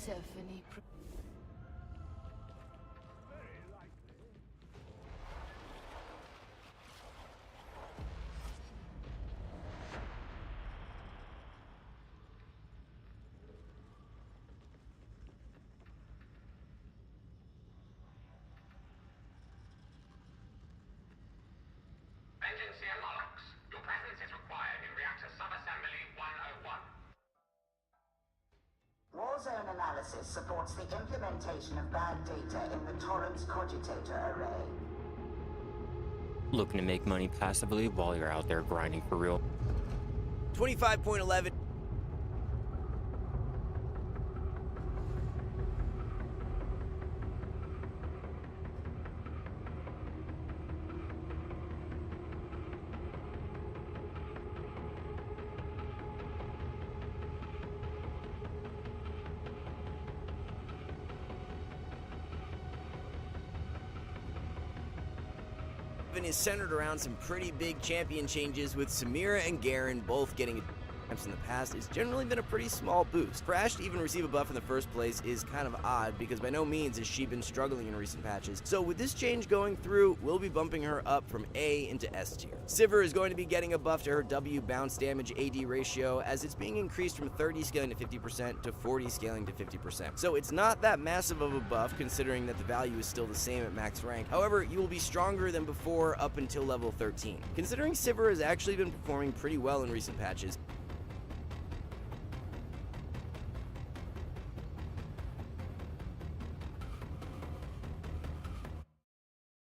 Persephone. Agency Monarchs, your presence is required in Reactor Subassembly 101. Warzone analysis supports the implementation of bad data in the Torrens Cogitator array. Looking to make money passively while you're out there grinding for real. 25.11. Is centered around some pretty big champion changes, with Samira and Garen both getting attempts in the past. It's generally been a pretty small boost. For Ashe to even receive a buff in the first place is kind of odd, because by no means has she been struggling in recent patches. So with this change going through, we'll be bumping her up from A into S tier. Sivir is going to be getting a buff to her W bounce damage AD ratio, as it's being increased from 30 scaling to 50% to 40 scaling to 50%. So it's not that massive of a buff, considering that the value is still the same at max rank. However, you will be stronger than before up until level 13. Considering Sivir has actually been performing pretty well in recent patches,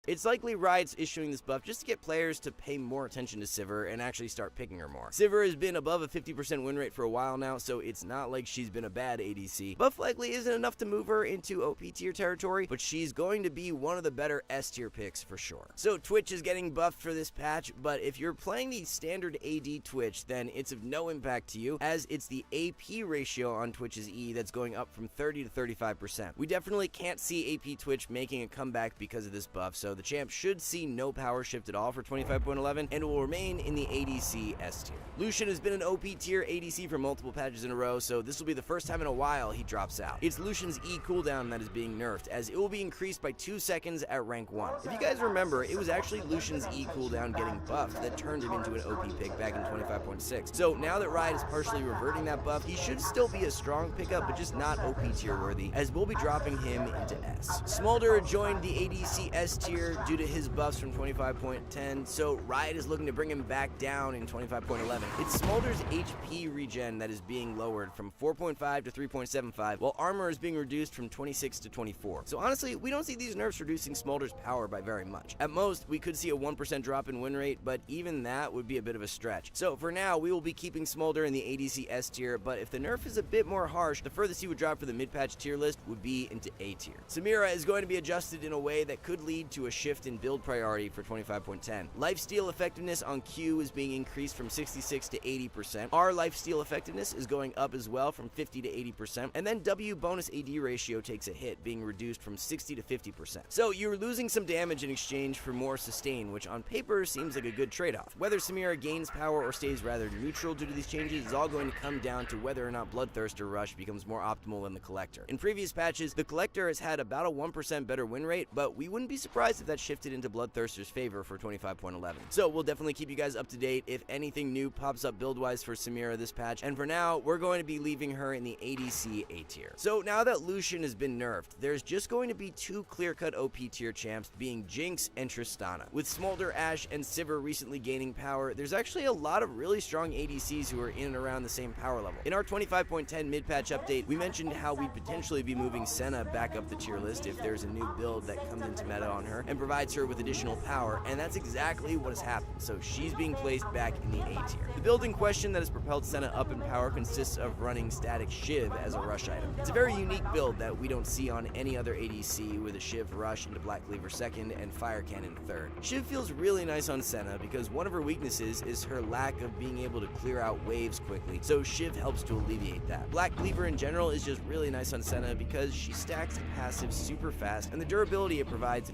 it's likely Riot's issuing this buff just to get players to pay more attention to Sivir and actually start picking her more. Sivir has been above a 50% win rate for a while now, so it's not like she's been a bad ADC. Buff likely isn't enough to move her into OP tier territory, but she's going to be one of the better S tier picks for sure. So Twitch is getting buffed for this patch, but if you're playing the standard AD Twitch, then it's of no impact to you, as it's the AP ratio on Twitch's E that's going up from 30 to 35%. We definitely can't see AP Twitch making a comeback because of this buff, so the champ should see no power shift at all for 25.11 and will remain in the ADC S tier. Lucian has been an OP tier ADC for multiple patches in a row, so this will be the first time in a while he drops out. It's Lucian's E cooldown that is being nerfed, as it will be increased by 2 seconds at rank 1. If you guys remember, it was actually Lucian's E cooldown getting buffed that turned him into an OP pick back in 25.6. So now that Riot is partially reverting that buff, he should still be a strong pickup, but just not OP tier worthy, as we'll be dropping him into S. Smolder joined the ADC S tier due to his buffs from 25.10, so Riot is looking to bring him back down in 25.11. It's Smolder's HP regen that is being lowered from 4.5 to 3.75, while armor is being reduced from 26 to 24. So honestly, we don't see these nerfs reducing Smolder's power by very much. At most, we could see a 1% drop in win rate, but even that would be a bit of a stretch. So for now, we will be keeping Smolder in the ADC S tier, but if the nerf is a bit more harsh, the furthest he would drop for the mid-patch tier list would be into A tier. Samira is going to be adjusted in a way that could lead to a shift in build priority for 25.10. Lifesteal effectiveness on Q is being increased from 66 to 80%. Our lifesteal effectiveness is going up as well from 50 to 80%. And then W bonus AD ratio takes a hit, being reduced from 60 to 50%. So you're losing some damage in exchange for more sustain, which on paper seems like a good trade-off. Whether Samira gains power or stays rather neutral due to these changes is all going to come down to whether or not Bloodthirster Rush becomes more optimal than the Collector. In previous patches, the Collector has had about a 1% better win rate, but we wouldn't be surprised if that shifted into Bloodthirster's favor for 25.11. So we'll definitely keep you guys up to date if anything new pops up build-wise for Samira this patch, and for now, we're going to be leaving her in the ADC A tier. So now that Lucian has been nerfed, there's just going to be 2 clear-cut OP tier champs, being Jinx and Tristana. With Smolder, Ashe, and Sivir recently gaining power, there's actually a lot of really strong ADCs who are in and around the same power level. In our 25.10 mid-patch update, we mentioned how we'd potentially be moving Senna back up the tier list if there's a new build that comes into meta on her and provides her with additional power, and that's exactly what has happened. So she's being placed back in the A tier. The build in question that has propelled Senna up in power consists of running Static Shiv as a rush item. It's a very unique build that we don't see on any other ADC, with a Shiv rush into Black Cleaver second and Fire Cannon third. Shiv feels really nice on Senna because one of her weaknesses is her lack of being able to clear out waves quickly, so Shiv helps to alleviate that. Black Cleaver in general is just really nice on Senna because she stacks passive super fast, and the durability it provides.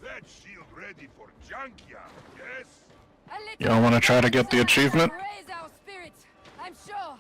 That shield ready for Junkyard, yes? Y'all want to try to get the achievement? Raise our spirits, I'm sure.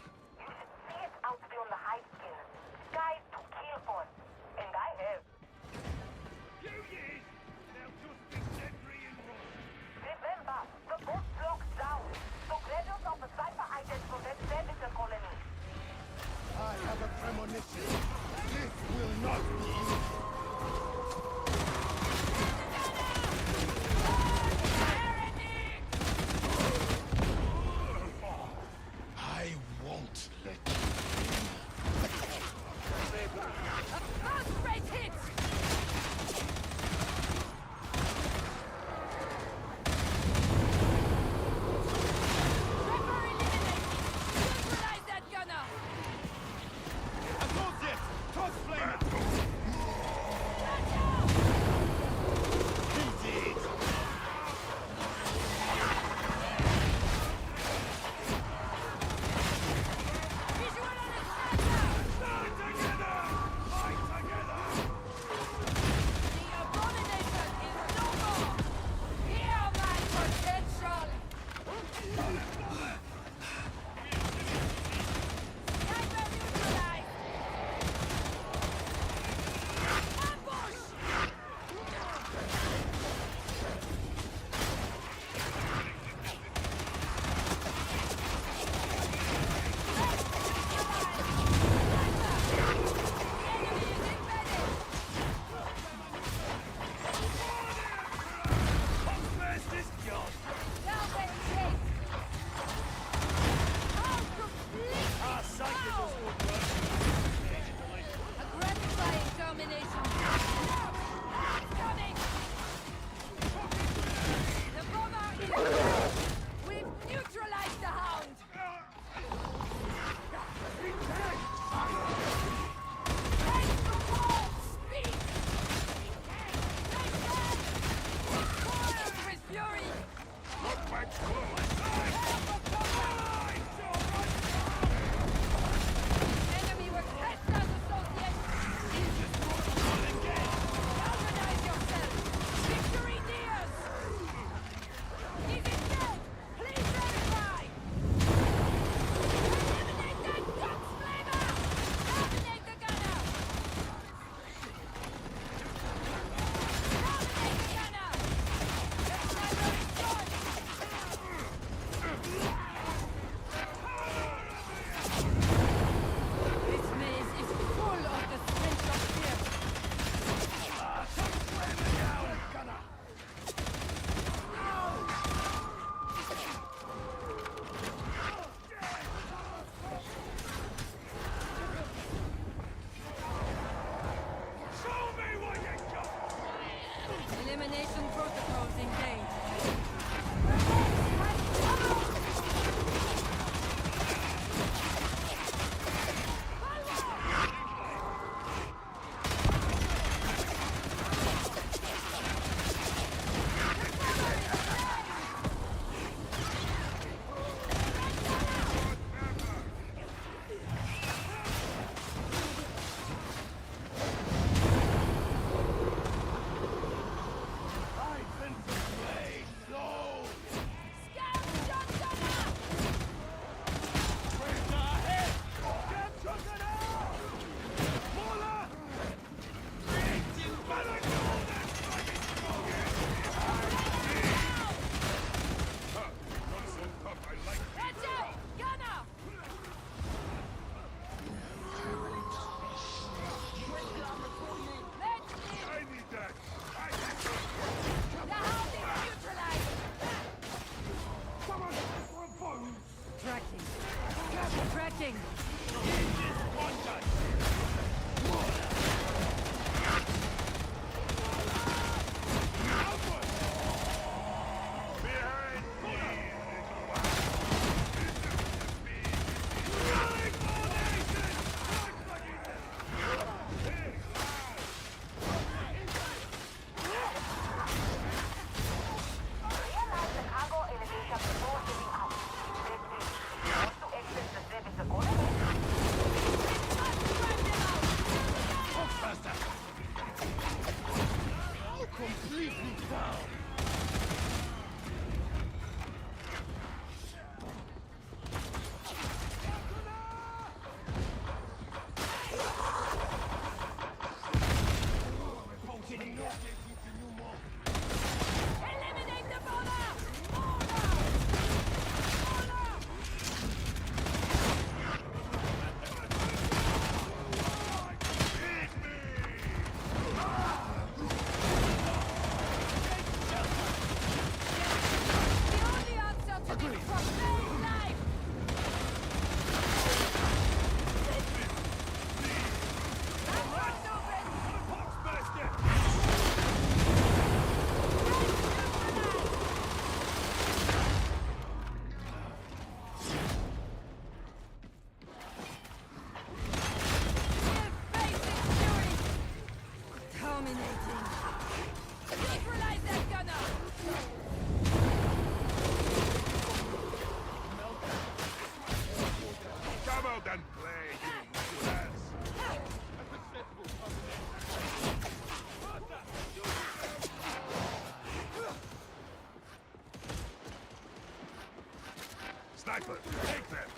Sniper, take them!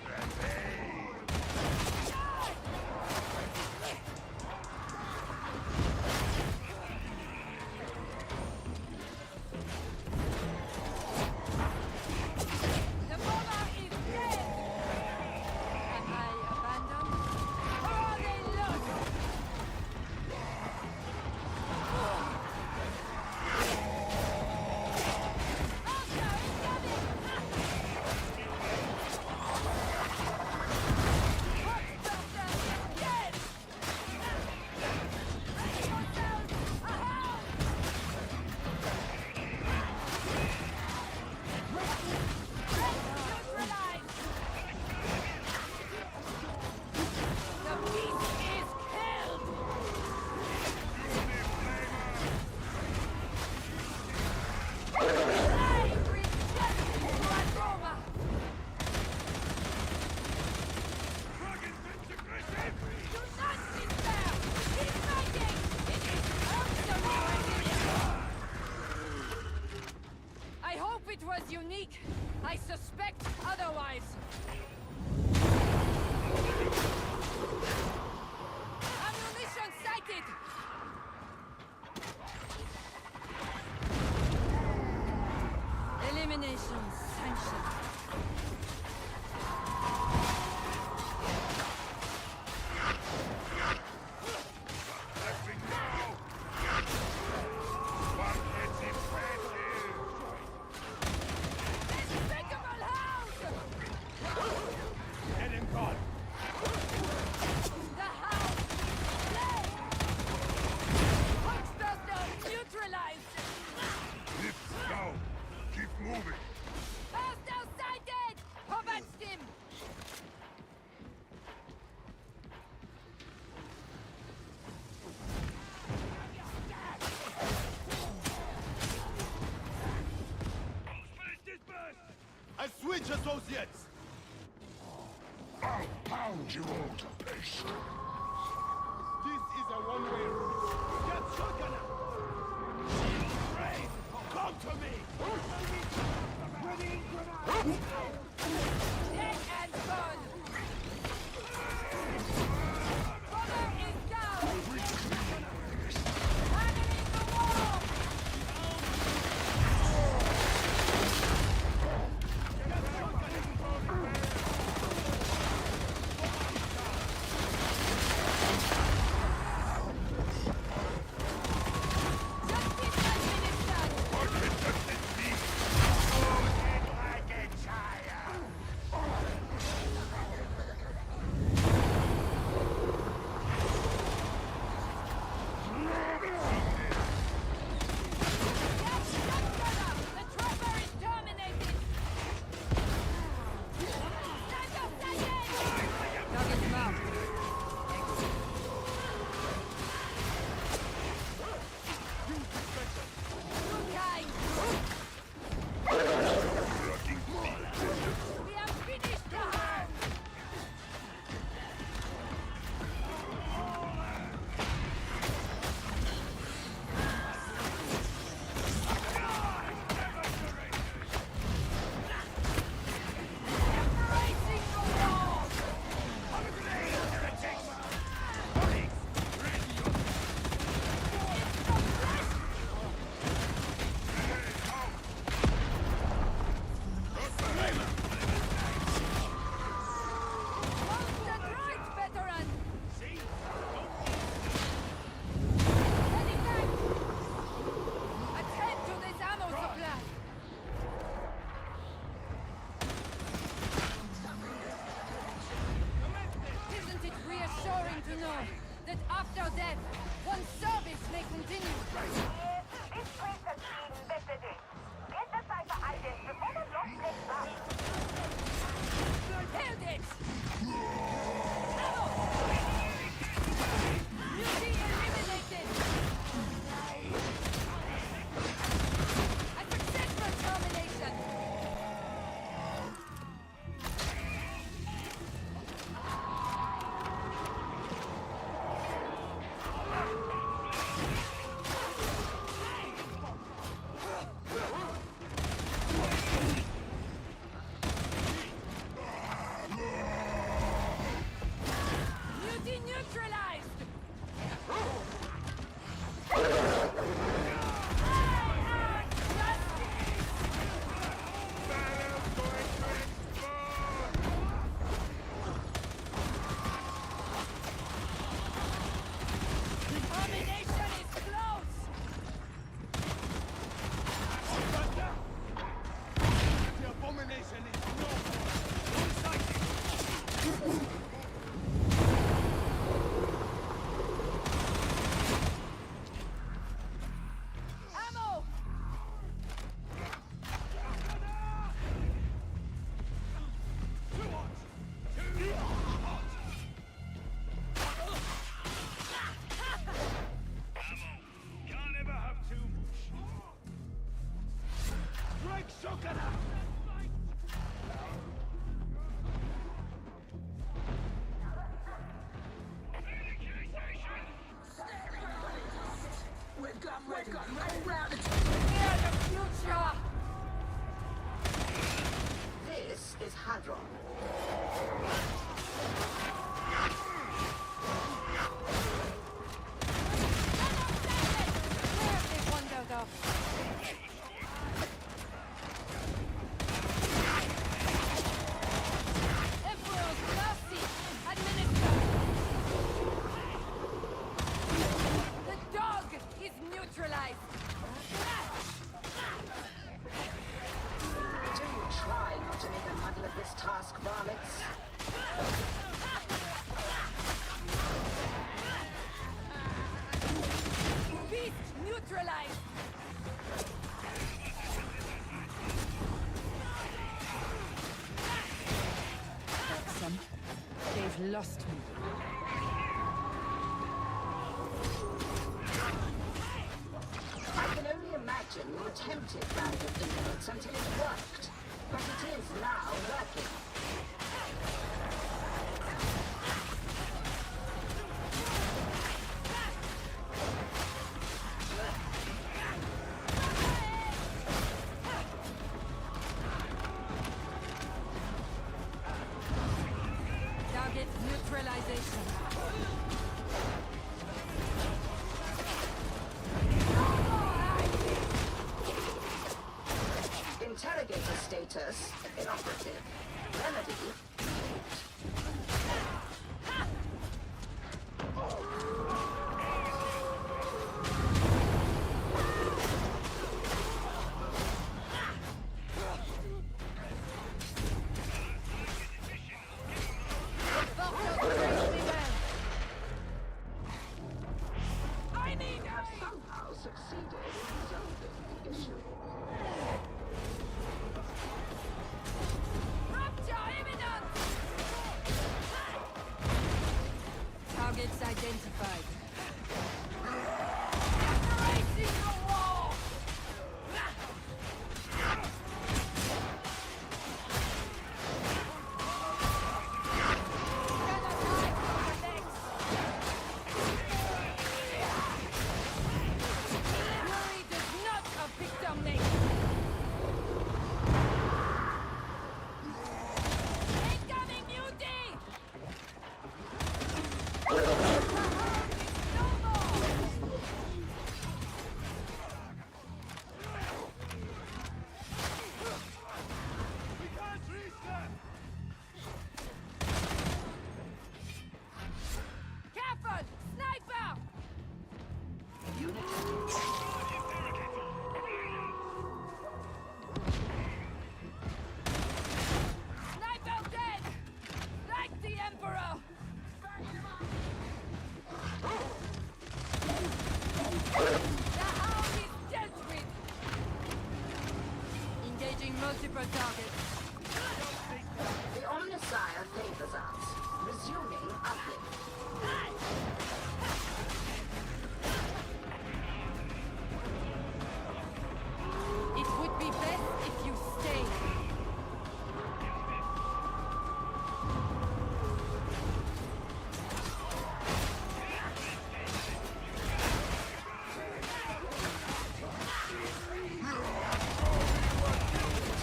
Rampage! The monarch is dead! Am I abandoned? Or are they lost? Archer incoming! Hotbuster is dead! Ready yourselves! A hound! Neutralized! The beast is killed! Slave rejected Roma! Do not despair! Keep fighting! It is absolutely. I hope it was unique. I suspect otherwise. Ammunition sighted! Elimination sanctioned. Let me go! One gets impressive! Despicable hound! Get him gone! The hound! Slain! Punchbuster neutralized! Lift down! Keep moving! Hostile sighted! Popatzed him! I switch associates! I'll pound you all to paste! This is a one-way route! Get shotgun! Brave! Come to me! Ready, grenade! Dead and gone! Bomber is down! Handling the wall! Justice administered! The trapper is terminated! Sniper sighted! Target marked. Too kind! We have finished the hound! Embracing the wall! It's compressed! Hold the right, veteran! Heading back! Attend to this ammo supply! Isn't it reassuring to know that after death, one's service may continue? This place has been investigated. Get the cipher items before the block takes back. Held it! Ammo! Beauty eliminated! A successful termination! Communication is no. On sighting. Ammo! Too hot. Too hot. Can't ever have too much. Break Shokana! Near the future! This is Hadron. Where have they wandered off? Emperor's mercy! Administer! The dog is neutralized! Do try not to make a muddle of this task, varlets. Beast neutralized! Some, they've lost me. I can only imagine you attempted random ignorance until it worked. But it is now working. Target neutralization. Interrogator status inoperative. Remedy. I need Have somehow succeeded in resolving the issue. Rupture imminent! Targets identified. Decorating the wall! Fury does not a victim make. Incoming mutiny! No more! We can't reach them! Careful! Sniper! Sniper dead! Like the Emperor! The hound is dealt with! Engaging multiple targets. The Omnissiah favors us. Resuming uplift. It would be best if you stayed.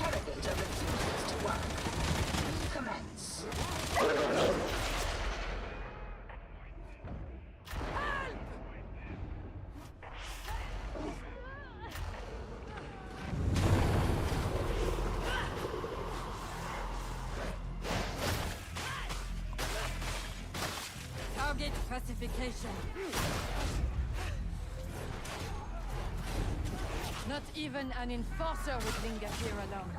Interrogator refuses to work. Commence. Help! Target pacification. Not even an enforcer would linger here alone.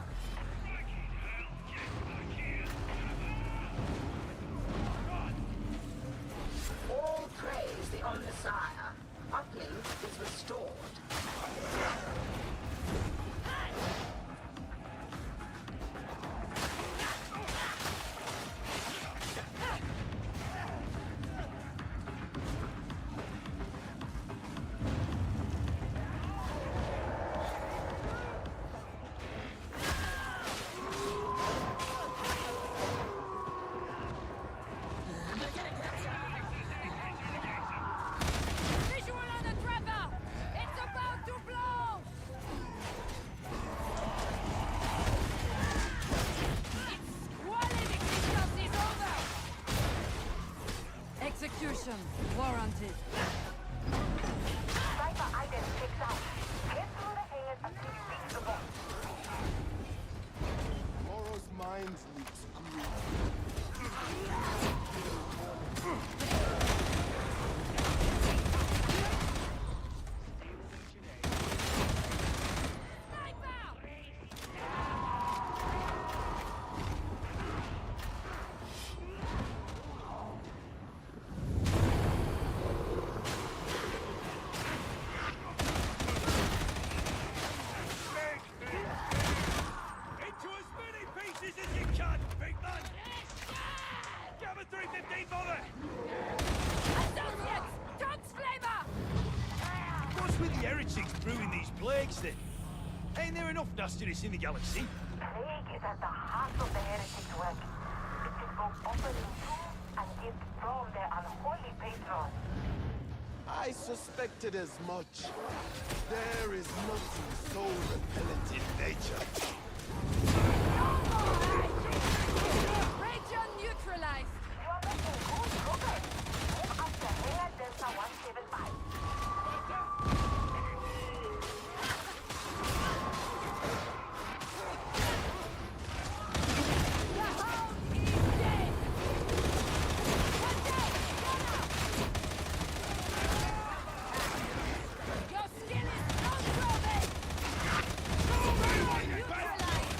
Extraction warranted. Cypher ident checks out. Get through the hangars until you reach the vault. Tomorrow's mind looks green. Into as many pieces as you can, big man! Gather 315 bomber! Associates! Dogs flavor! What's with the heretics brewing these plagues then? Ain't there enough nastiness in the galaxy? Plague is at the heart of the heretics' work. It can go opening tombs and gift from their unholy patron. I suspected as much. There is nothing so repellent in nature. Region neutralized! You are making good progress. Move up to Hangar Delta 175. The hound is dead! One dead! Your skin is non-trophy! Neutralized!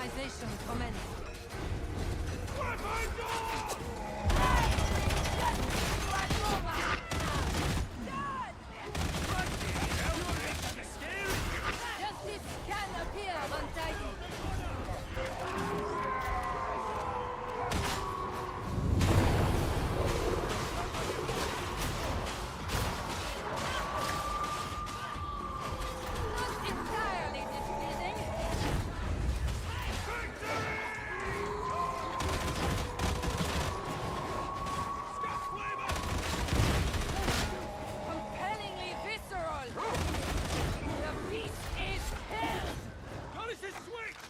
Organization commenced. Justice can appear untidy. Not entirely displeasing. Compellingly visceral. The beast is held. Notice his switch!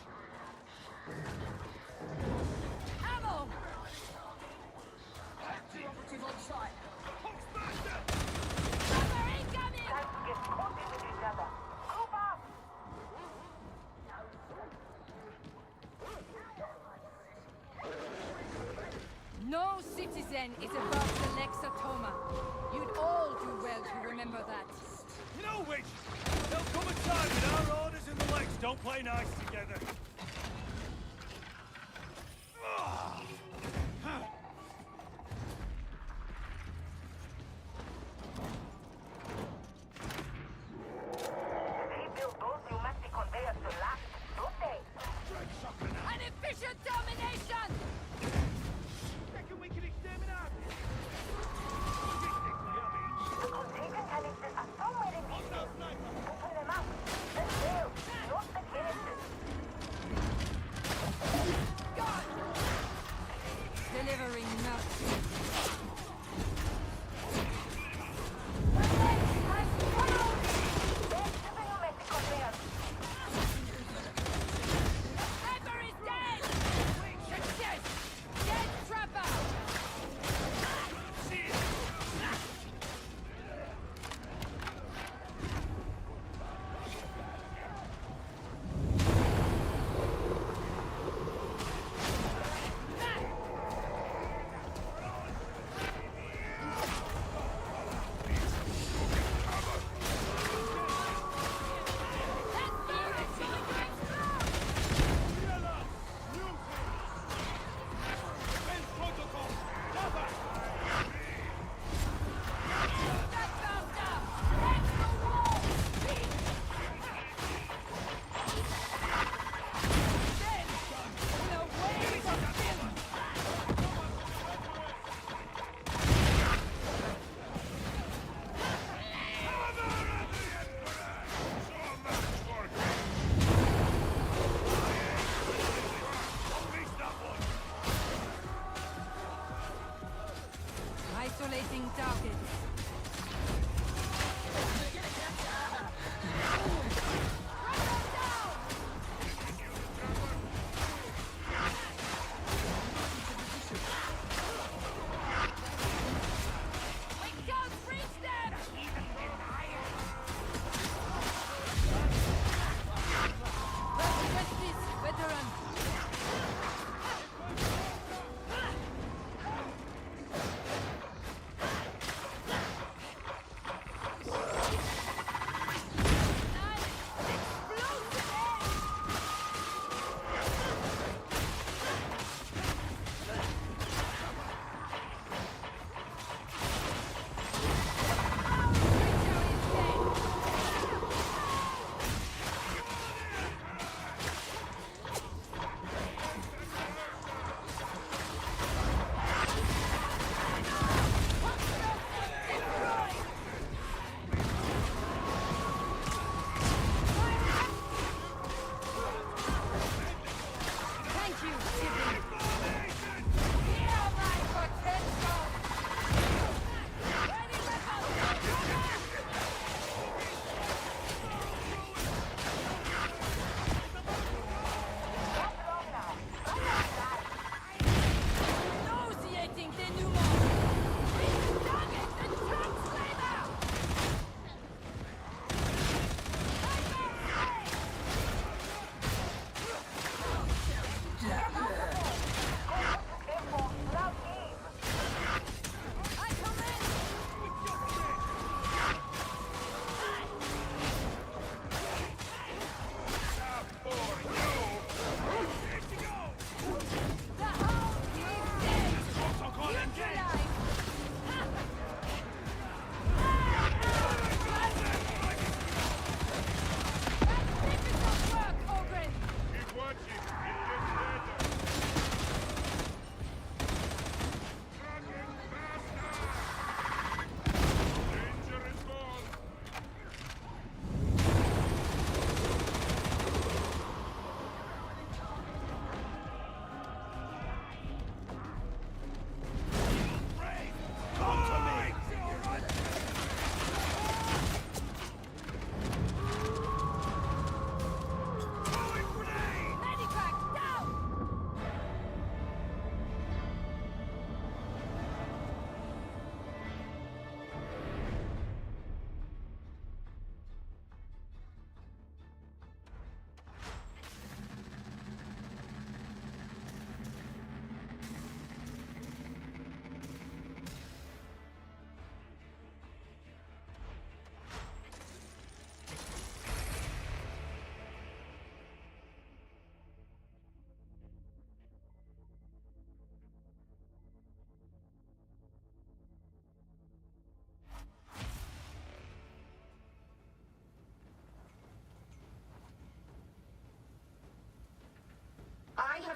Ammo. Operative on site. Hoxmaster! Cover incoming. Time to get cozy with each other. Group up! No citizen is above the Lexatoma. You'd all do well to remember that. You know which? There'll come a time when our orders and the legs don't play nice together. They build those pneumatic conveyors to last, don't they? An efficient termination! Reckon we can exterminate it? Logistically, I mean. The containment canisters are somewhere in these things. Open them up. The sails, not the canisters. God! Delivering mercy. There's the pneumatic conveyors. Sniper is dead! Success! Dead trapper! That beam is going to explode! Defense protocol! Cover! That bastard! Break the wall! Dead! In a wave of filth! Isolating targets. We can't reach them! Justice, veteran.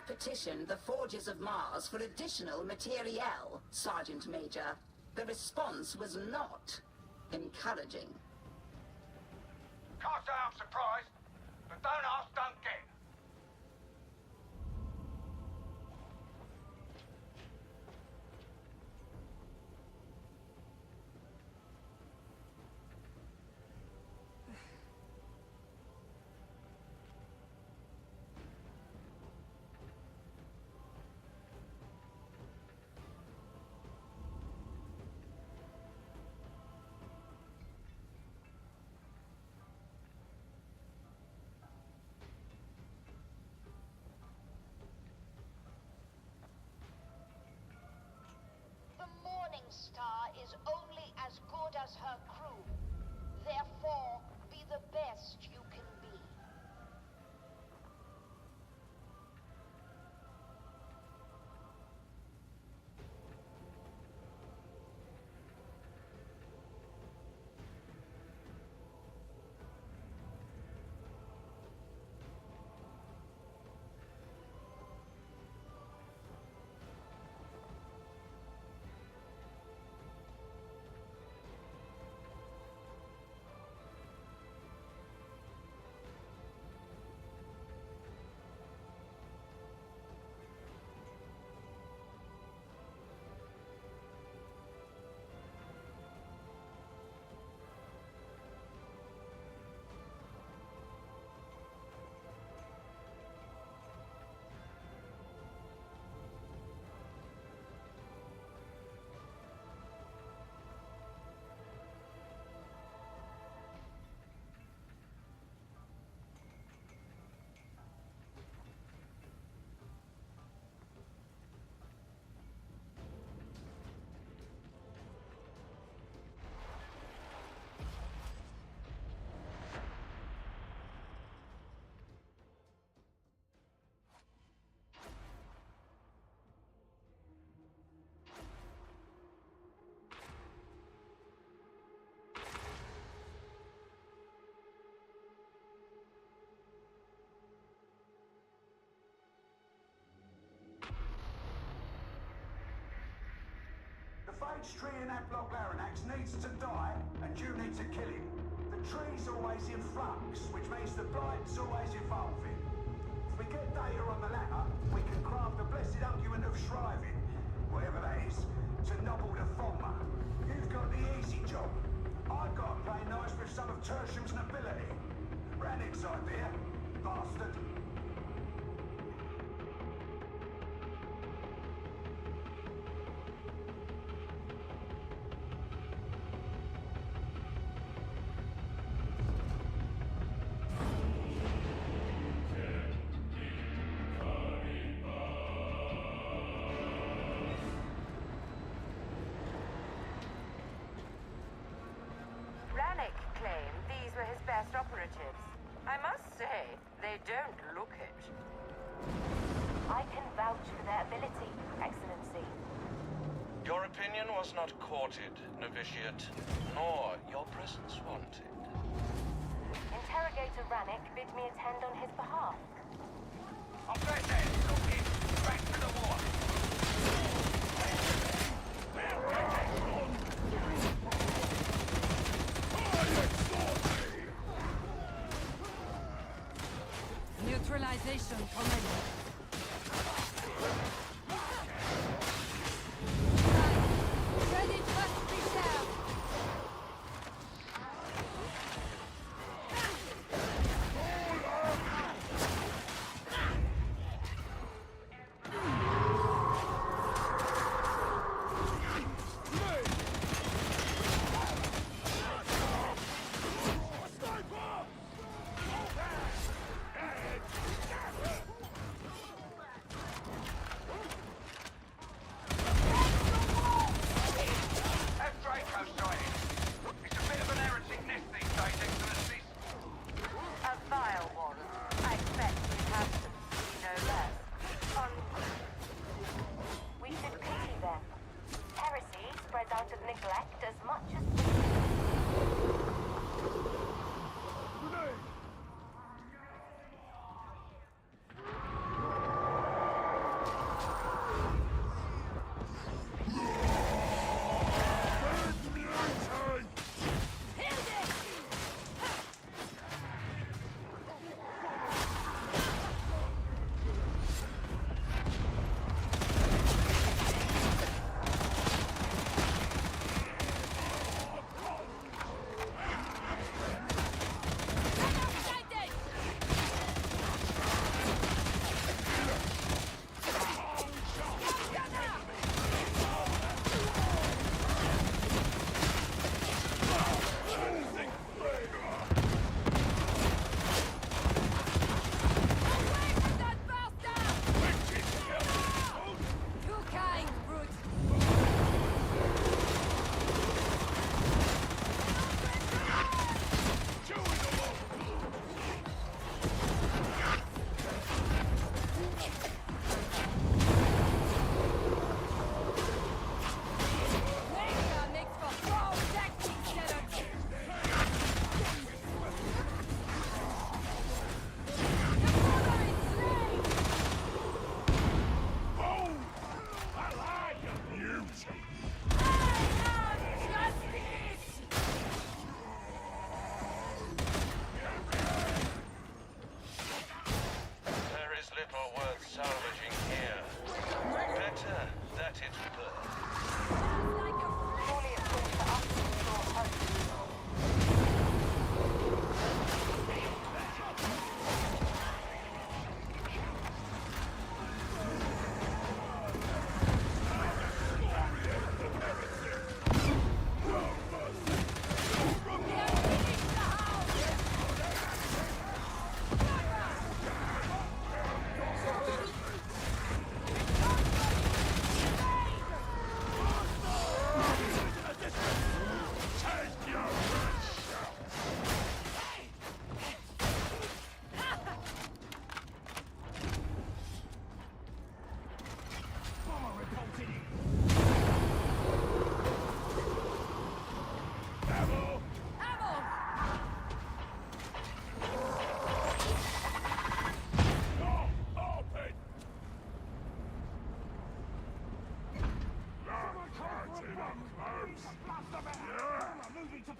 petitioned the Forges of Mars for additional materiel, Sergeant Major. The response was not encouraging. Can't say I'm surprised, but don't ask, don't get. The Morning Star is only as good as her crew. Therefore, be the best you can be. The phage tree in that block Laranax needs to die, and you need to kill him. The tree's always in flux, which means the blight's always evolving. If we get data on the latter, we can craft the blessed argument of shriving, whatever that is, to nobble the former. You've got the easy job. I've got to play nice with some of Tertium's nobility. Rannick's idea, bastard. Rannick claimed these were his best operatives. I must say, they don't look it. I can vouch for their ability, Excellency. Your opinion was not courted, novitiate, nor your presence wanted. Interrogator Rannick bid me attend on his behalf. I'm glad that look in. Back to the war. Neutralization commenced. Ready first reserve.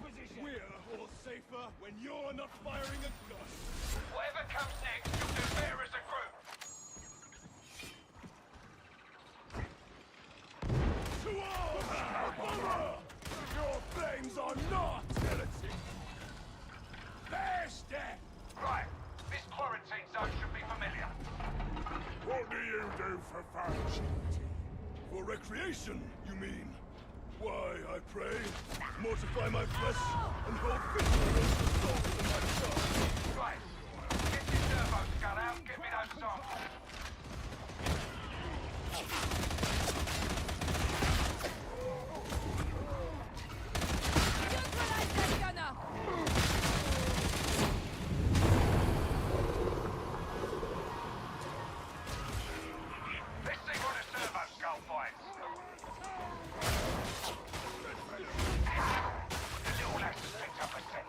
position. We're all safer when you're not firing a gun. Whatever comes next, you'll do better as a group. To all! Your flames are not militant. There's death. Right, this quarantine zone should be familiar. What do you do for fun? For recreation, you mean? Why, I pray, mortify my flesh, and hold vigilance for souls in my charge. Right, get your servo gun out, give me those samples. Neutralize that gunner! Let's see what a servo skull finds. The little lass has picked up a scent.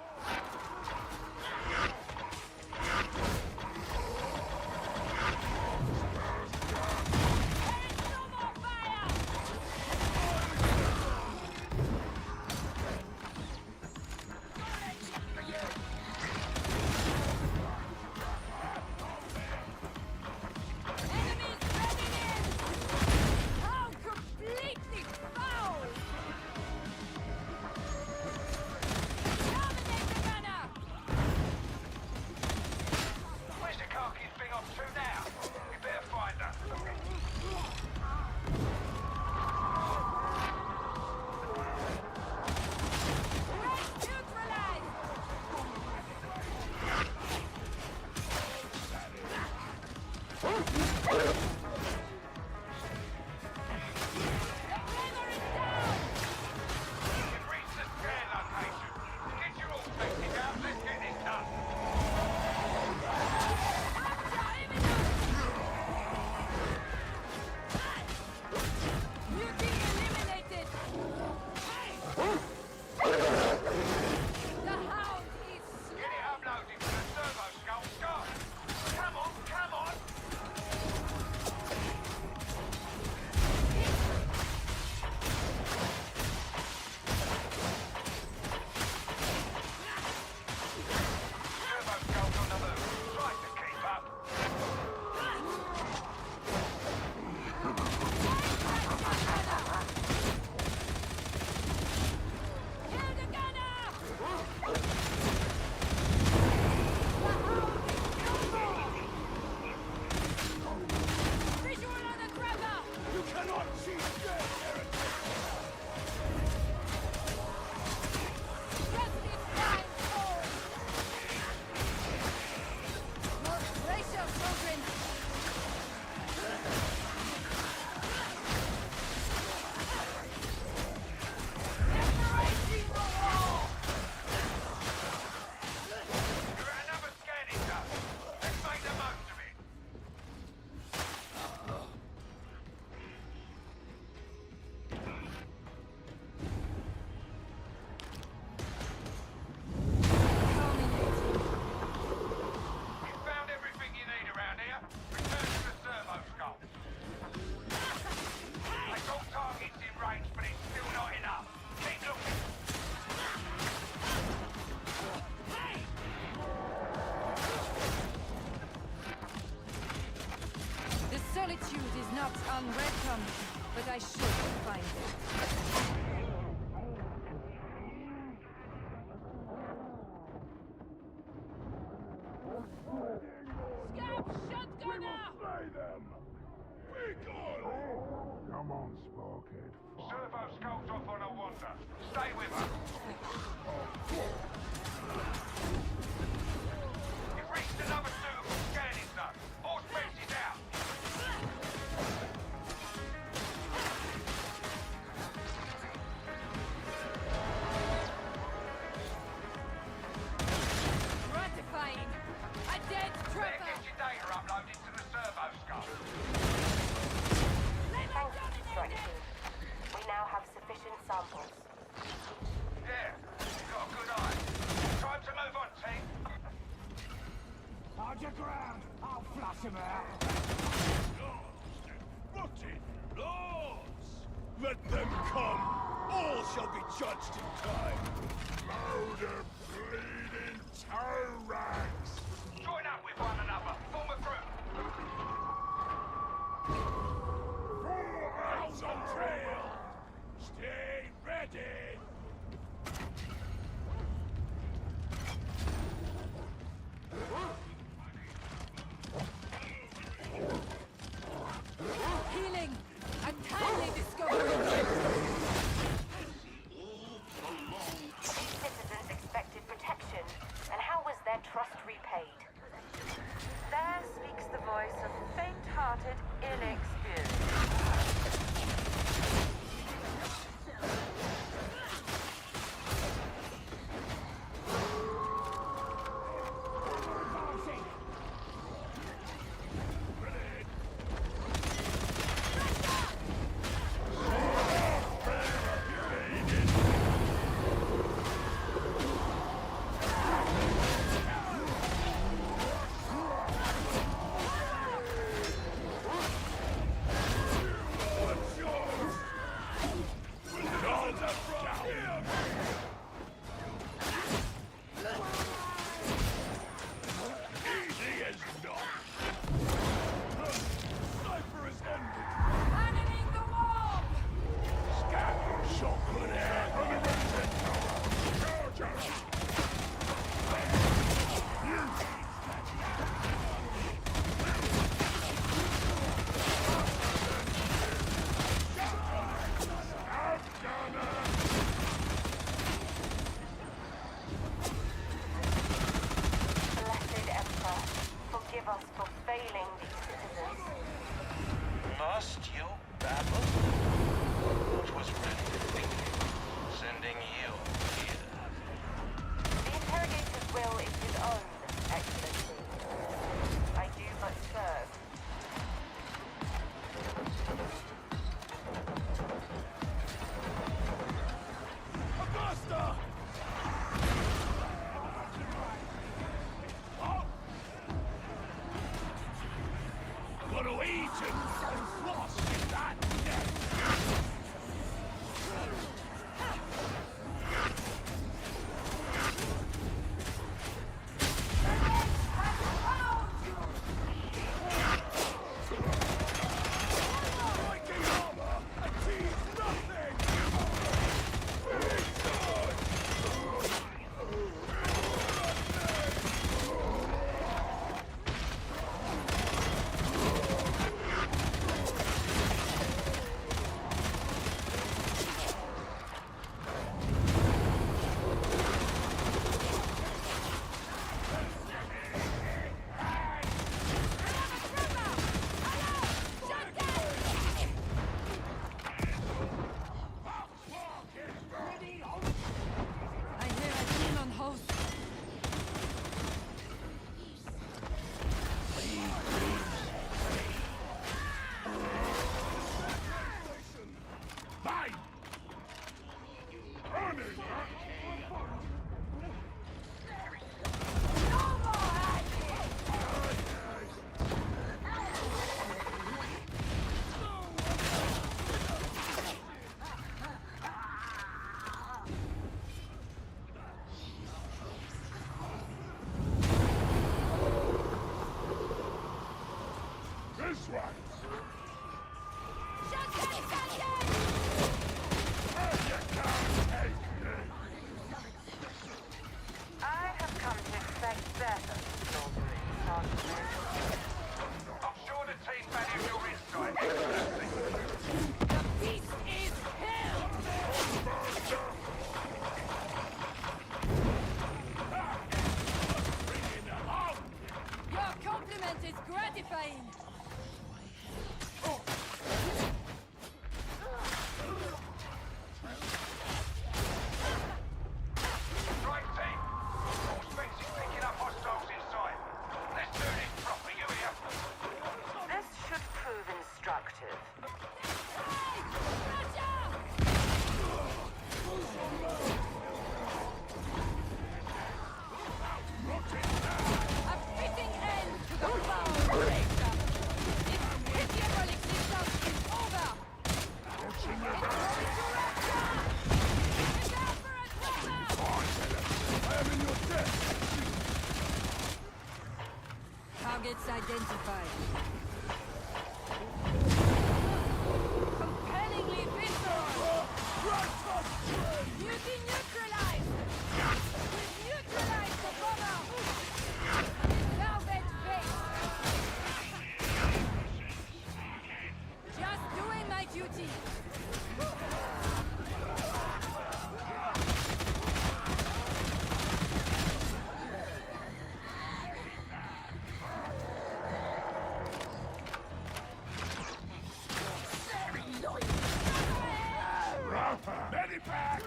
Solitude is not unwelcome, but I should find it. Scout shotgunner! Slay them! Be gone! Come on, Sparkhead. Servo skulls off on a wander. Stay with her. You've reached another suitable scanning zone. All species out. Gratifying. A dead Better trooper! get your data uploaded to the servo skull. Thank you, Strike Team. We now have sufficient samples. Yeah, you've got a good eye. Time to move on, team. Hold your ground. I'll flush him out. Lords and rotted lords! Let them come! All shall be judged in time. Load of bleeding toe-rags! Join up with one another. Form a group. Full house on trail! Stay ready! Healing! A timely discovery! These citizens expected protection, and how was their trust repaid? There speaks the voice of faint-hearted inexperience. Easy as not! Sniper is ended! Cannoning the mob! Scatter shotgun air from the Resident Tower! Charge out! Blessed Emperor, forgive us for failing these citizens. Must you babble? What was really thinking? Sending you here. The interrogator's will is his own, Excellency. I do but serve. Augusta! Gonna eat and floss in that neck! Viking armor achieves nothing! I hear a demon host. Bye! This one! I have come to expect better, Soldiering Sergeant. I'm sure the team value your insight. The beast is hell! Your compliment is gratifying. Right, team. All Spence is picking up hostiles inside. Let's do this proper, you hear? This should prove instructive. A fitting end to the foul race. This pitiable existence is over. It's going to Russia! identified. Compellingly visceral! Beauty neutralized! We've neutralized the bomber! Salvage base! Just doing my duty! Medipack!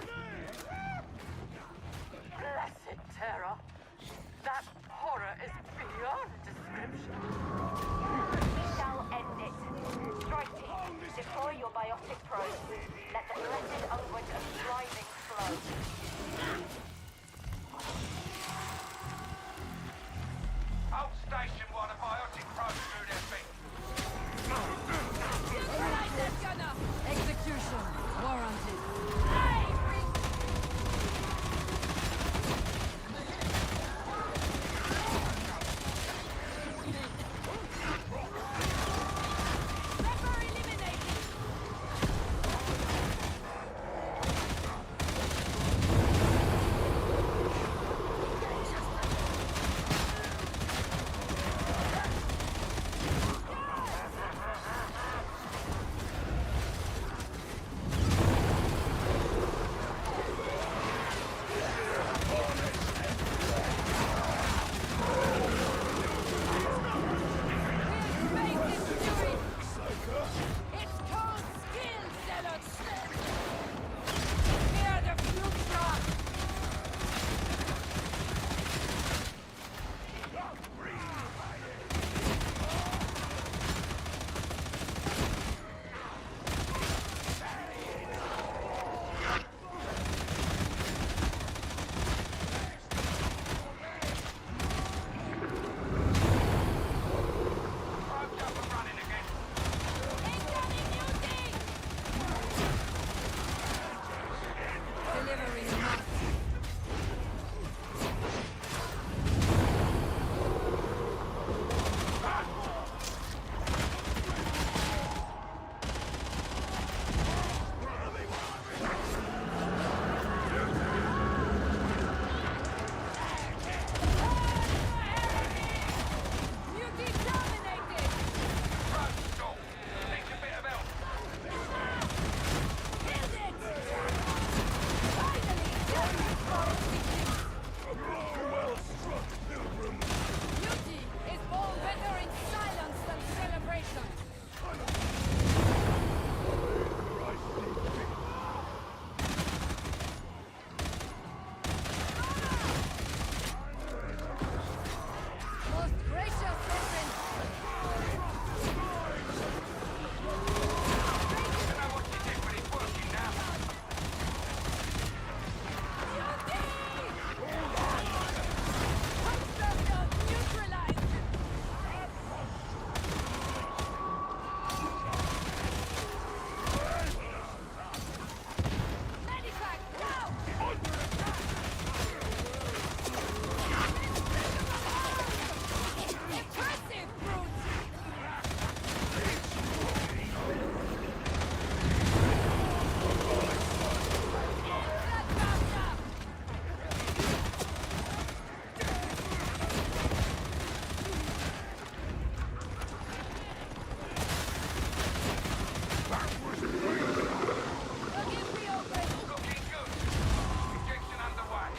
Blessed terror. That horror is beyond description. We shall end it. Strike team, deploy your biotic probe. Let the blessed unguent of driving flow. Hold station while the biotic probes do their thing. Neutralize that gunner! Execution warranted. Prepper eliminated! Probes up and running again. Delivering must. Beauty dominated! Probes stall. Needs a bit of help. Build it! Finally! Justice for its victims! A blow well struck, Pilgrim! Beauty is all better in silence than celebration. Most gracious sovereign! You know what you did, but it's working now. Neutralized! Medivac, go! Impressive, brute! Looking good. Injection underway.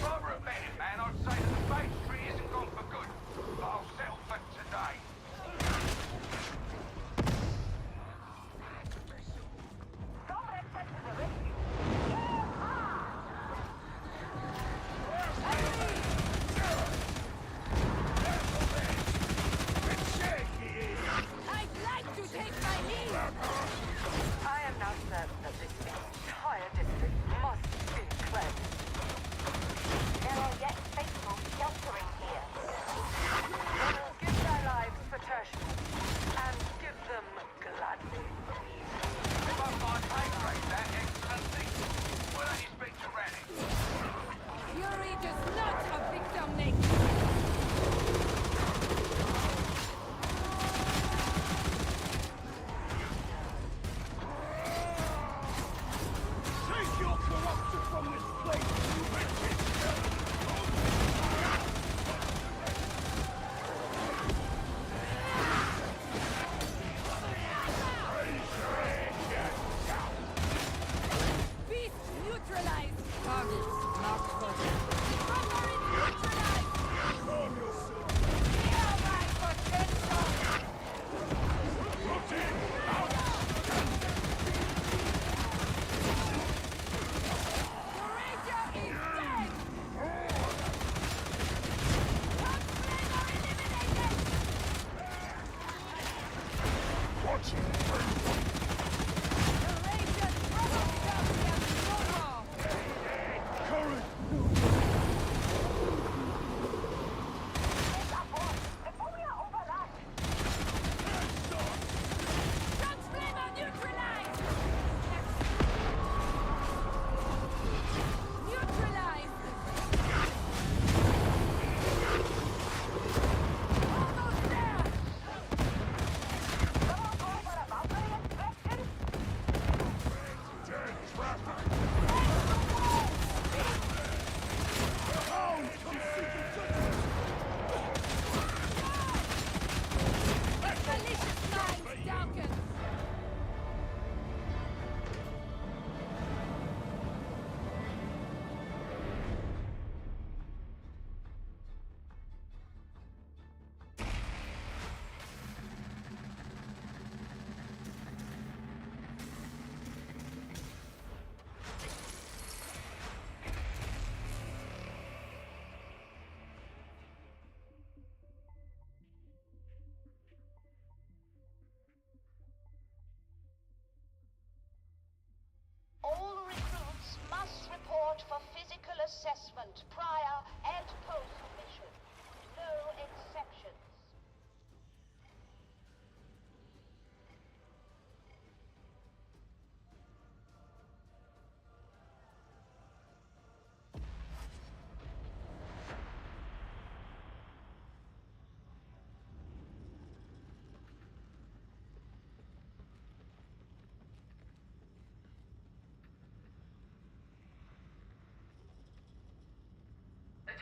Rather a betting man, I'd say that the base tree isn't gone for good. But I'll settle for today.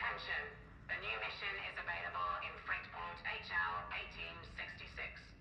Attention. The new mission is available in Freightport HL 1866.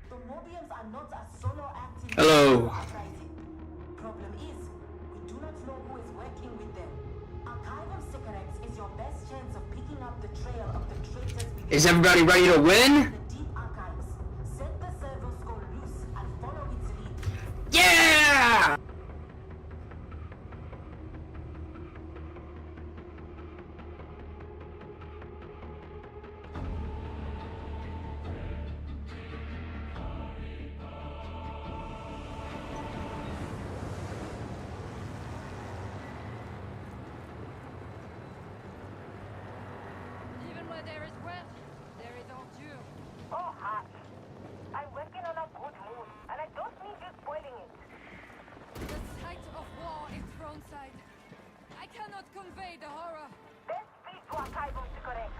The Mobians are not a solo active. Hello. Problem is, we do not know who is working with them. Archival Sycorax is your best chance of picking up the trail of the traitors we Is everybody ready to win? the deep archives. Set the servo skull loose and follow its lead. Yeah! Even where there is wealth, there is ordure. Oh, hush. I'm working on a good mood, and I don't need you spoiling it. The sight of war is throne-side. I cannot convey the horror. Then speak to Archival Sycorax.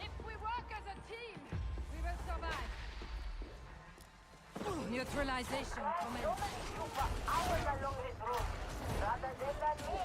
If we work as a team, we will survive. Neutralization So commenced. many you for hours along this road. Rather than let me.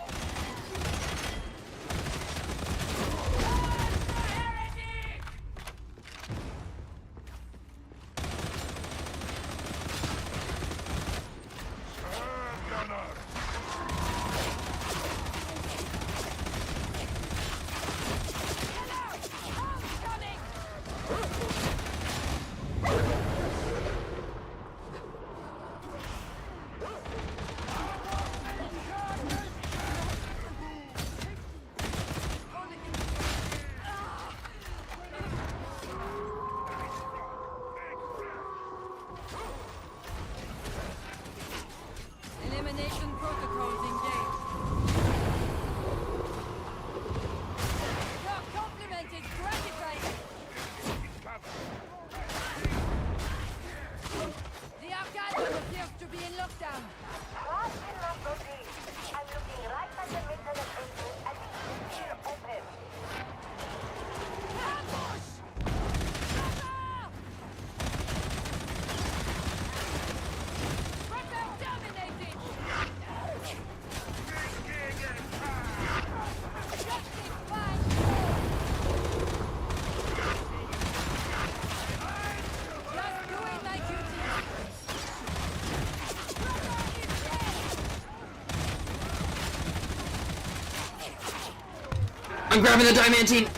Elimination protocols engaged. Your compliment is gratifying. The Arcanum appears to be in lockdown. Trust in my body. I'm looking right at the middle of engine and it's still open. Ambush! Prepare dominated! Justice finds just doing my duty. Brother is dead! I'm grabbing the Diamantine.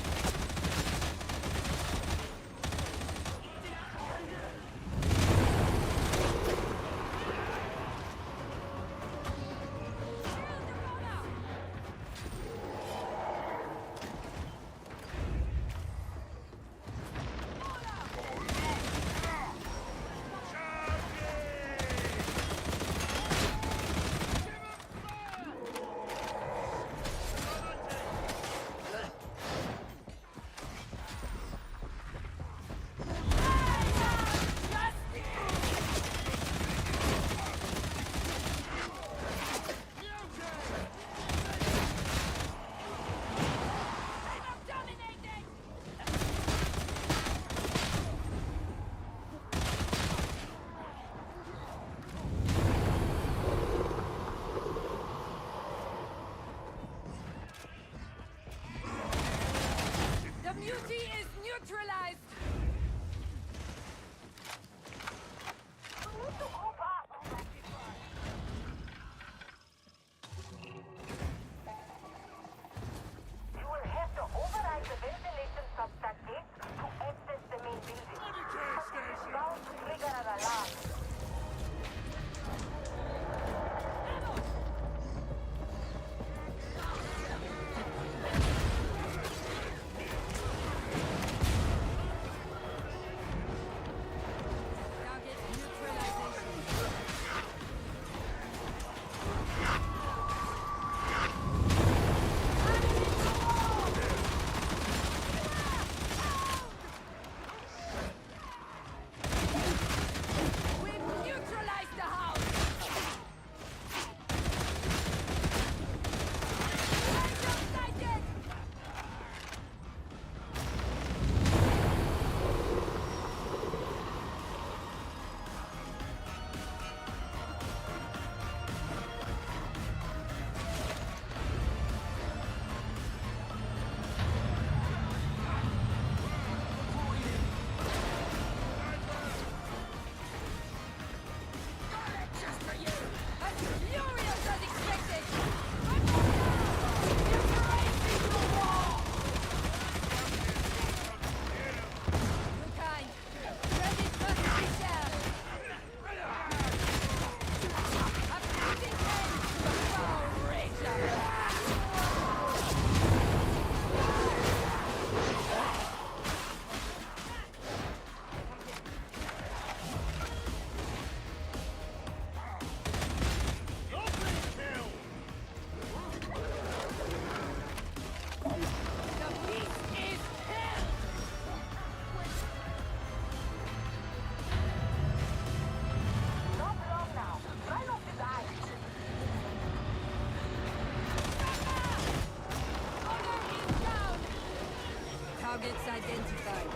Targets identified.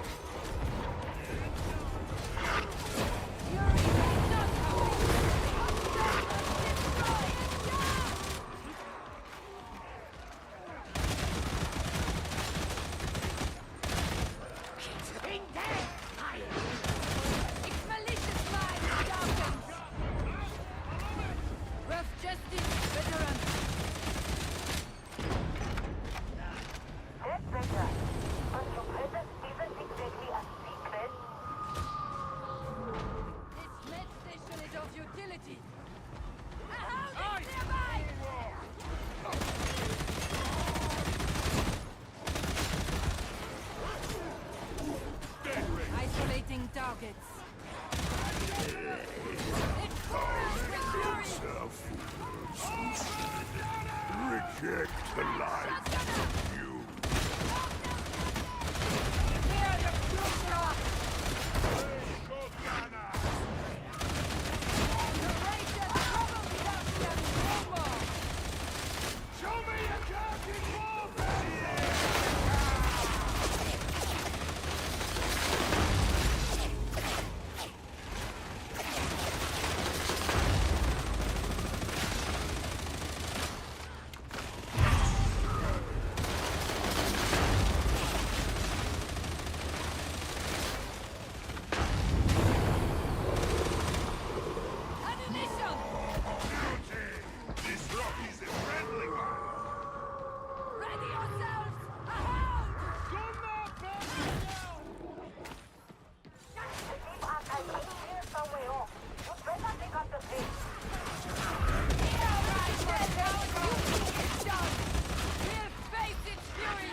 Fury may not It's malicious mind darkens. Rough justice, veteran. That's better. But your presence isn't exactly a secret. This med station is of utility. A house is nearby! Isolating targets. It's forest with fury! Reject the life. You. Hear the future! The races trouble without them no more! Show me your captain warfare! Ammunition! This rock is a friendly one. Ready yourselves! A hound! The deep archive is here somewhere off. You'd better pick up the pace. All right, then, how you think it's done? We'll face its fury!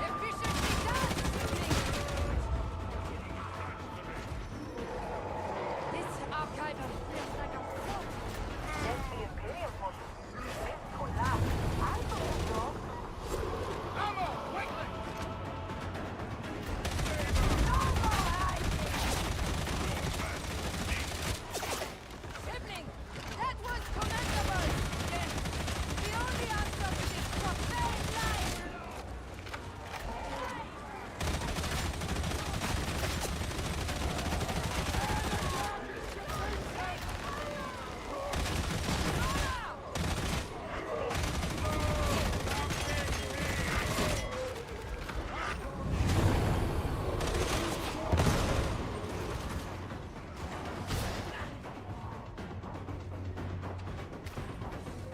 Efficiently done, sibling! This archival feels like a fort. That's the Imperium force. This could last. I believe so. Sibling, that was commendable! Then, the only answer to this profane life!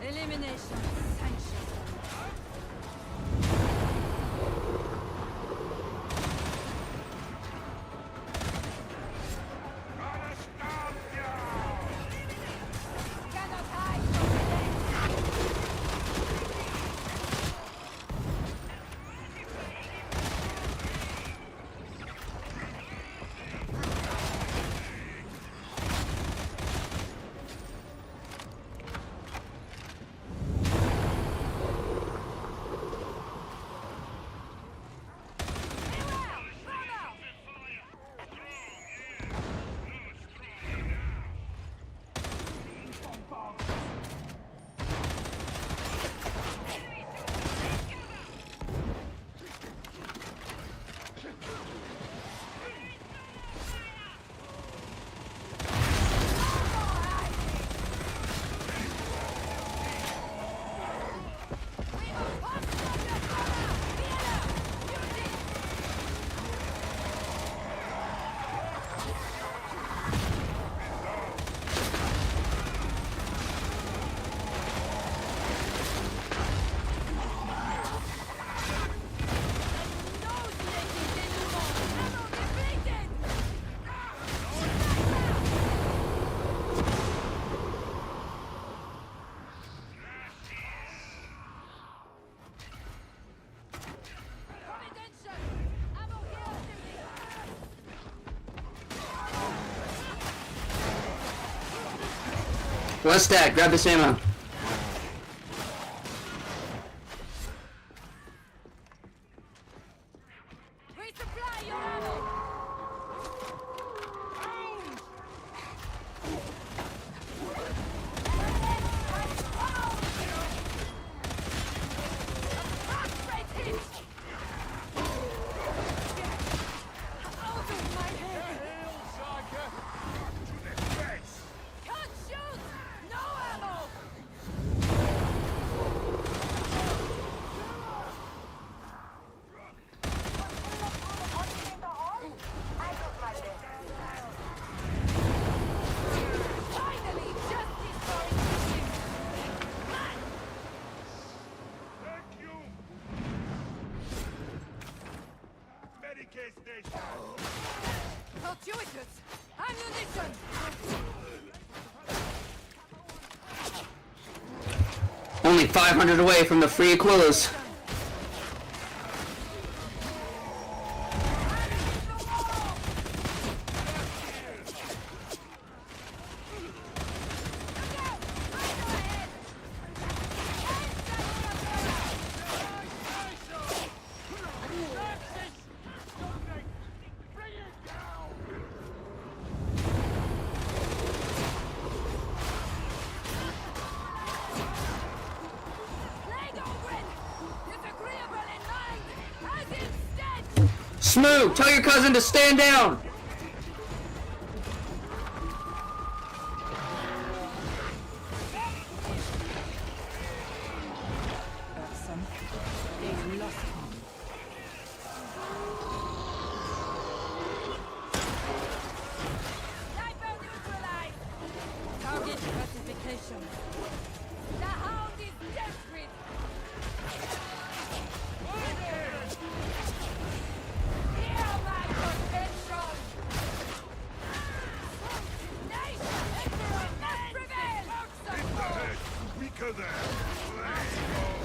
Elimination sanctioned. Cannot hide from the dead. One stack, grab this ammo. Resupply your ammo! Fortuitous! Ammunition! Only 500 away from the free Aquillas. Smoog, tell your cousin to stand down! They've lost him. Sniper neutralized! Target classification. The hound is desperate! Hear my potential! Nation! Emperor must prevail! Support! Weaker there. Let's go.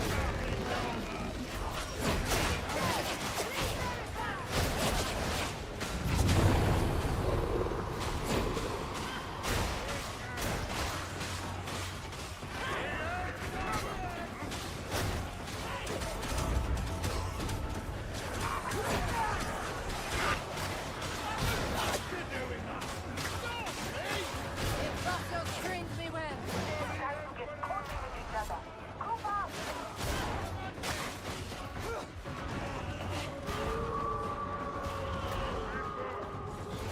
If Russell trains me well.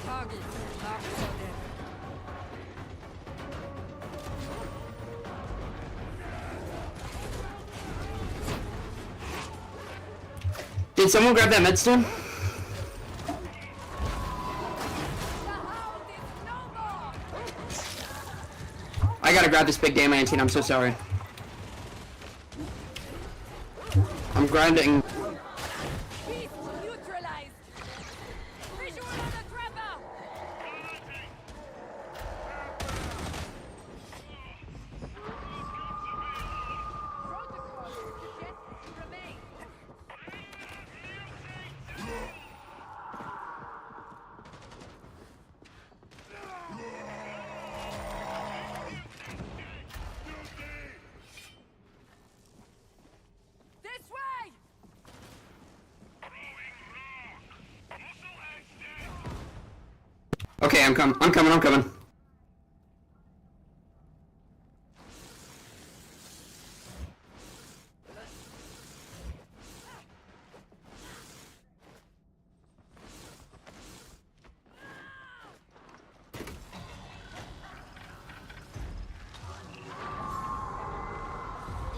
Target marked for them. Did someone grab that medstone? I gotta grab this big damantine, I'm so sorry. I'm grinding. Beast neutralized. Visual on the trapper. Protocol suggests remain. This way! Okay, I'm coming.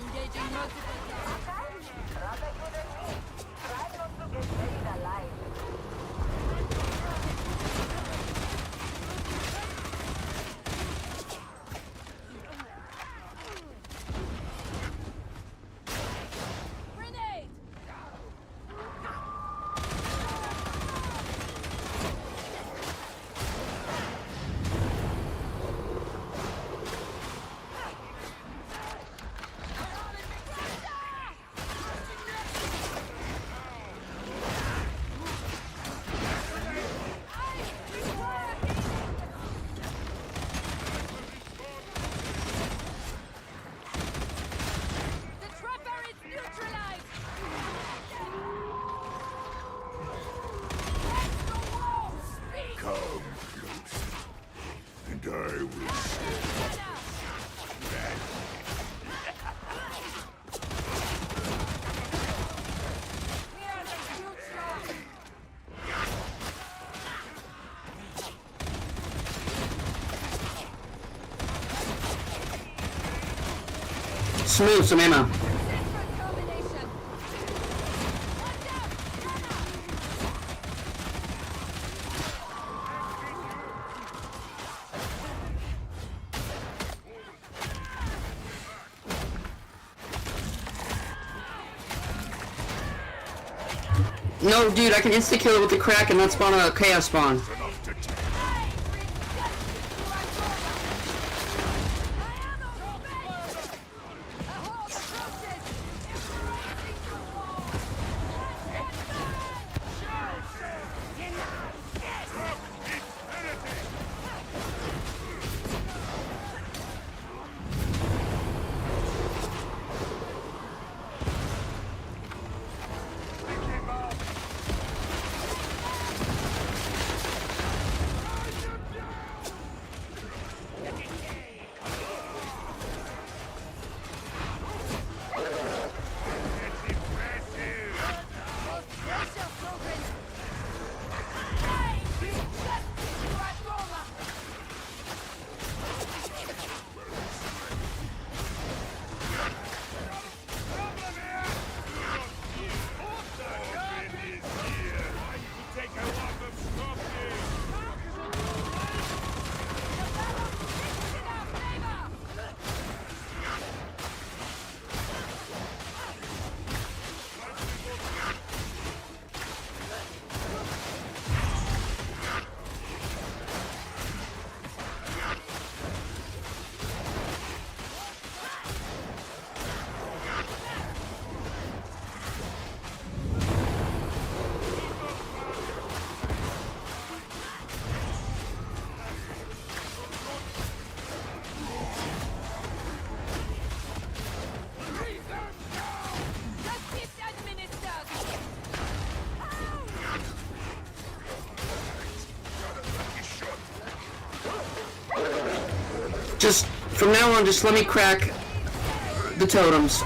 Engaging multiple targets. Rather good than me. Try not to get buried alive. Let's move some ammo. No, dude, I can insta-kill it with the crack and not spawn a chaos spawn. Just, from now on, just let me crack the totems.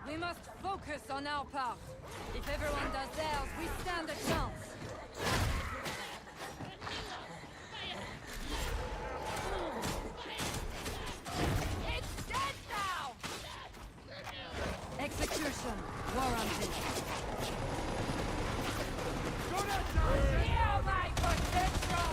We must focus on our part. If everyone does theirs, we stand a chance. It's dead now! Execution warranted. Hear my potential!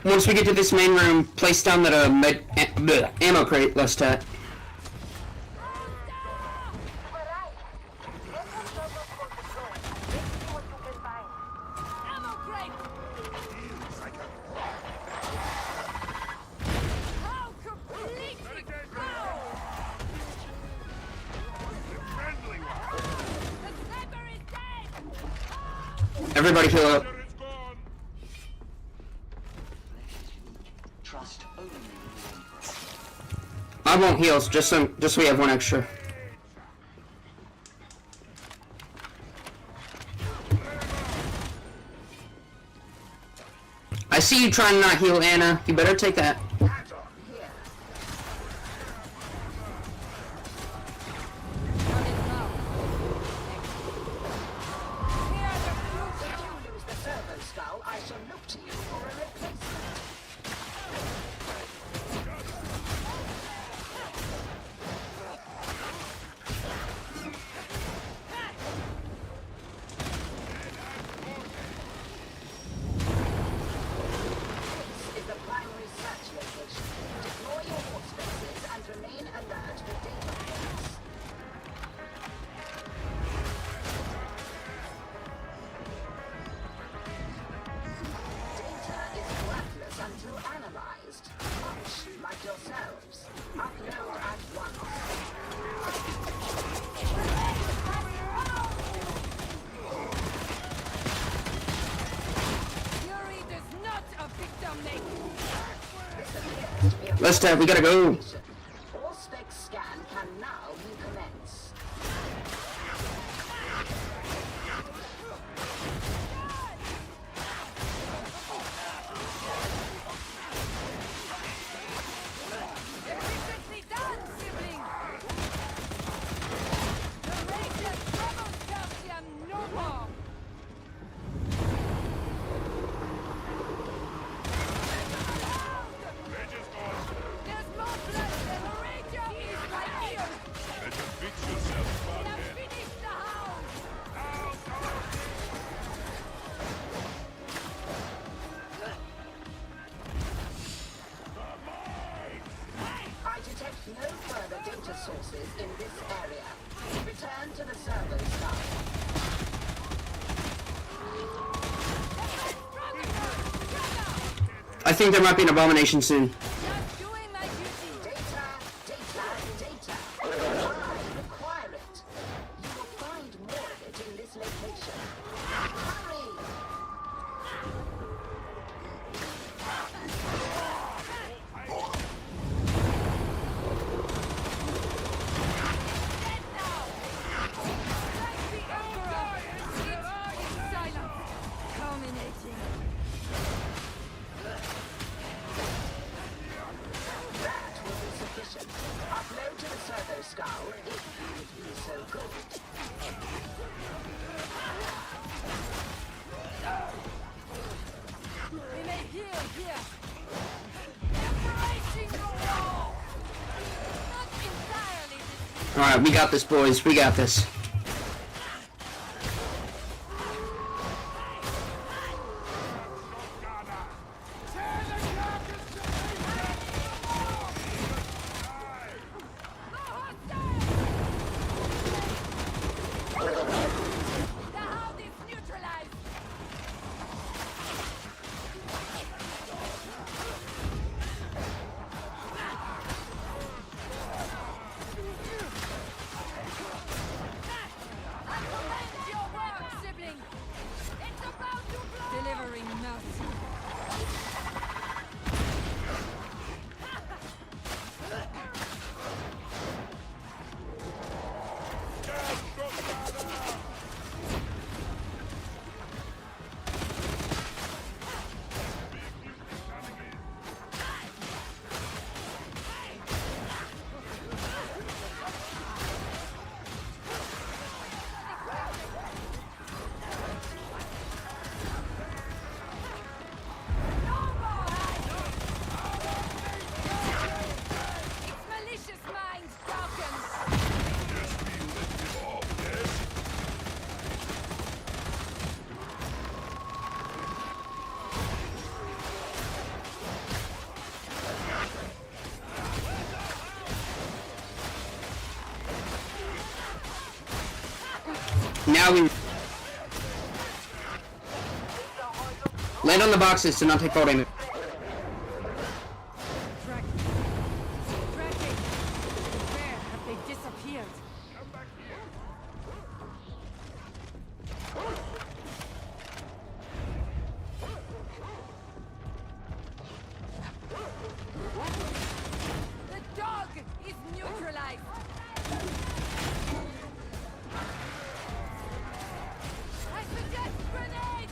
Once we get to this main room, place down that ammo crate, Lestat. Everybody heal up. I won't heal, just so we have one extra. I see you trying to not heal, Anna. You better take that. Let's we gotta go. Auspex scan can now recommence. Efficiently done, sibling! The Radiant troubles Calcium no more! There's more blood than the Ranger is right here! Let you fix yourself, We man. have finished the hound! I detect no further data sources in this area. Return to the server staff. I think there might be an abomination soon. Just doing my duty! Data, data. I require it. You will find more of it in this location. Hurry! Dead now! Like the Emperor! It is silence! Culminating! That will be sufficient. Upload to the servo skull if you would be so good. We may heal here! Embracing the wall! Not entirely this. Alright, we got this, boys. We got this. The hound is neutralized! I commend your work, sibling! It's about to blow! Delivering mercy. Its malicious mind darkens! Now we land on the boxes to not take fall damage. Tracking. Where have they disappeared? The dog is neutralized! I suggest grenade!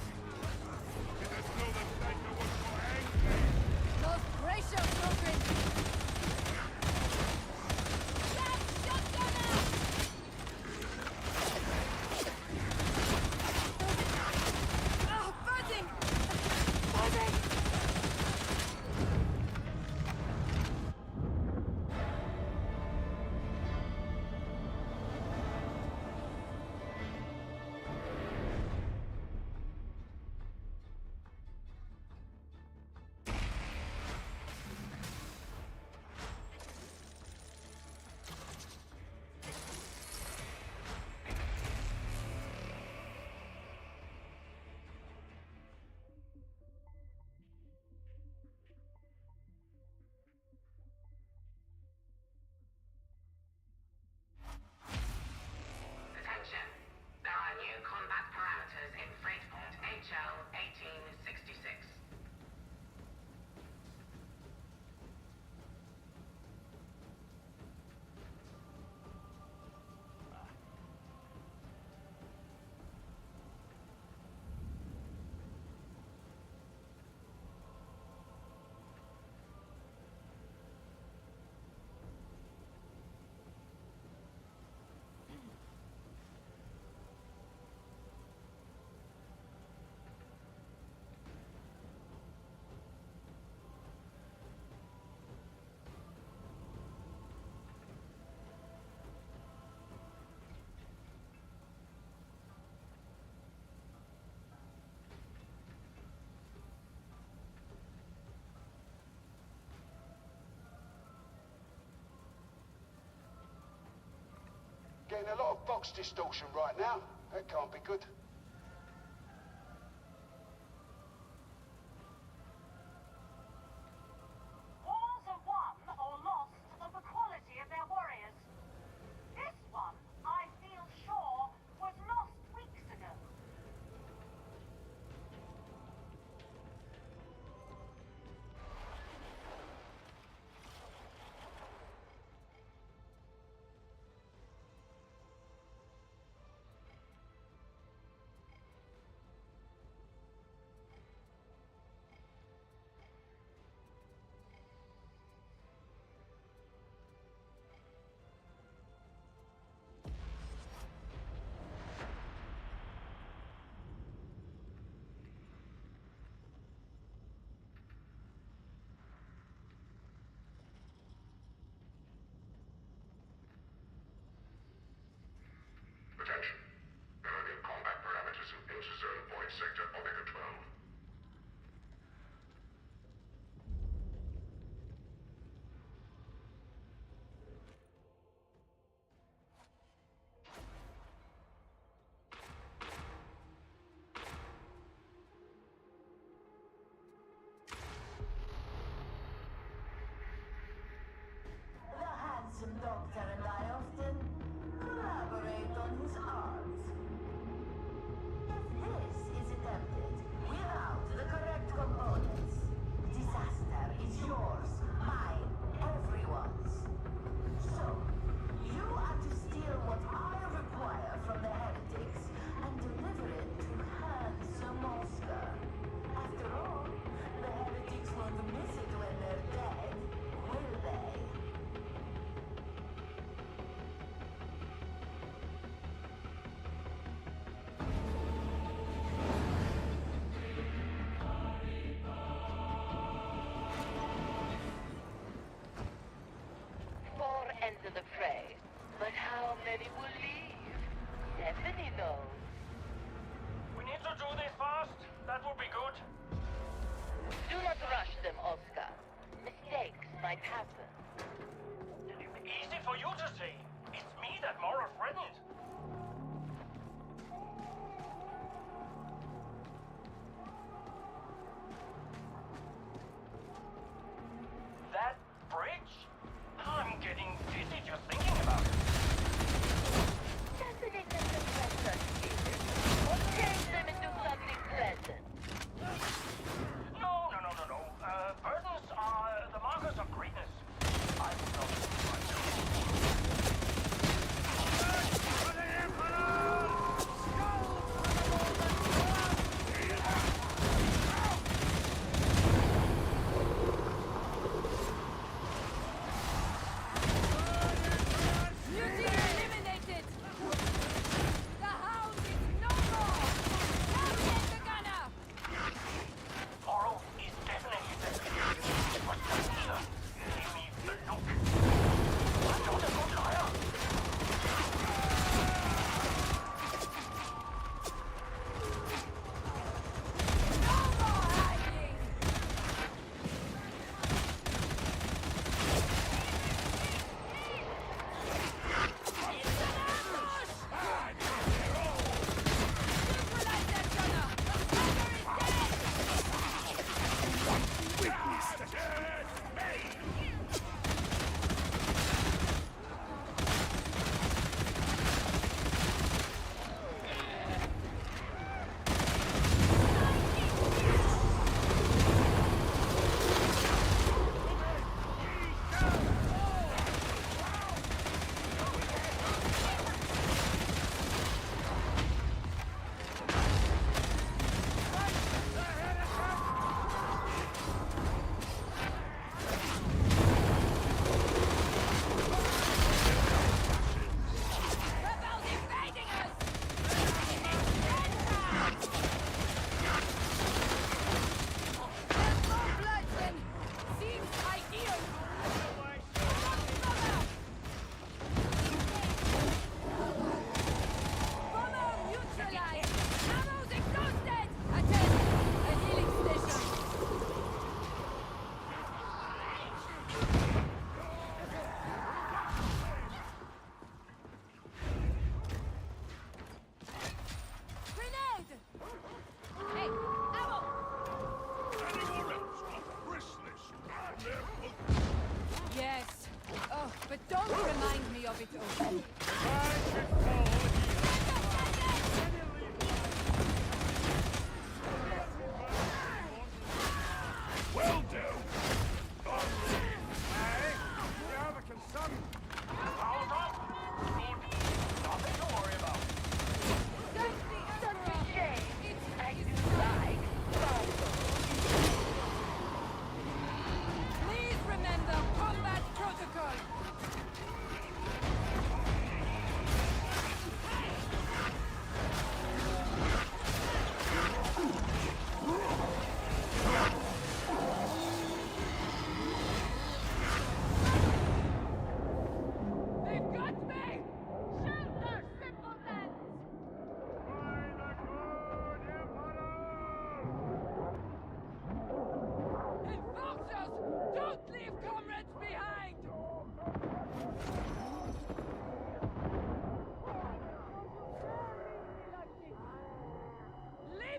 Getting a lot of box distortion right now. That can't be good. Wars are won or lost on the quality of their warriors. This one, I feel sure, was lost weeks ago. Attention. Enemy combat parameters in interzone void sector Omega 12. The handsome doctor and I often collaborate on his art. If this is attempted without the correct components, disaster is yours, mine, everyone's. So, you are to steal what I require from the heretics and deliver it to handsome Oscar. After all, the heretics won't miss it when they're dead, will they? Four enter the fray, but how many will leave? Stephanie knows. We need to do this fast. That would be good. Do not rush them, Oscar. Mistakes might happen. Easy for you to say. It's me that Mara threatened. That bridge? I'm getting dizzy just thinking about it. Doesn't it just impress us, Peter? Or change them into something pleasant? No. Burdens are the markers of greatness. I will not do myself.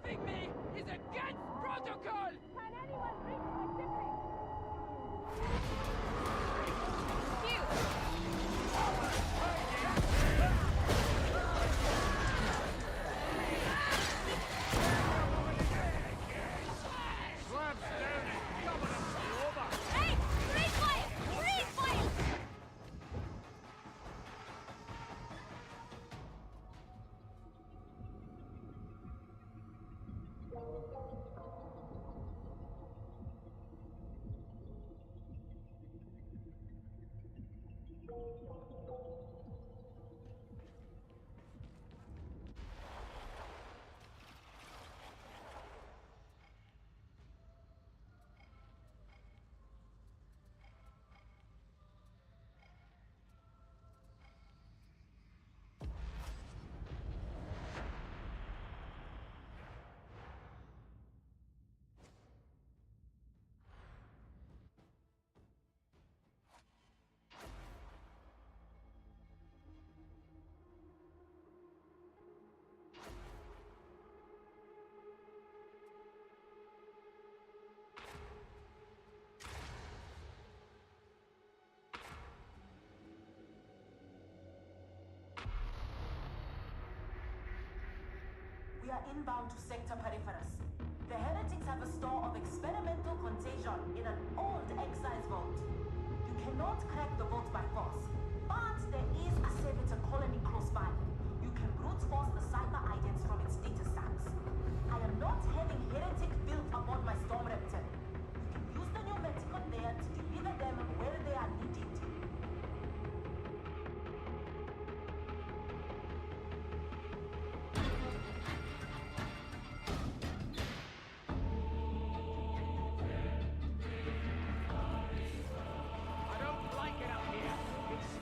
leaving me is against protocol! Can anyone reach my sibling? Hey! Freeze fire! Freeze fire! We are inbound to Sector Periphерus. The heretics have a store of experimental contagion in an old excise vault. You cannot crack the vault by force, but there is a servitor colony close by. You can brute force the cipher idents from its data stacks. I am not having heretic built upon my storm raptor. You can use the pneumaticon there to deliver them where they are needed. I don't like it out here. It's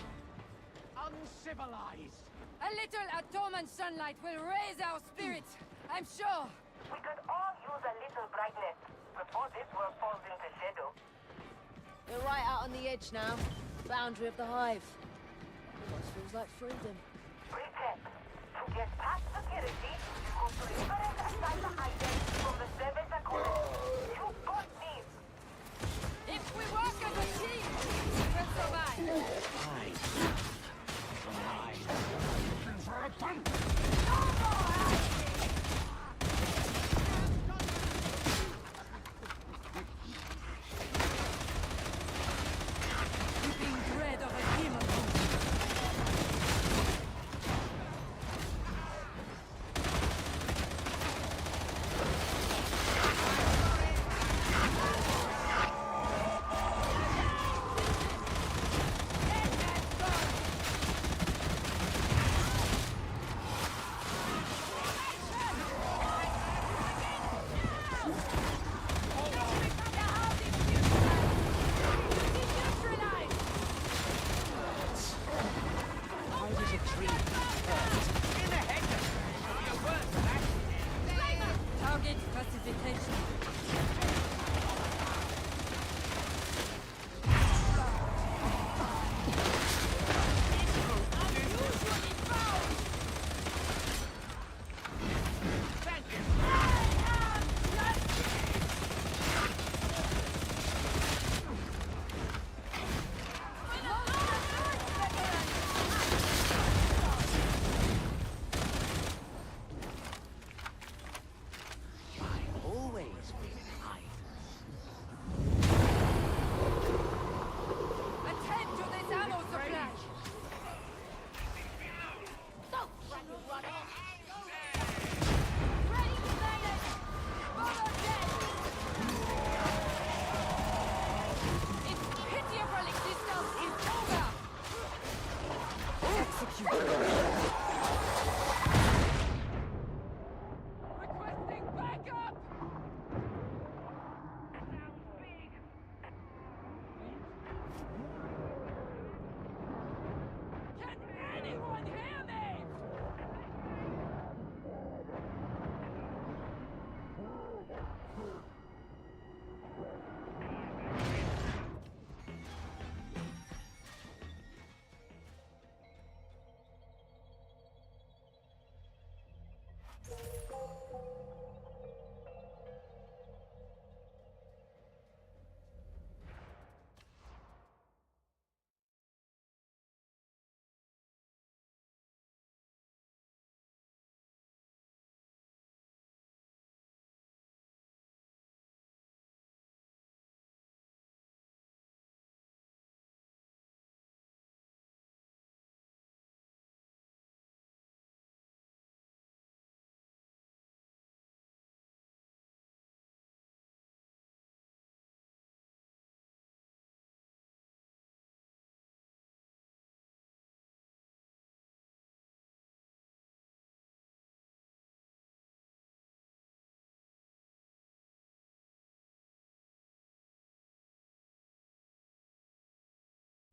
uncivilized. A little Atoman sunlight will raise our spirits, I'm sure. We could all use a little brightness before this world falls into shadow. We're right out on the edge now. Boundary of the hive. Almost feels like freedom. Prepare. To get past security, you go to liberate a cipher item from the service colony. You got this. If we work as a team, we will survive. Keeping dread of a demon. Target classification. I always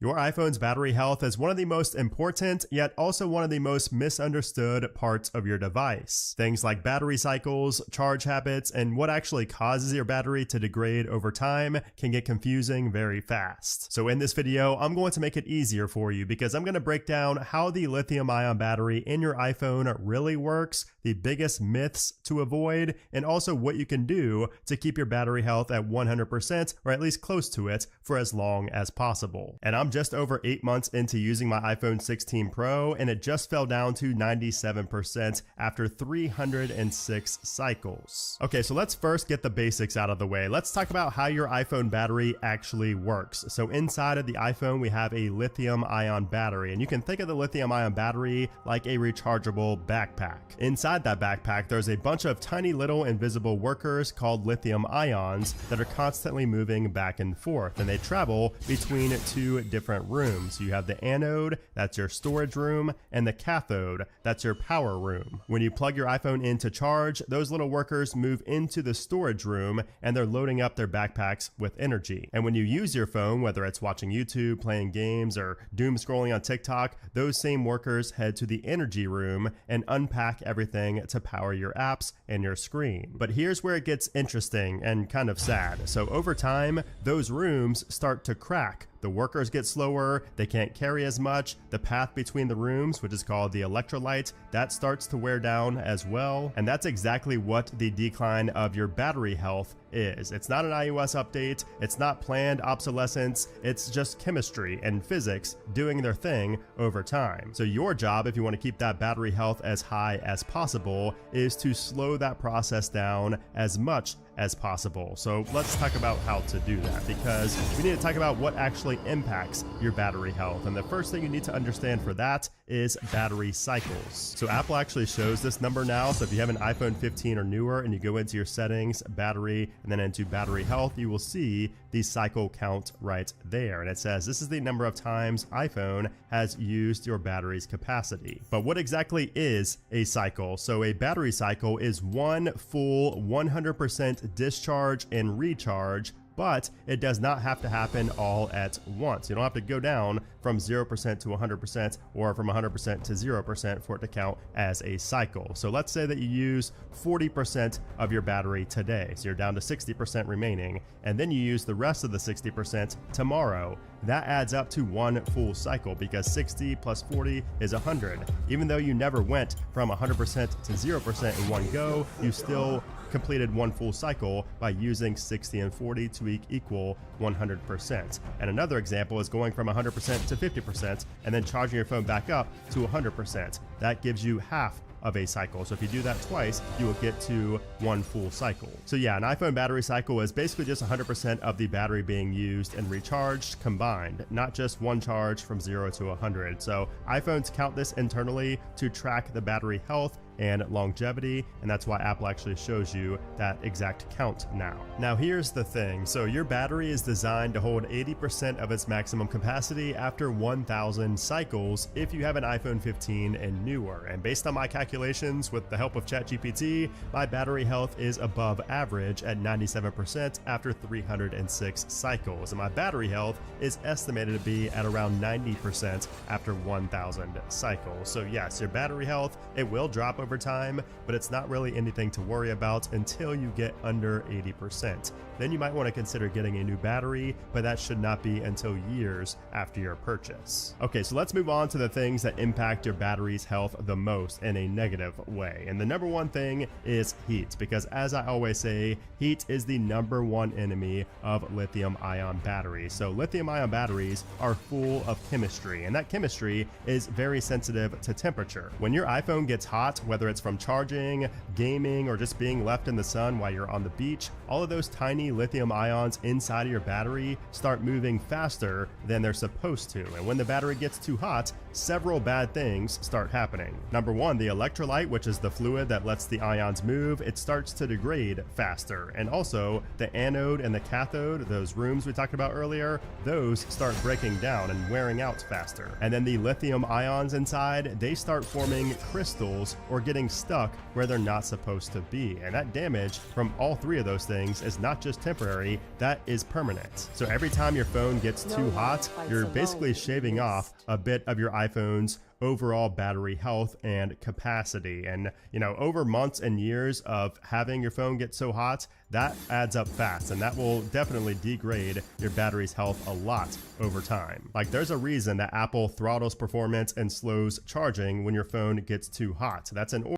Your iPhone's battery health is one of the most important, yet also one of the most misunderstood parts of your device. Things like battery cycles, charge habits, and what actually causes your battery to degrade over time can get confusing very fast. So in this video, I'm going to make it easier for you because I'm going to break down how the lithium-ion battery in your iPhone really works, the biggest myths to avoid, and also what you can do to keep your battery health at 100% or at least close to it for as long as possible. And I'm just over 8 months into using my iPhone 16 Pro, and it just fell down to 97% after 306 cycles. Okay, so let's first get the basics out of the way. Let's talk about how your iPhone battery actually works. So inside of the iPhone, we have a lithium-ion battery, and you can think of the lithium-ion battery like a rechargeable backpack. Inside that backpack, there's a bunch of tiny little invisible workers called lithium ions that are constantly moving back and forth, and they travel between two different rooms. You have the anode, that's your storage room, and the cathode, that's your power room. When you plug your iPhone in to charge, those little workers move into the storage room and they're loading up their backpacks with energy. And when you use your phone, whether it's watching YouTube, playing games, or doom scrolling on TikTok, those same workers head to the energy room and unpack everything to power your apps and your screen. But here's where it gets interesting and kind of sad. So over time, those rooms start to crack. The workers get slower, they can't carry as much, the path between the rooms, which is called the electrolyte, that starts to wear down as well, and that's exactly what the decline of your battery health is. It's not an iOS update, it's not planned obsolescence, it's just chemistry and physics doing their thing over time. So your job, if you want to keep that battery health as high as possible, is to slow that process down as much as possible. So let's talk about how to do that, because we need to talk about what actually impacts your battery health. And the first thing you need to understand for that is battery cycles. So Apple actually shows this number now. So if you have an iPhone 15 or newer and you go into your settings, battery, and then into battery health, you will see the cycle count right there. And it says this is the number of times iPhone has used your battery's capacity. But what exactly is a cycle? So a battery cycle is one full 100% discharge and recharge, but it does not have to happen all at once. You don't have to go down from 0% to 100% or from 100% to 0% for it to count as a cycle. So let's say that you use 40% of your battery today. So you're down to 60% remaining, and then you use the rest of the 60% tomorrow. That adds up to one full cycle because 60 plus 40 is 100. Even though you never went from 100% to 0% in one go, you still completed one full cycle by using 60 and 40 to equal 100%. And another example is going from 100% to 50% and then charging your phone back up to 100%. That gives you half of a cycle. So if you do that twice, you will get to one full cycle. So yeah, an iPhone battery cycle is basically just 100% of the battery being used and recharged combined, not just one charge from 0 to 100. So iPhones count this internally to track the battery health and longevity, and that's why Apple actually shows you that exact count now. Now here's the thing, so your battery is designed to hold 80% of its maximum capacity after 1,000 cycles if you have an iPhone 15 and newer, and based on my calculations with the help of ChatGPT, my battery health is above average at 97% after 306 cycles, and my battery health is estimated to be at around 90% after 1,000 cycles. So yes, your battery health, it will drop over time, but it's not really anything to worry about until you get under 80%. Then you might want to consider getting a new battery, but that should not be until years after your purchase. Okay, so let's move on to the things that impact your battery's health the most in a negative way. And the number one thing is heat, because as I always say, heat is the number one enemy of lithium-ion batteries. So lithium-ion batteries are full of chemistry, and that chemistry is very sensitive to temperature. When your iPhone gets hot, whether it's from charging, gaming, or just being left in the sun while you're on the beach, all of those tiny lithium ions inside of your battery start moving faster than they're supposed to. And when the battery gets too hot, several bad things start happening. Number one, the electrolyte, which is the fluid that lets the ions move, it starts to degrade faster. And also the anode and the cathode, those rooms we talked about earlier, those start breaking down and wearing out faster. And then the lithium ions inside, they start forming crystals or getting stuck where they're not supposed to be. And that damage from all three of those things is not just temporary, that is permanent. So every time your phone gets too hot, you're basically shaving off a bit of your iPhone's overall battery health and capacity. And you know, over months and years of having your phone get so hot, that adds up fast, and that will definitely degrade your battery's health a lot over time. Like, there's a reason that Apple throttles performance and slows charging when your phone gets too hot. That's an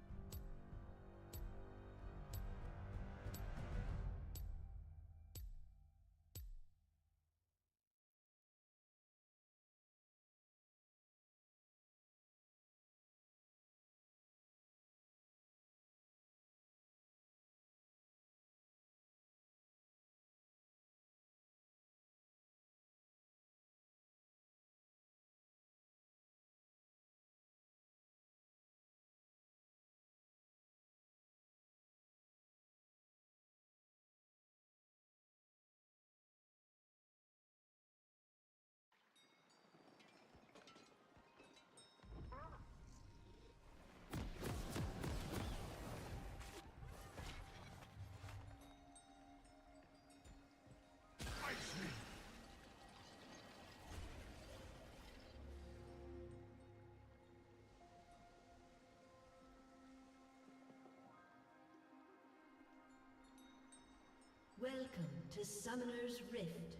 Welcome to Summoner's Rift.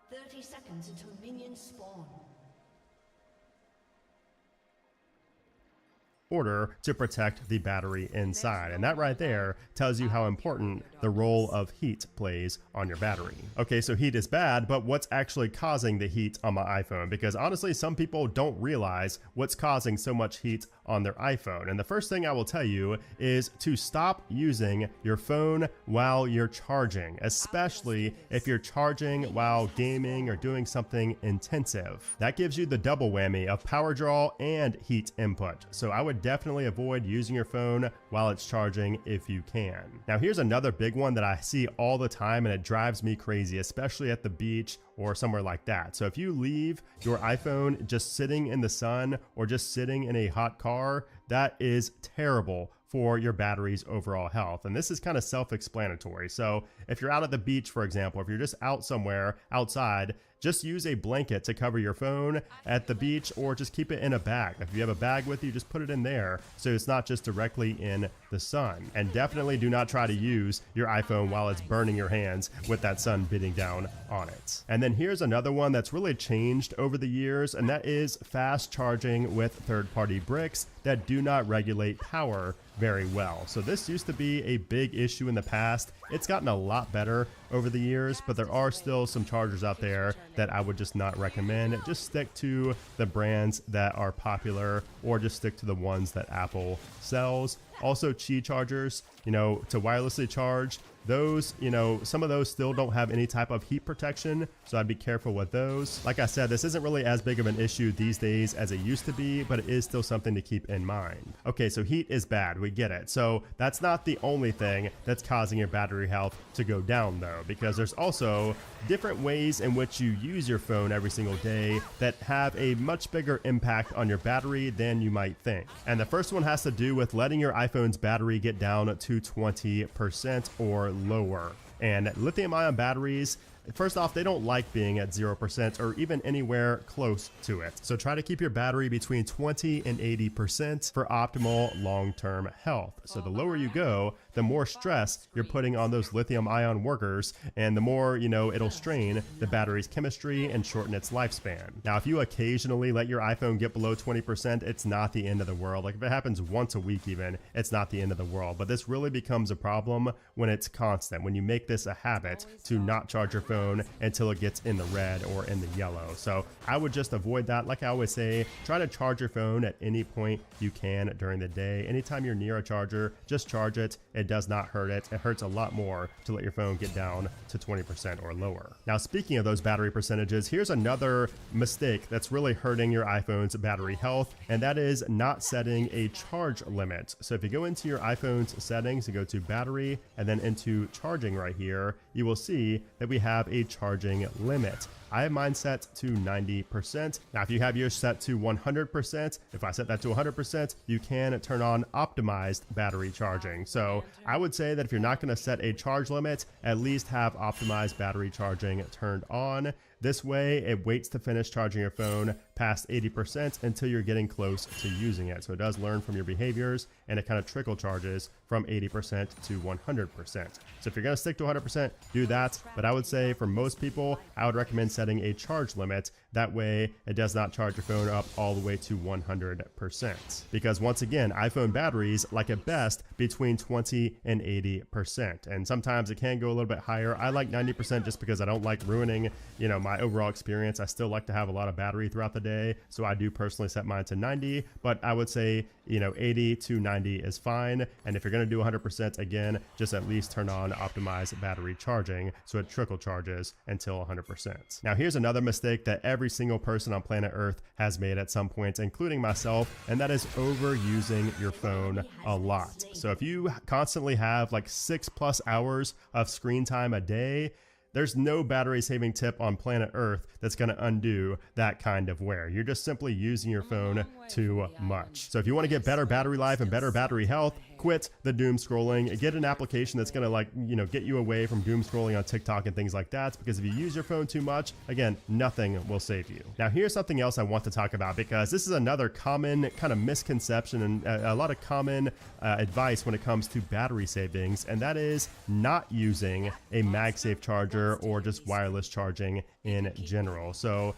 "30 seconds until minions spawn." order to protect the battery inside. And that right there tells you how important the role of heat plays on your battery. Okay, so heat is bad, but what's actually causing the heat on my iPhone? Because honestly, some people don't realize what's causing so much heat on their iPhone. And the first thing I will tell you is to stop using your phone while you're charging, especially if you're charging while gaming or doing something intensive. That gives you the double whammy of power draw and heat input. So I would definitely avoid using your phone while it's charging if you can. Now here's another big one that I see all the time, and it drives me crazy, especially at the beach or somewhere like that. So if you leave your iPhone just sitting in the sun or just sitting in a hot car, that is terrible for your battery's overall health. And this is kind of self-explanatory. So if you're out at the beach, for example, if you're just out somewhere outside, just use a blanket to cover your phone at the beach, or just keep it in a bag. If you have a bag with you, just put it in there so it's not just directly in the sun. And definitely do not try to use your iPhone while it's burning your hands with that sun beating down on it. And then here's another one that's really changed over the years, and that is fast charging with third-party bricks that do not regulate power very well. So this used to be a big issue in the past. It's gotten a lot better over the years, but there are still some chargers out there that I would just not recommend. Just stick to the brands that are popular, or just stick to the ones that Apple sells. Also, Qi chargers, you know, to wirelessly charge, those, you know, some of those still don't have any type of heat protection, so I'd be careful with those. Like I said, this isn't really as big of an issue these days as it used to be, but it is still something to keep in mind. Okay, so heat is bad, we get it. So that's not the only thing that's causing your battery health to go down though, because there's also different ways in which you use your phone every single day that have a much bigger impact on your battery than you might think. And the first one has to do with letting your iPhone's battery get down to 20% or lower. And lithium-ion batteries, first off, they don't like being at 0% or even anywhere close to it. So try to keep your battery between 20 and 80% for optimal long-term health. So the lower you go, the more stress you're putting on those lithium-ion workers, and the more, you know, it'll strain the battery's chemistry and shorten its lifespan. Now, if you occasionally let your iPhone get below 20%, it's not the end of the world. Like if it happens once a week even, it's not the end of the world. But this really becomes a problem when it's constant, when you make this a habit to not charge your phone until it gets in the red or in the yellow. So I would just avoid that. Like I always say, try to charge your phone at any point you can during the day. Anytime you're near a charger, just charge it. It does not hurt it. It hurts a lot more to let your phone get down to 20% or lower. Now, speaking of those battery percentages, here's another mistake that's really hurting your iPhone's battery health, and that is not setting a charge limit. So if you go into your iPhone's settings, you go to battery and then into charging right here, you will see that we have a charging limit. I have mine set to 90%. Now, if you have yours set to 100%, if I set that to 100%, you can turn on optimized battery charging. So I would say that if you're not going to set a charge limit, at least have optimized battery charging turned on. This way, it waits to finish charging your phone past 80% until you're getting close to using it. So it does learn from your behaviors, and it kind of trickle charges from 80% to 100%. So if you're going to stick to 100%, do that. But I would say for most people, I would recommend setting a charge limit. That way, it does not charge your phone up all the way to 100%. Because once again, iPhone batteries like at best between 20 and 80%. And sometimes it can go a little bit higher. I like 90% just because I don't like ruining, my overall experience. I still like to have a lot of battery throughout the day. So I do personally set mine to 90, but I would say, 80 to 90 is fine. And if you're going to do 100%, again, just at least turn on optimized battery charging so it trickle charges until 100%. Now, here's another mistake that every single person on planet Earth has made at some point, including myself, and that is overusing your phone a lot. So if you constantly have like 6+ hours of screen time a day, there's no battery saving tip on planet Earth that's going to undo that kind of wear. You're just simply using your phone too much. So if you want to get better battery life and better battery health, quit the doom scrolling. Get an application that's going to get you away from doom scrolling on TikTok and things like that, because if you use your phone too much, again, nothing will save you. Now, here's something else I want to talk about, because this is another common kind of misconception and a lot of common advice when it comes to battery savings, and that is not using a MagSafe charger or just wireless charging in general. So,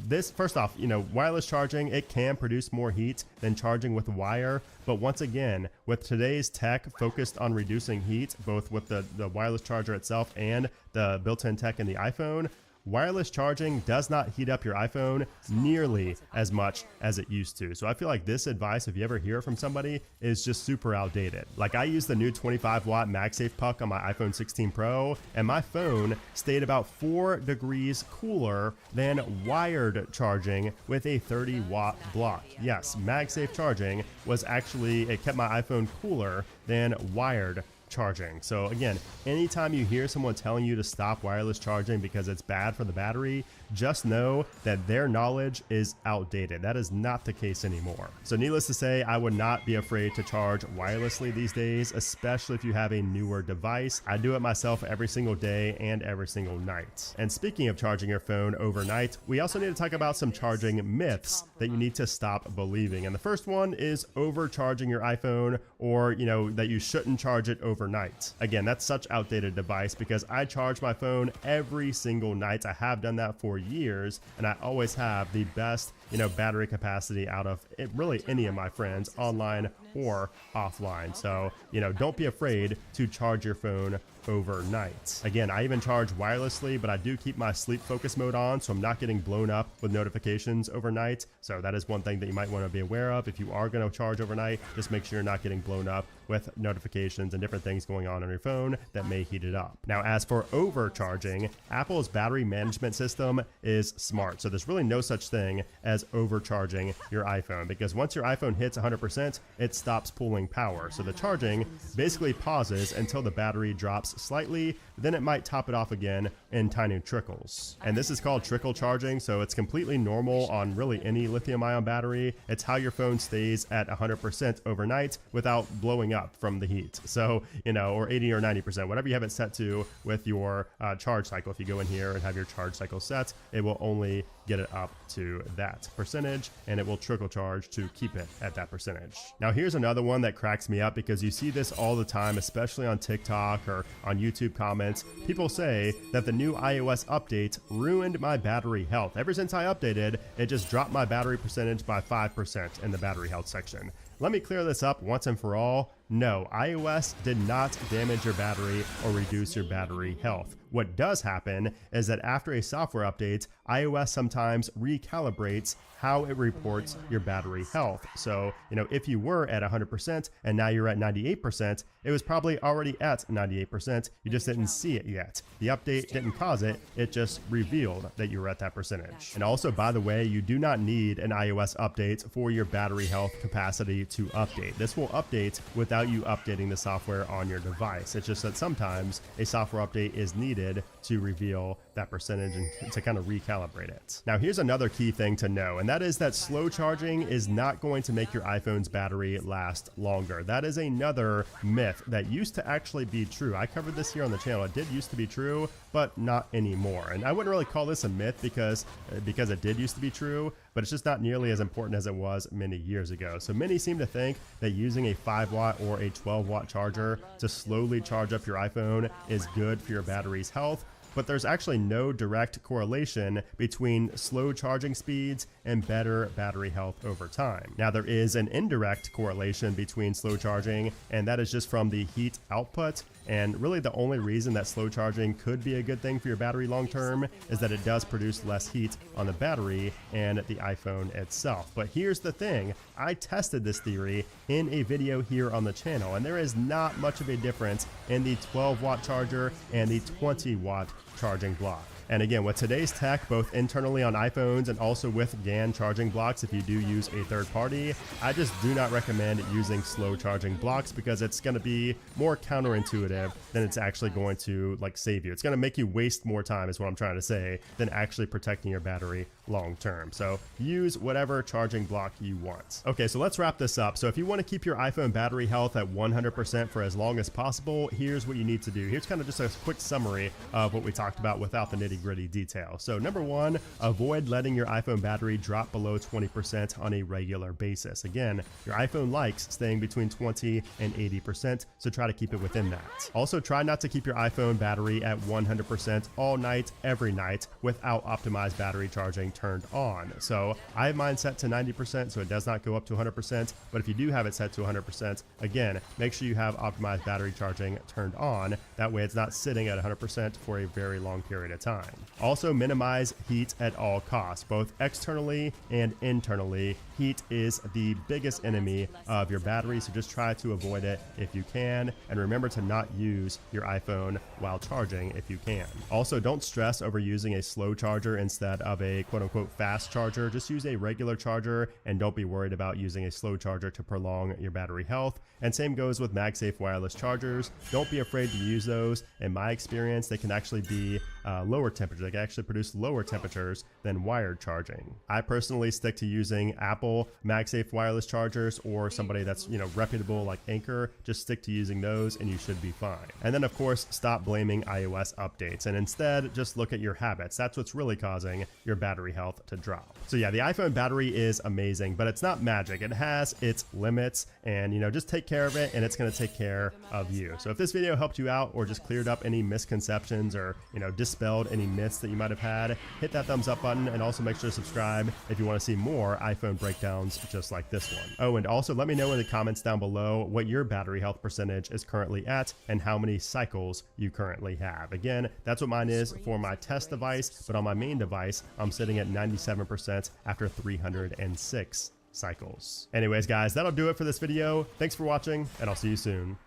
this, first off, wireless charging, it can produce more heat than charging with wire. But once again, with today's tech focused on reducing heat, both with the wireless charger itself and the built-in tech in the iPhone, wireless charging does not heat up your iPhone nearly as much as it used to. So I feel like this advice, if you ever hear it from somebody, is just super outdated. Like, I use the new 25-watt MagSafe puck on my iPhone 16 Pro, and my phone stayed about 4 degrees cooler than wired charging with a 30-watt block. Yes, MagSafe charging was actually, it kept my iPhone cooler than wired charging. So again, anytime you hear someone telling you to stop wireless charging because it's bad for the battery, just know that their knowledge is outdated. That is not the case anymore. So needless to say, I would not be afraid to charge wirelessly these days, especially if you have a newer device. I do it myself every single day and every single night. And speaking of charging your phone overnight, we also need to talk about some charging myths that you need to stop believing. And the first one is overcharging your iPhone, or that you shouldn't charge it overnight. Again, that's such outdated advice, because I charge my phone every single night. I have done that for years, and I always have the best battery capacity out of really any of my friends, online or offline. So don't be afraid to charge your phone overnight. Again, I even charge wirelessly, but I do keep my sleep focus mode on, so I'm not getting blown up with notifications overnight. So that is one thing that you might want to be aware of. If you are going to charge overnight, just make sure you're not getting blown up with notifications and different things going on your phone that may heat it up. Now, as for overcharging, Apple's battery management system is smart. So there's really no such thing as overcharging your iPhone, because once your iPhone hits 100%, it stops pulling power. So the charging basically pauses until the battery drops slightly, then it might top it off again in tiny trickles. And this is called trickle charging, so it's completely normal on really any lithium-ion battery. It's how your phone stays at 100% overnight without blowing up from the heat. So, or 80 or 90%, whatever you have it set to with your charge cycle. If you go in here and have your charge cycle set, it will only get it up to that percentage, and it will trickle charge to keep it at that percentage. Now, here's another one that cracks me up, because you see this all the time, especially on TikTok or on YouTube comments. People say that the new iOS update ruined my battery health. Ever since I updated, it just dropped my battery percentage by 5% in the battery health section. Let me clear this up once and for all. No, iOS did not damage your battery or reduce your battery health. What does happen is that after a software update, iOS sometimes recalibrates how it reports your battery health. So, if you were at 100% and now you're at 98%, it was probably already at 98%. You just didn't see it yet. The update didn't cause it. It just revealed that you were at that percentage. And also, by the way, you do not need an iOS update for your battery health capacity to update. This will update without you updating the software on your device. It's just that sometimes a software update is needed to reveal that percentage and to kind of recalibrate it. Now here's another key thing to know, and that is that slow charging is not going to make your iPhone's battery last longer. That is another myth that used to actually be true. I covered this here on the channel. It did used to be true, but not anymore. And I wouldn't really call this a myth because it did used to be true, but it's just not nearly as important as it was many years ago. So many seem to think that using a 5-watt or a 12-watt charger to slowly charge up your iPhone is good for your battery's health, but there's actually no direct correlation between slow charging speeds and better battery health over time. Now there is an indirect correlation between slow charging, and that is just from the heat output. And really the only reason that slow charging could be a good thing for your battery long term is that it does produce less heat on the battery and the iPhone itself. But here's the thing, I tested this theory in a video here on the channel, and there is not much of a difference in the 12-watt charger and the 20-watt charging block. And again, with today's tech, both internally on iPhones and also with GAN charging blocks, if you do use a third party, I just do not recommend using slow charging blocks because it's going to be more counterintuitive than it's actually going to save you. It's going to make you waste more time is what I'm trying to say than actually protecting your battery long term. So use whatever charging block you want. Okay, so let's wrap this up. So if you want to keep your iPhone battery health at 100% for as long as possible, here's what you need to do. Here's kind of just a quick summary of what we talked about without the nitty-gritty detail. So number one, avoid letting your iPhone battery drop below 20% on a regular basis. Again, your iPhone likes staying between 20 and 80%, so try to keep it within that. Also, try not to keep your iPhone battery at 100% all night, every night, without optimized battery charging turned on. So I have mine set to 90%, so it does not go up to 100%, but if you do have it set to 100%, again, make sure you have optimized battery charging turned on. That way it's not sitting at 100% for a very long period of time. Also, minimize heat at all costs, both externally and internally. Heat is the biggest enemy of your battery, so just try to avoid it if you can, and remember to not use your iPhone while charging if you can. Also, don't stress over using a slow charger instead of a quote-unquote fast charger. Just use a regular charger and don't be worried about using a slow charger to prolong your battery health. And same goes with MagSafe wireless chargers. Don't be afraid to use those. In my experience, they can actually be lower temperature. They can actually produce lower temperatures than wired charging. I personally stick to using Apple MagSafe wireless chargers, or somebody that's reputable like Anker. Just stick to using those and you should be fine. And then of course, stop blaming iOS updates and instead just look at your habits. That's what's really causing your battery health to drop. So yeah, the iPhone battery is amazing, but it's not magic. It has its limits, and just take care of it and it's going to take care of you. So if this video helped you out or just cleared up any misconceptions or dispelled any myths that you might have had, hit that thumbs up button and also make sure to subscribe if you want to see more iPhone breakdowns just like this one. Oh, and also let me know in the comments down below what your battery health percentage is currently at and how many cycles you currently have. Again, that's what mine is for my test device, but on my main device, I'm sitting at 97% after 306 cycles. Anyways, guys, that'll do it for this video. Thanks for watching, and I'll see you soon.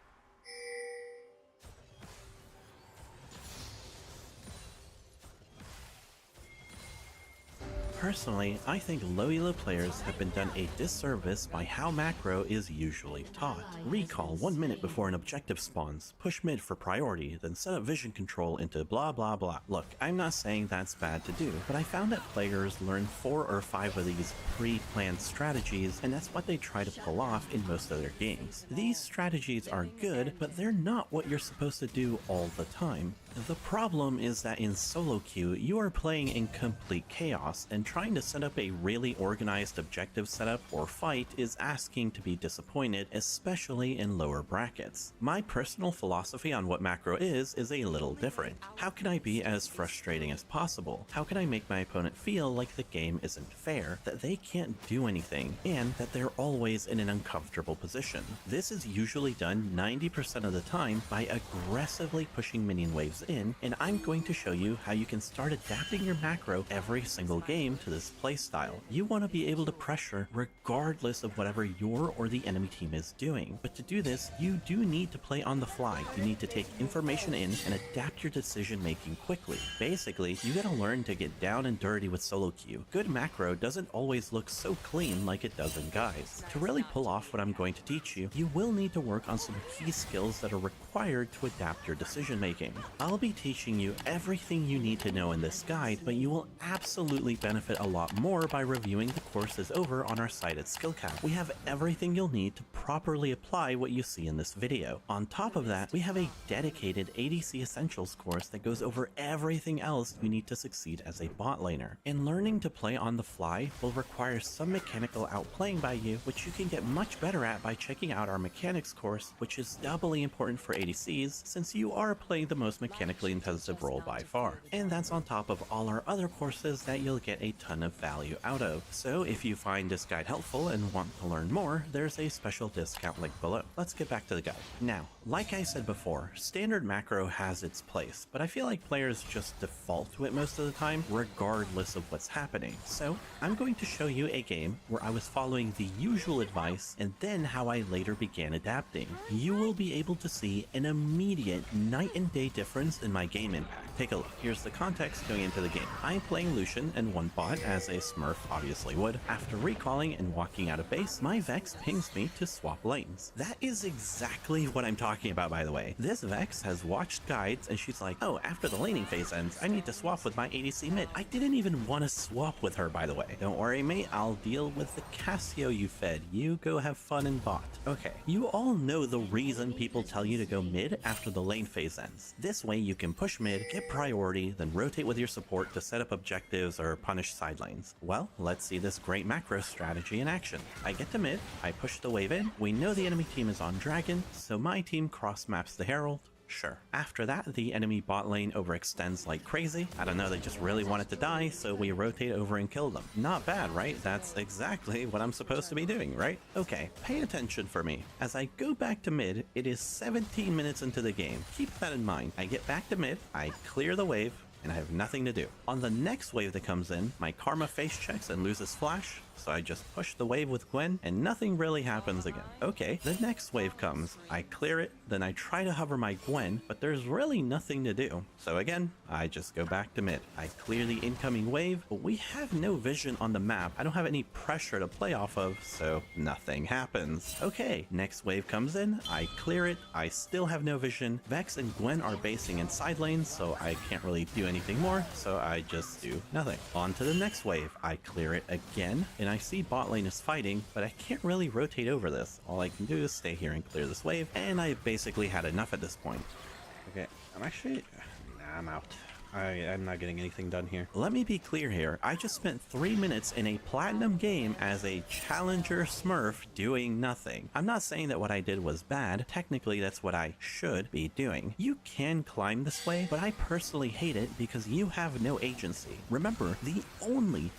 Personally, I think low elo players have been done a disservice by how macro is usually taught. Recall 1 minute before an objective spawns, push mid for priority, then set up vision control into blah blah blah. Look, I'm not saying that's bad to do, but I found that players learn 4 or 5 of these pre-planned strategies, and that's what they try to pull off in most of their games. These strategies are good, but they're not what you're supposed to do all the time. The problem is that in solo queue, you are playing in complete chaos, and trying to set up a really organized objective setup or fight is asking to be disappointed, especially in lower brackets. My personal philosophy on what macro is a little different. How can I be as frustrating as possible? How can I make my opponent feel like the game isn't fair, that they can't do anything, and that they're always in an uncomfortable position? This is usually done 90% of the time by aggressively pushing minion waves course in, and I'm going to show you how you can start adapting your macro every single game to this playstyle. You want to be able to pressure regardless of whatever your or the enemy team is doing. But to do this, you do need to play on the fly. You need to take information in and adapt your decision making quickly. Basically, you gotta learn to get down and dirty with solo queue. Good macro doesn't always look so clean like it does in Guise. To really pull off what I'm going to teach you, you will need to work on some key skills that are required to adapt your decision making. I'll be teaching you everything you need to know in this guide, but you will absolutely benefit a lot more by reviewing the courses over on our site at SkillCap. We have everything you'll need to properly apply what you see in this video. On top of that, we have a dedicated ADC Essentials course that goes over everything else you need to succeed as a bot laner. And learning to play on the fly will require some mechanical outplaying by you, which you can get much better at by checking out our mechanics course, which is doubly important for ADCs since you are playing the most mechanically intensive role by far. And that's on top of all our other courses that you'll get a ton of value out of. So if you find this guide helpful and want to learn more, there's a special discount link below. Let's get back to the guide. Now, like I said before, standard macro has its place, but I feel like players just default to it most of the time, regardless of what's happening. So I'm going to show you a game where I was following the usual advice and then how I later began adapting. You will be able to see an immediate night and day difference in my game impact. Take a look. Here's the context going into the game. I'm playing Lucian and one bot, as a Smurf obviously would. After recalling and walking out of base, my Vex pings me to swap lanes. That is exactly what I'm talking about, by the way. This Vex has watched guides and she's like, oh, after the laning phase ends, I need to swap with my ADC mid. I didn't even want to swap with her, by the way. Don't worry, mate, I'll deal with the Cassio you fed. You go have fun in bot. Okay, you all know the reason people tell you to go mid after the lane phase ends. This way you can push mid, get priority, then rotate with your support to set up objectives or punish side lanes. Well, let's see this great macro strategy in action. I get to mid, I push the wave in, we know the enemy team is on Dragon, so my team cross maps the Herald. Sure. After that, the enemy bot lane overextends like crazy. I don't know, they just really wanted to die, so we rotate over and kill them. Not bad, right? That's exactly what I'm supposed to be doing, right? Okay, pay attention for me. As I go back to mid, it is 17 minutes into the game. Keep that in mind. I get back to mid, I clear the wave, and I have nothing to do. On the next wave that comes in, my Karma face checks and loses flash, so I just push the wave with Gwen, and nothing really happens again. Okay, the next wave comes, I clear it, then I try to hover my Gwen, but there's really nothing to do. So again, I just go back to mid. I clear the incoming wave, but we have no vision on the map. I don't have any pressure to play off of, so nothing happens. Okay, next wave comes in, I clear it, I still have no vision. Vex and Gwen are basing in side lanes, so I can't really do anything more, so I just do nothing. On to the next wave, I clear it again, and I see bot lane is fighting, but I can't really rotate over this. All I can do is stay here and clear this wave, and I basically had enough at this point. Okay, I'm out. I'm not getting anything done here. Let me be clear here. I just spent 3 minutes in a platinum game as a challenger Smurf doing nothing. I'm not saying that what I did was bad. Technically, that's what I should be doing. You can climb this way, but I personally hate it because you have no agency. Remember, the only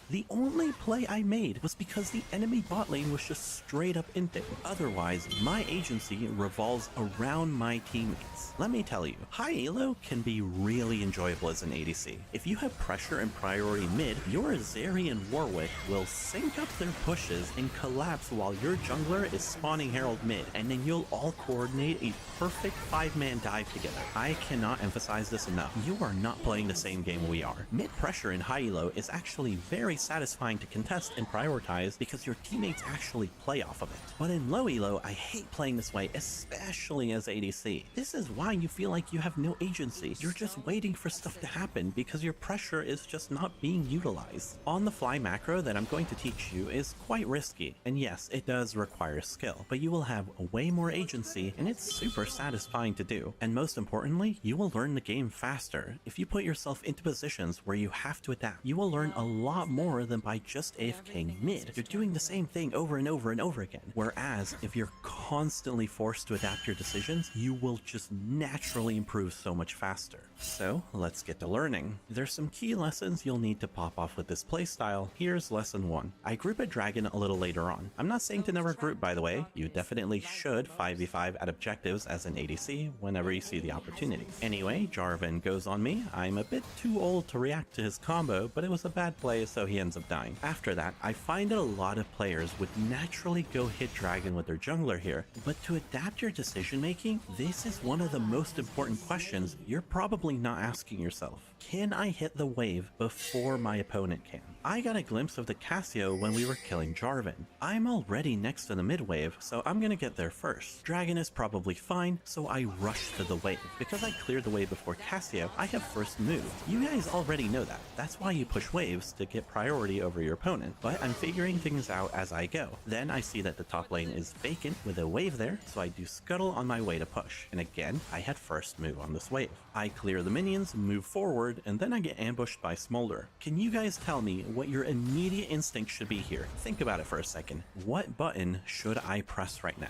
play I made was because the enemy bot lane was just straight up inting. Otherwise, my agency revolves around my teammates. Let me tell you, high elo can be really enjoyable as an ADC. If you have pressure and priority mid, your Azeri and Warwick will sync up their pushes and collapse while your jungler is spawning Herald mid, and then you'll all coordinate a perfect 5-man dive together. I cannot emphasize this enough. You are not playing the same game we are. Mid pressure in high elo is actually very satisfying to contest and prioritize because your teammates actually play off of it. But in low elo, I hate playing this way, especially as ADC. This is why you feel like you have no agency. You're just waiting for stuff to happen because your pressure is just not being utilized. On the fly macro that I'm going to teach you is quite risky, and yes, it does require skill, but you will have way more agency and it's super satisfying to do. And most importantly, you will learn the game faster. If you put yourself into positions where you have to adapt, you will learn a lot more than by just AFKing mid. You're doing the same thing over and over and over again. Whereas if you're constantly forced to adapt your decisions, you will just naturally improve so much faster. So let's get get to learning. There's some key lessons you'll need to pop off with this playstyle. Here's lesson 1. I group a dragon a little later on. I'm not saying to never group, by the way. You definitely should 5v5 at objectives as an ADC whenever you see the opportunity. Anyway, Jarvan goes on me. I'm a bit too old to react to his combo, but it was a bad play, so he ends up dying. After that, I find that a lot of players would naturally go hit dragon with their jungler here, but to adapt your decision making, this is one of the most important questions you're probably not asking yourself. Can I hit the wave before my opponent can? I got a glimpse of the Cassio when we were killing Jarvan. I'm already next to the mid wave, so I'm gonna get there first. Dragon is probably fine, so I rush to the wave. Because I cleared the wave before Cassio, I have first move. You guys already know that. That's why you push waves to get priority over your opponent, but I'm figuring things out as I go. Then I see that the top lane is vacant with a wave there, so I do scuttle on my way to push. And again, I had first move on this wave. I clear the minions, move forward, and then I get ambushed by Smolder. Can you guys tell me what your immediate instinct should be here? Think about it for a second. What button should I press right now?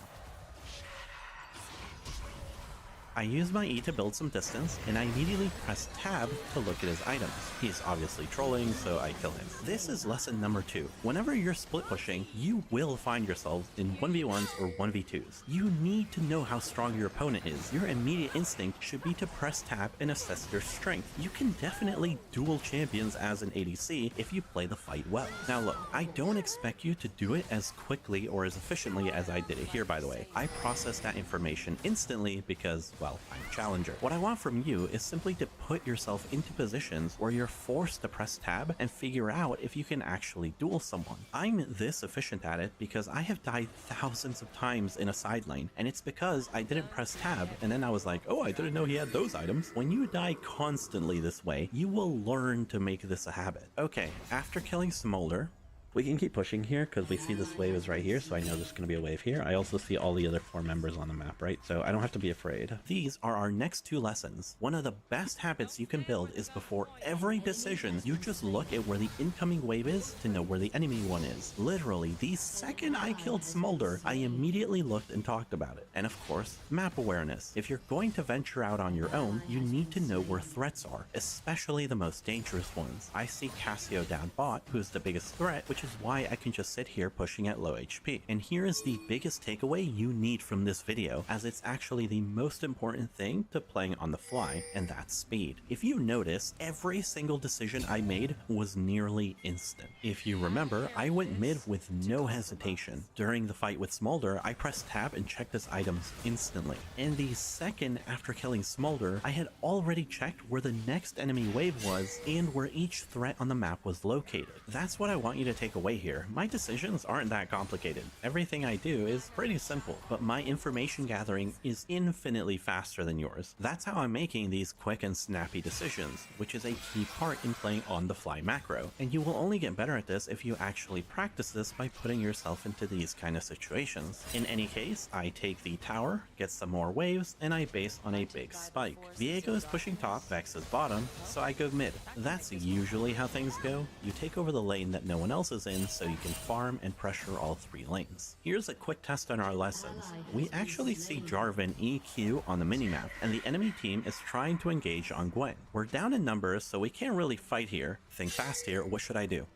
I use my E to build some distance, and I immediately press tab to look at his items. He's obviously trolling, so I kill him. This is lesson number 2. Whenever you're split pushing, you will find yourselves in 1v1s or 1v2s. You need to know how strong your opponent is. Your immediate instinct should be to press tab and assess your strength. You can definitely duel champions as an ADC if you play the fight well. Now look, I don't expect you to do it as quickly or as efficiently as I did it here, by the way. I process that information instantly because, well, I'm a challenger. What I want from you is simply to put yourself into positions where you're forced to press tab and figure out if you can actually duel someone. I'm this efficient at it because I have died thousands of times in a side lane, and it's because I didn't press tab and then I was like, oh, I didn't know he had those items. When you die constantly this way, you will learn to make this a habit. Okay, after killing Smolder, we can keep pushing here because we see this wave is right here, so I know there's going to be a wave here. I also see all the other 4 members on the map, right? So I don't have to be afraid. These are our next 2 lessons. One of the best habits you can build is before every decision, you just look at where the incoming wave is to know where the enemy one is. Literally, the second I killed Smolder, I immediately looked and talked about it. And of course, map awareness. If you're going to venture out on your own, you need to know where threats are, especially the most dangerous ones. I see Cassio down bot, who's the biggest threat, which is why I can just sit here pushing at low HP. And here is the biggest takeaway you need from this video, as it's actually the most important thing to playing on the fly, and that's speed. If you notice, every single decision I made was nearly instant. If you remember, I went mid with no hesitation. During the fight with Smolder, I pressed tab and checked his items instantly. And the second after killing Smolder, I had already checked where the next enemy wave was and where each threat on the map was located. That's what I want you to take away here. My decisions aren't that complicated. Everything I do is pretty simple, but my information gathering is infinitely faster than yours. That's how I'm making these quick and snappy decisions, which is a key part in playing on the fly macro. And you will only get better at this if you actually practice this by putting yourself into these kind of situations. In any case, I take the tower, get some more waves, and I base on a big spike. Viego is pushing top, Vex is bottom, so I go mid. That's usually how things go. You take over the lane that no one else is in, so you can farm and pressure all 3 lanes. Here's a quick test on our lessons. We actually see Jarvan EQ on the minimap, and the enemy team is trying to engage on Gwen. We're down in numbers, so we can't really fight here. Think fast here, what should I do?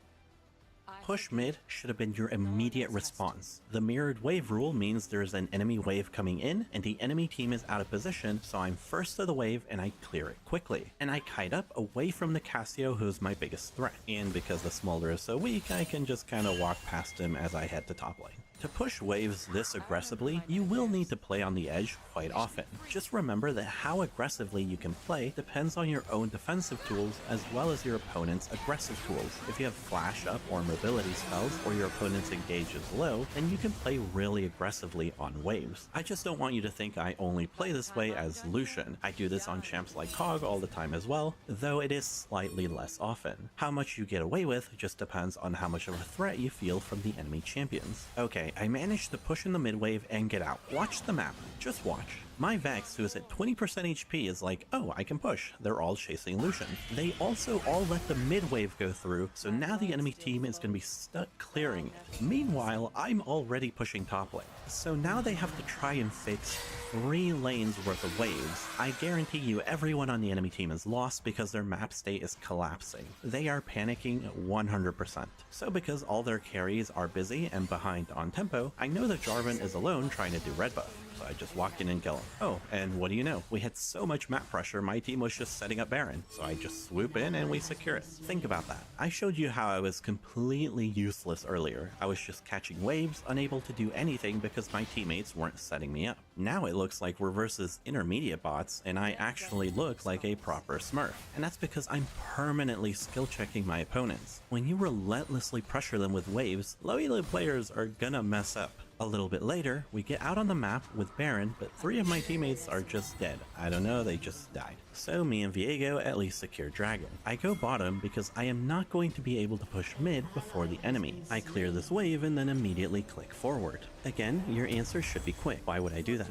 Push mid should have been your immediate response. The mirrored wave rule means there's an enemy wave coming in and the enemy team is out of position, so I'm first to the wave and I clear it quickly. And I kite up away from the Cassio, who's my biggest threat. And because the Smolder is so weak, I can just kind of walk past him as I head to top lane. To push waves this aggressively, you will need to play on the edge quite often. Just remember that how aggressively you can play depends on your own defensive tools as well as your opponent's aggressive tools. If you have flash up or mobility spells, or your opponent's engage is low, then you can play really aggressively on waves. I just don't want you to think I only play this way as Lucian. I do this on champs like Kog all the time as well, though it is slightly less often. How much you get away with just depends on how much of a threat you feel from the enemy champions. Okay, I managed to push in the mid wave and get out. Watch the map. Just watch. My Vex, who is at 20% HP, is like, oh, I can push. They're all chasing Lucian. They also all let the mid wave go through, so now the enemy team is going to be stuck clearing it. Meanwhile, I'm already pushing top lane. So now they have to try and fix 3 lanes worth of waves. I guarantee you everyone on the enemy team is lost because their map state is collapsing. They are panicking 100%. So because all their carries are busy and behind on tempo, I know that Jarvan is alone trying to do red buff. So I just walk in and kill him. Oh, and what do you know? We had so much map pressure, my team was just setting up Baron. So I just swoop in and we secure it. Think about that. I showed you how I was completely useless earlier. I was just catching waves, unable to do anything because my teammates weren't setting me up. Now it looks like we're versus intermediate bots, and I actually look like a proper smurf. And that's because I'm permanently skill checking my opponents. When you relentlessly pressure them with waves, low elo players are gonna mess up. A little bit later, we get out on the map with Baron, but 3 of my teammates are just dead. I don't know, they just died. So me and Viego at least secure Dragon. I go bottom because I am not going to be able to push mid before the enemy. I clear this wave and then immediately click forward. Again, your answer should be quick. Why would I do that?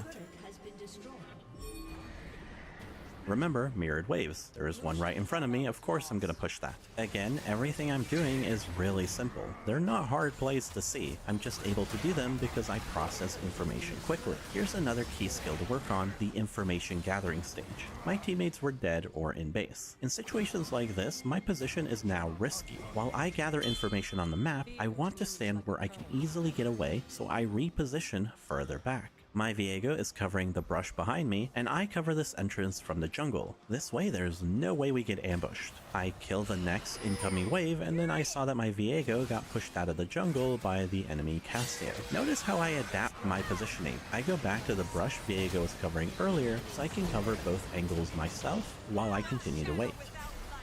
Remember, mirrored waves. There is one right in front of me, of course I'm gonna push that. Again, everything I'm doing is really simple. They're not hard plays to see, I'm just able to do them because I process information quickly. Here's another key skill to work on, the information gathering stage. My teammates were dead or in base. In situations like this, my position is now risky. While I gather information on the map, I want to stand where I can easily get away, so I reposition further back. My Viego is covering the brush behind me, and I cover this entrance from the jungle. This way there's no way we get ambushed. I kill the next incoming wave, and then I saw that my Viego got pushed out of the jungle by the enemy Cassio. Notice how I adapt my positioning. I go back to the brush Viego was covering earlier, so I can cover both angles myself while I continue to wait.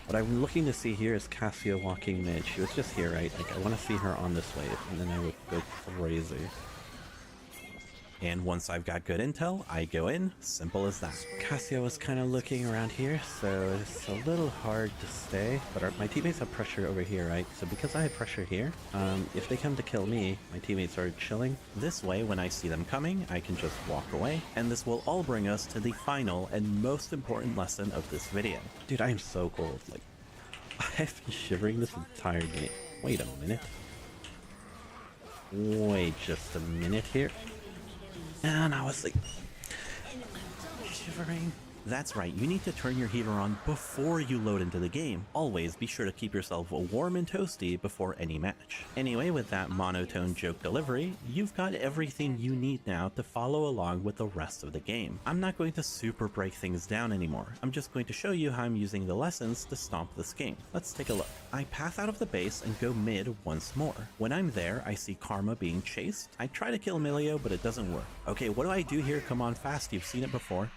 What I'm looking to see here is Cassio walking mid. She was just here, right? Like, I want to see her on this wave, and then I would go crazy. And once I've got good intel, I go in, simple as that. Cassio was kind of looking around here, so it's a little hard to stay, but my teammates have pressure over here, right? So because I have pressure here, if they come to kill me, my teammates are chilling. This way, when I see them coming, I can just walk away, and this will all bring us to the final and most important lesson of this video. Dude, I am so cold. Like, I've been shivering this entire game. Wait a minute. Wait just a minute here. And I was like, shivering. That's right, you need to turn your heater on before you load into the game. Always be sure to keep yourself warm and toasty before any match. Anyway, with that monotone joke delivery, you've got everything you need now to follow along with the rest of the game. I'm not going to super break things down anymore. I'm just going to show you how I'm using the lessons to stomp this game. Let's take a look. I path out of the base and go mid once more. When I'm there, I see Karma being chased. I try to kill Emilio, but it doesn't work. Okay, what do I do here? Come on fast, you've seen it before.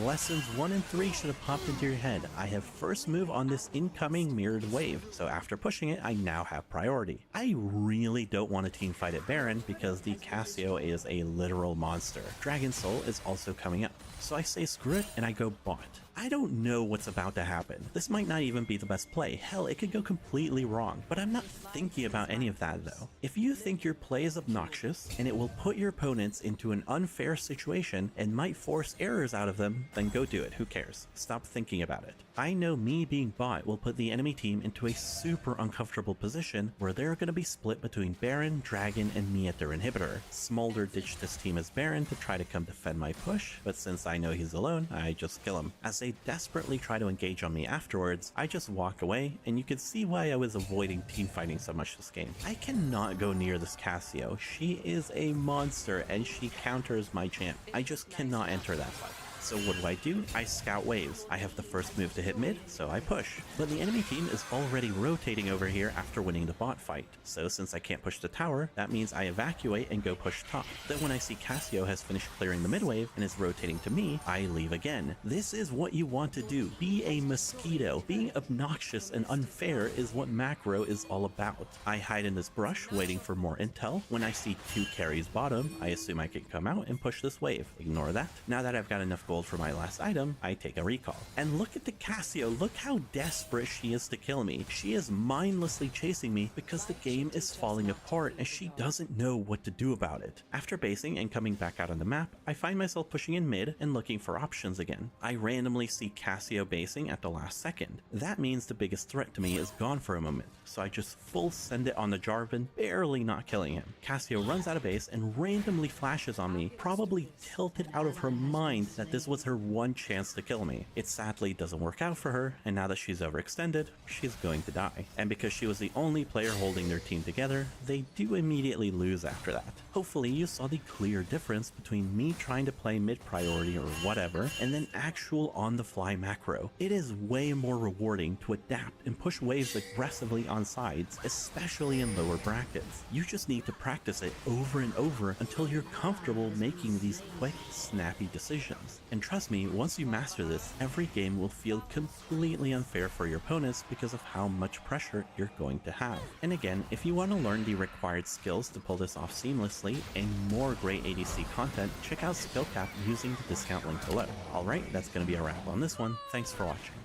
Lessons 1 and 3 should have popped into your head. I have first move on this incoming mirrored wave, so after pushing it, I now have priority. I really don't want to teamfight at Baron because the Cassio is a literal monster. Dragon Soul is also coming up, so I say screw it and I go bot. I don't know what's about to happen. This might not even be the best play. Hell, it could go completely wrong. But I'm not thinking about any of that though. If you think your play is obnoxious and it will put your opponents into an unfair situation and might force errors out of them, then go do it. Who cares? Stop thinking about it. I know me being bot will put the enemy team into a super uncomfortable position where they're going to be split between Baron, Dragon, and me at their inhibitor. Smolder ditched his team as Baron to try to come defend my push, but since I know he's alone, I just kill him. As they desperately try to engage on me afterwards, I just walk away, and you can see why I was avoiding teamfighting so much this game. I cannot go near this Cassio. She is a monster, and she counters my champ. I just cannot enter that fight. So what do? I scout waves. I have the first move to hit mid, so I push. But the enemy team is already rotating over here after winning the bot fight. So since I can't push the tower, that means I evacuate and go push top. Then when I see Cassio has finished clearing the mid wave and is rotating to me, I leave again. This is what you want to do. Be a mosquito. Being obnoxious and unfair is what macro is all about. I hide in this brush, waiting for more intel. When I see 2 carries bottom, I assume I can come out and push this wave. Ignore that. Now that I've got enough gold gold for my last item, I take a recall. And look at the Cassio, look how desperate she is to kill me. She is mindlessly chasing me because the game is falling apart and she doesn't know what to do about it. After basing and coming back out on the map, I find myself pushing in mid and looking for options again. I randomly see Cassio basing at the last second. That means the biggest threat to me is gone for a moment, so I just full send it on the Jarvan, barely not killing him. Cassio runs out of base and randomly flashes on me, probably tilted out of her mind that this was her one chance to kill me. It sadly doesn't work out for her, and now that she's overextended, she's going to die. And because she was the only player holding their team together, they do immediately lose after that. Hopefully you saw the clear difference between me trying to play mid priority or whatever, and then actual on the fly macro. It is way more rewarding to adapt and push waves aggressively on sides, especially in lower brackets. You just need to practice it over and over until you're comfortable making these quick, snappy decisions. And trust me, once you master this, every game will feel completely unfair for your opponents because of how much pressure you're going to have. And again, if you want to learn the required skills to pull this off seamlessly and more great ADC content, check out Skillcap using the discount link below. Alright, that's going to be a wrap on this one. Thanks for watching.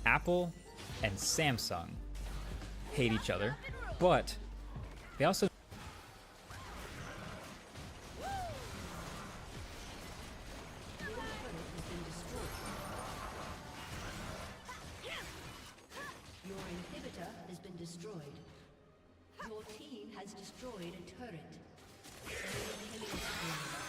Apple and Samsung hate each other, but they also Your inhibitor has been destroyed. Your team has destroyed a turret. Killing spree.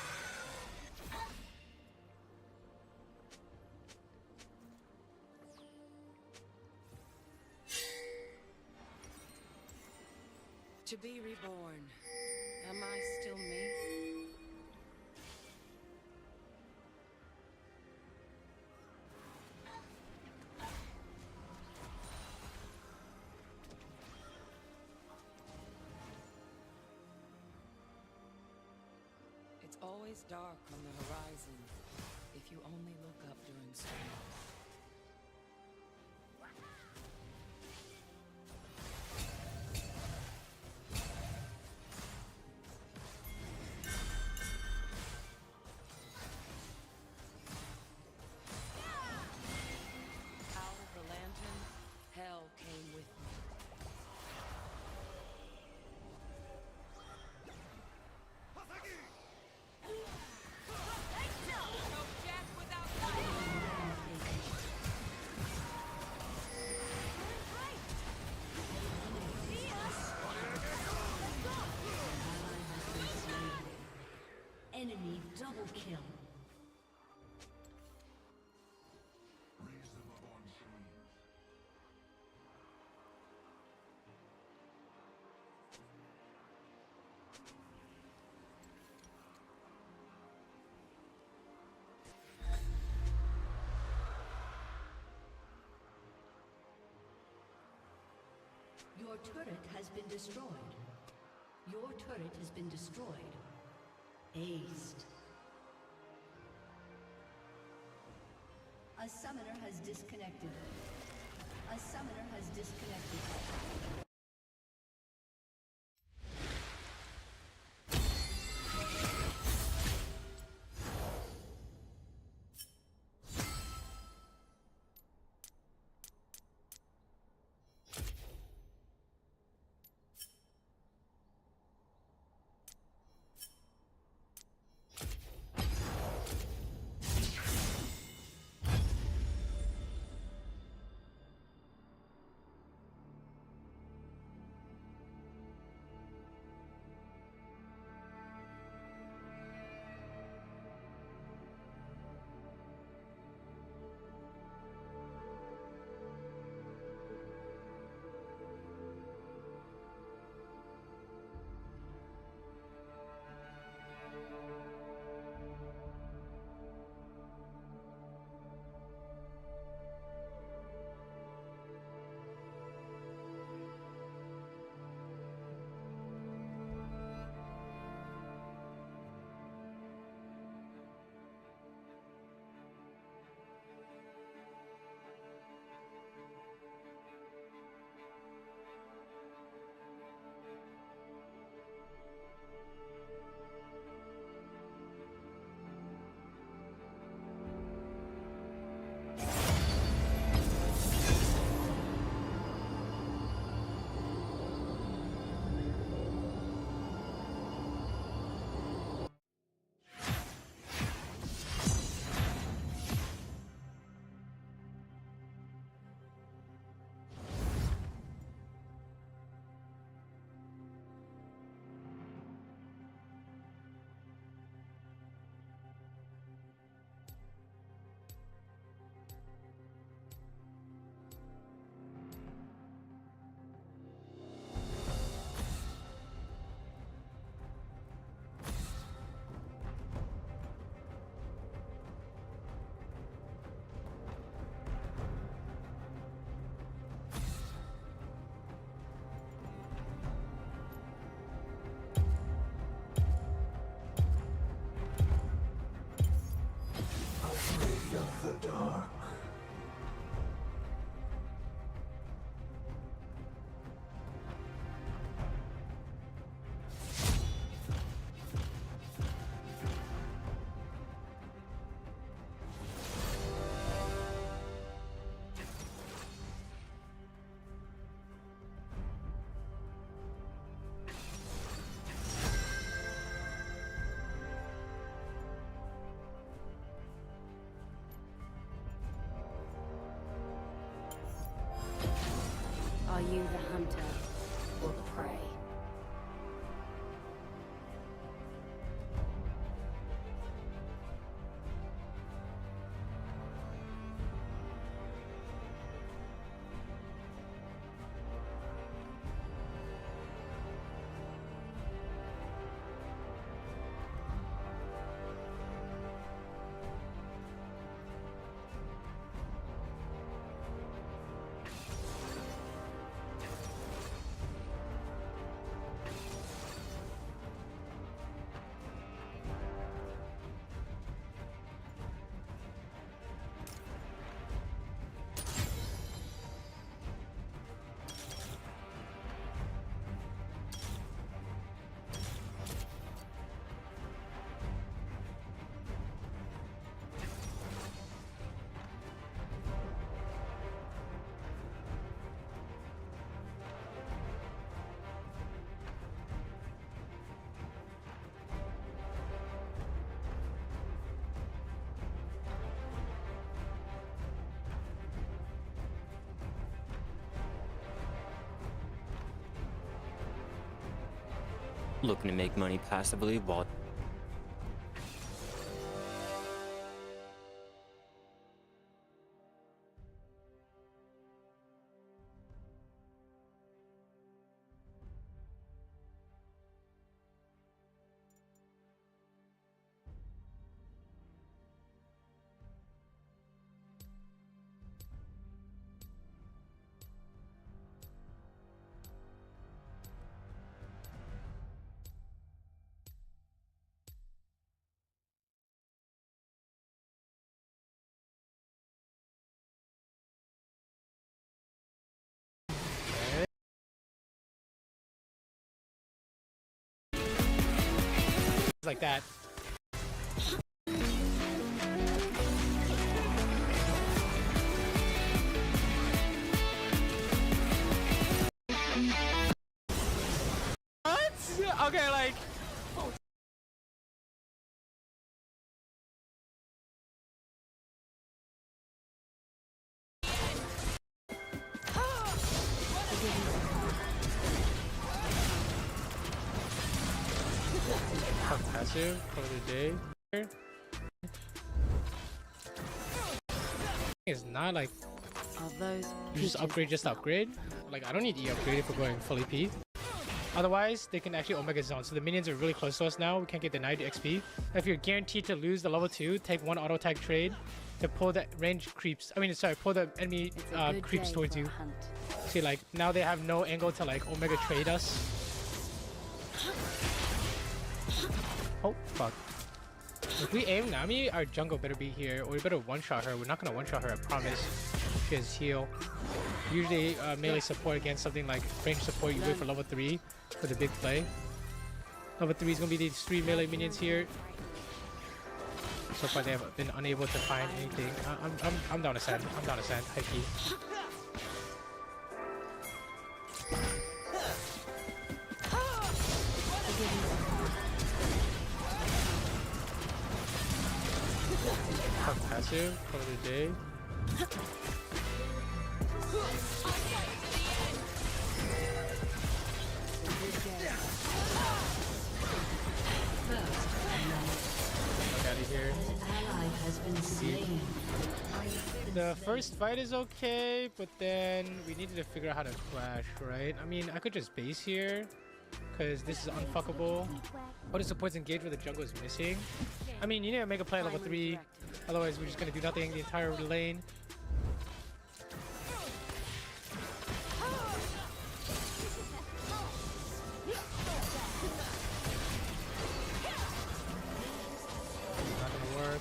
To be reborn. Am I still me? It's always dark on the horizon if you only look up during storms. Hell came with me. Enemy double kill. Your turret has been destroyed. Your turret has been destroyed. Aced. A summoner has disconnected. A summoner has disconnected. dark. Are you the hunter or the prey? Looking to make money passively while like that. What? Okay, like. Passive for the day. It's not like you just upgrade, just upgrade. Like I don't need E upgrade if we're going fully P. Otherwise, they can actually Omega Zone. So the minions are really close to us now. We can't get denied XP. If you're guaranteed to lose the level 2, take one auto tag trade to pull the range creeps. I mean, sorry, pull the enemy creeps towards you. See, like now they have no angle to like Omega trade us. Oh, fuck. If we aim Nami, our jungle better be here, or we better one-shot her. We're not gonna one-shot her, I promise. She has heal. Usually melee support against something like range support, you wait for level 3 for the big play. Level 3 is gonna be these 3 melee minions here. So far they have been unable to find anything. I'm down to send. I'm down to send. High key. Passive for the day. Out of here. The first fight is okay, but then we needed to figure out how to clash, right? I mean, I could just base here, because this is unfuckable. All the supports engage where the jungle is missing. I mean, you need to make a play at level 3, otherwise we're just going to do nothing the entire lane. Not gonna work.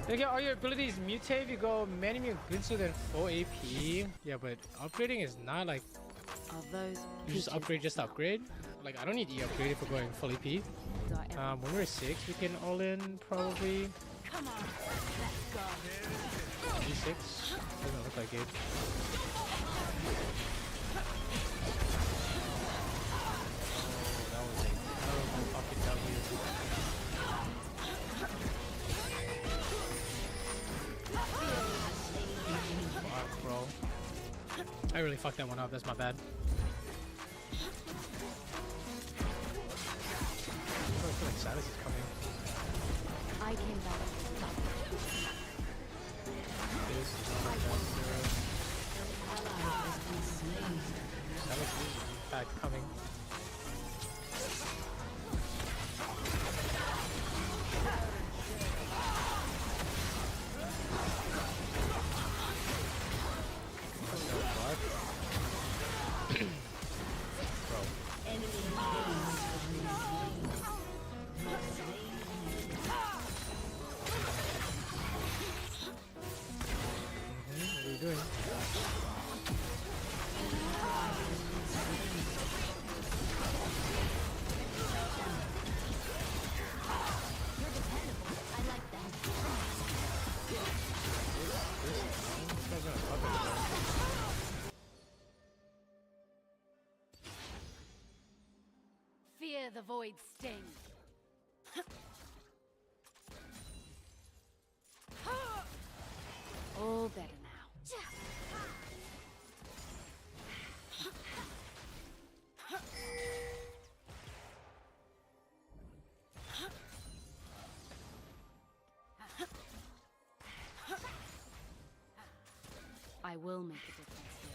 You get all your abilities mutate if you go Manimune Gunsu than full AP. Yeah, but upgrading is not like you just upgrade just to upgrade. Like I don't need E upgrade if we're going full AP. When we're 6, we can all in probably. Come on, let's go. E6 doesn't look like it. That was a terrible fucking W. Fuck, bro. I really fucked that one up. That's my bad. I feel like Silas is coming. I came back. This is not my bad. Silas is in fact coming. Fear the void sting. All better now. I will make a difference here.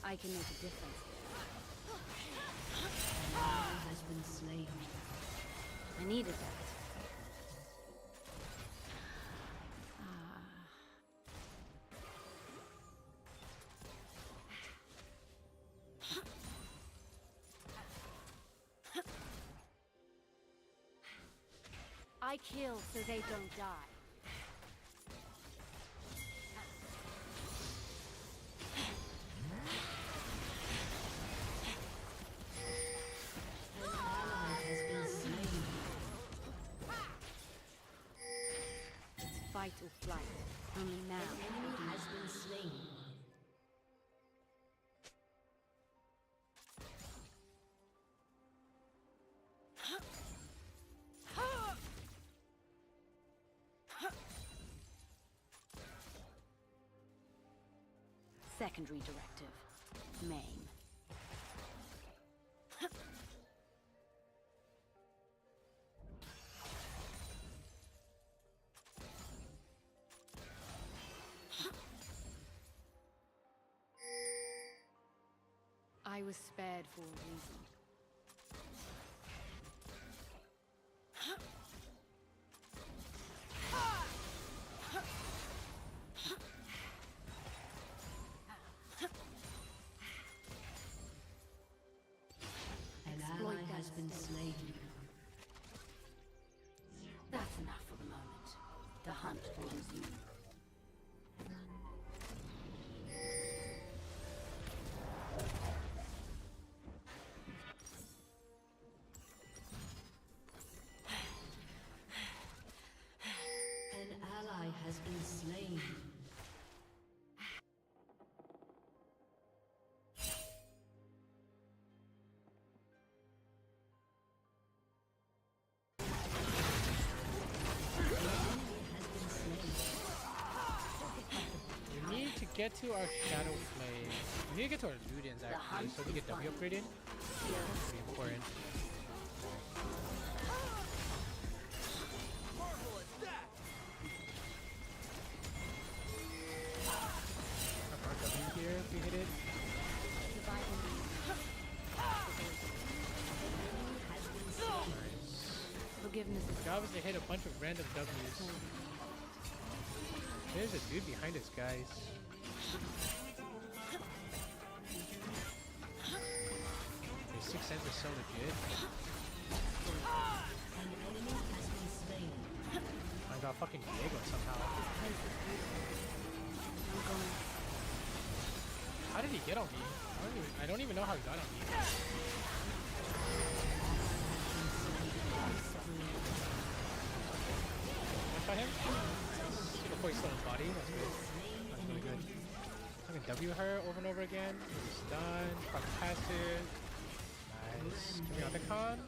I can make a difference here. Has been slain. I needed that. I kill so they don't die. Fight or flight. Only now. An enemy has been slain. Secondary directive. Main. I was spared for a reason. An ally has been slain. That's enough for the moment. The hunt will resume. An ally has been slain. We need to get to our Shadow Flame. We need to get to our Ludians actually, so we get W upgraded. Pretty important. Our W here if we hit it. Forgiveness. The job is to hit a bunch of random W's. There's a dude behind us, guys. Their sixth sense is so legit. An enemy has been slain. I got fucking Diego somehow. How did he get on me? I don't even know how he got on me. I shot him. Before he stole his body. That's good. That's really good. I can W her over and over again. It's done. Fucking passive. Nice. Can we got the con?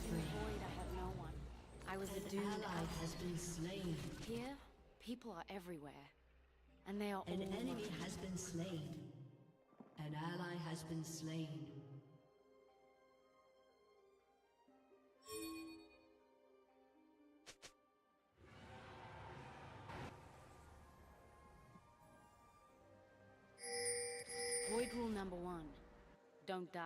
Void, I have no one. I was a doomed ally has been slain. Here, people are everywhere. And they are An all enemy alone. has been slain. An ally has been slain. Void rule number 1. Don't die.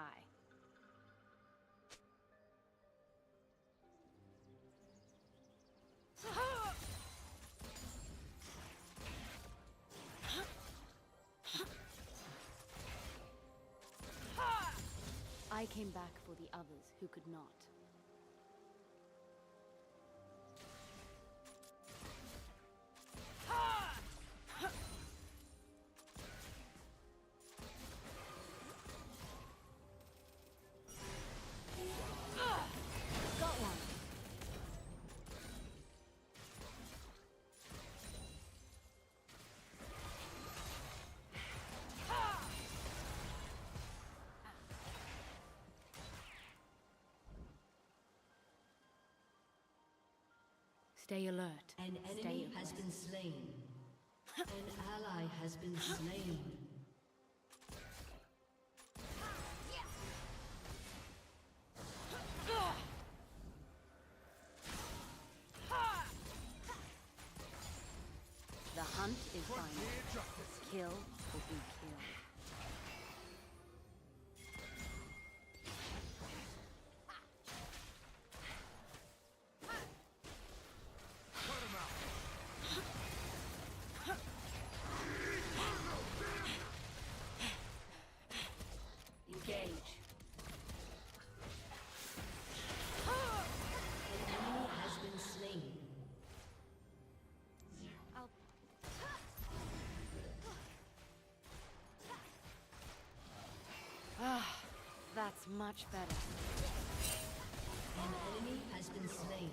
I came back for the others who could not. Got one. Stay alert. An Stay enemy alert. has been slain. An ally has been slain. The hunt is final. Kill will be killed. Engage. An enemy has been slain. Ah, that's much better. An enemy has been slain.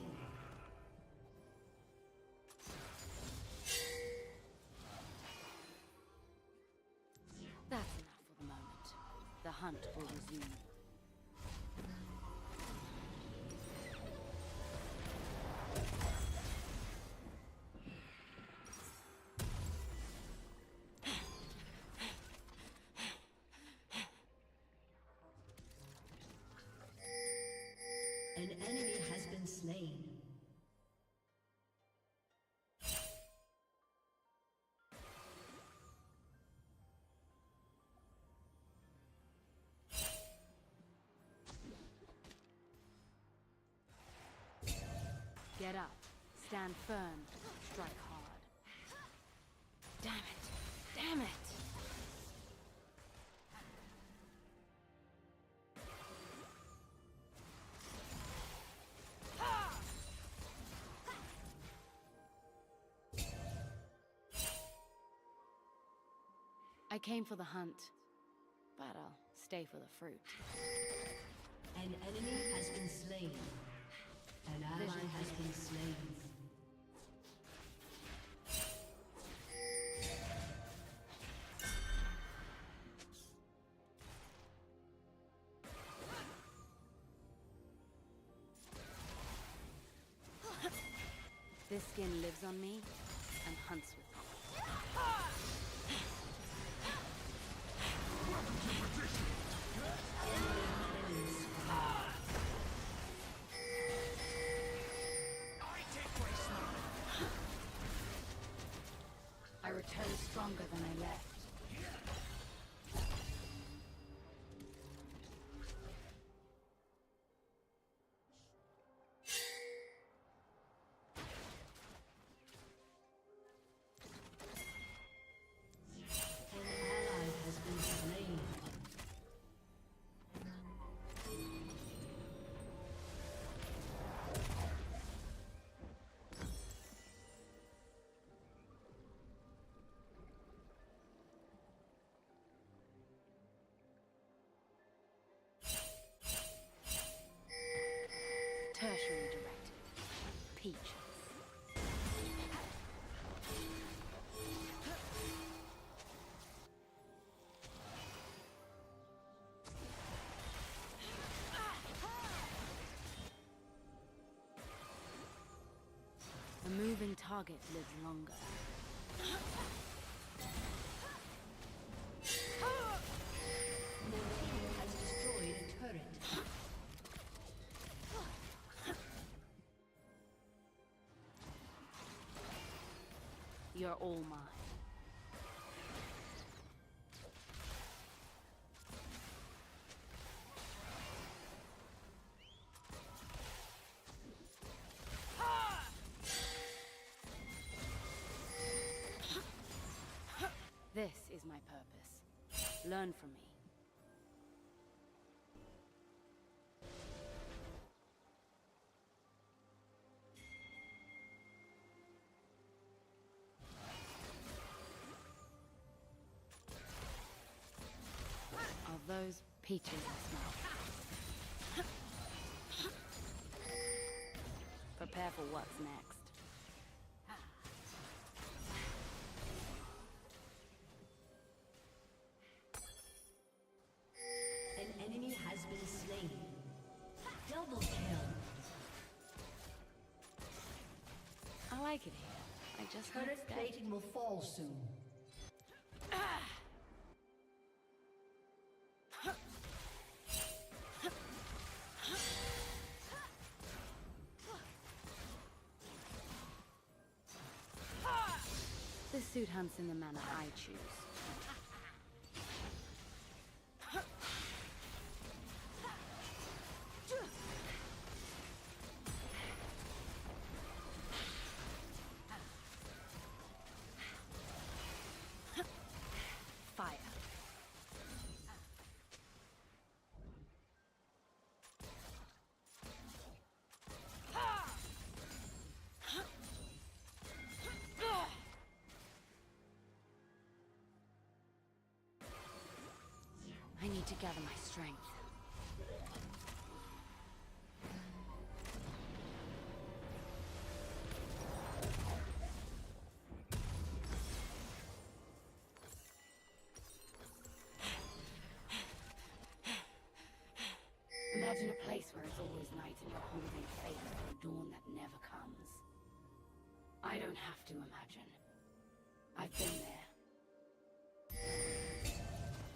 That's enough for the moment. The hunt will resume. An enemy has been slain. Get up. Stand firm. Strike hard. Damn it. Damn it. I came for the hunt, but I'll stay for the fruit. An enemy has been slain. An ally has been slain. This skin lives on me and hunts with me. I return stronger than I left. target lives longer. Your team has destroyed a turret. You're all mine. This is my purpose. Learn from me. Are those peaches I smell? Prepare for what's next. An enemy has been slain. Double kill. I like it here. I just Turret plating will fall soon. This suit hunts in the manner I choose. Fire. I need to gather my strength. Imagine a place where it's always night and you're holding faith for a dawn that never comes. I don't have to imagine. I've been there.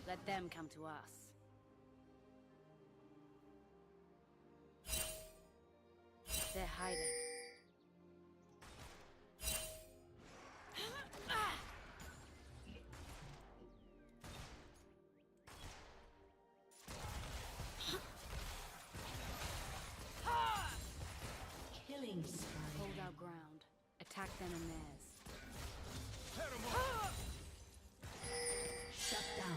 Let them come to us. They're hiding. Killing spree. Hold our ground. Attack them and theirs. Shut down.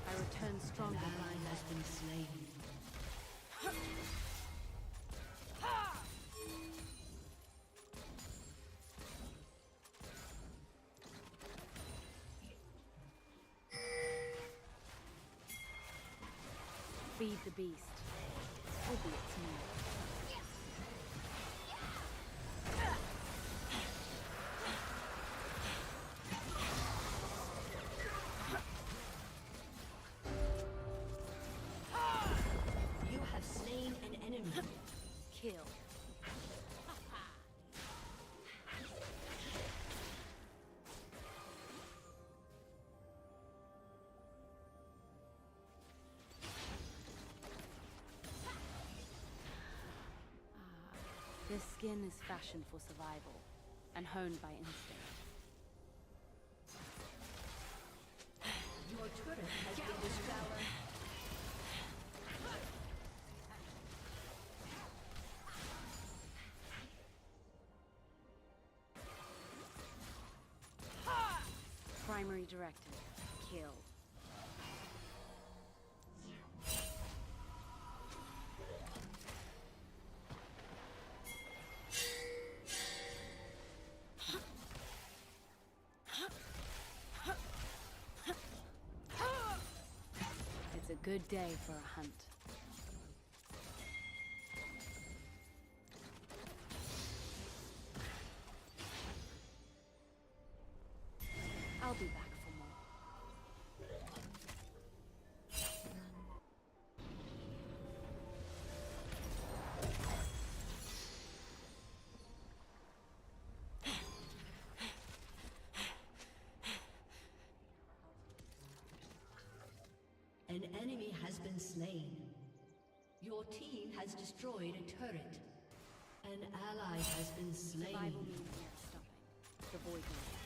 I return stronger. An ally has been slain. Feed the beast. Albeit small. You have slain an enemy. Kill. This skin is fashioned for survival and honed by instinct. Your turret has been destroyed. Primary directive. Kill. It's a good day for a hunt. I'll be back for more. slain. Your team has destroyed a turret. An ally has been slain. Survival means never stopping. The void knows.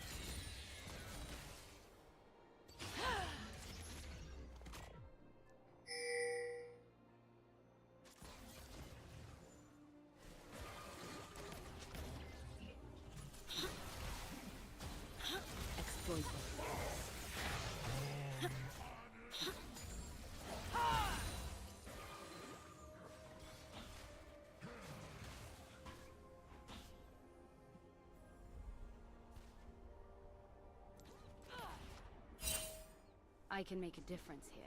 Exploit. I can make a difference here.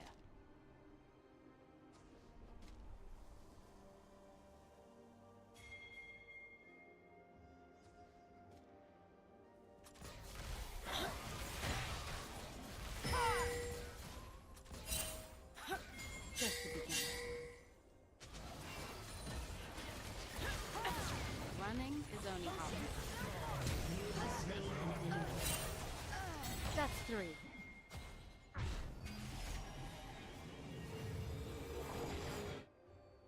Just the beginning. Running is only half. You have slain an enemy. That's 3.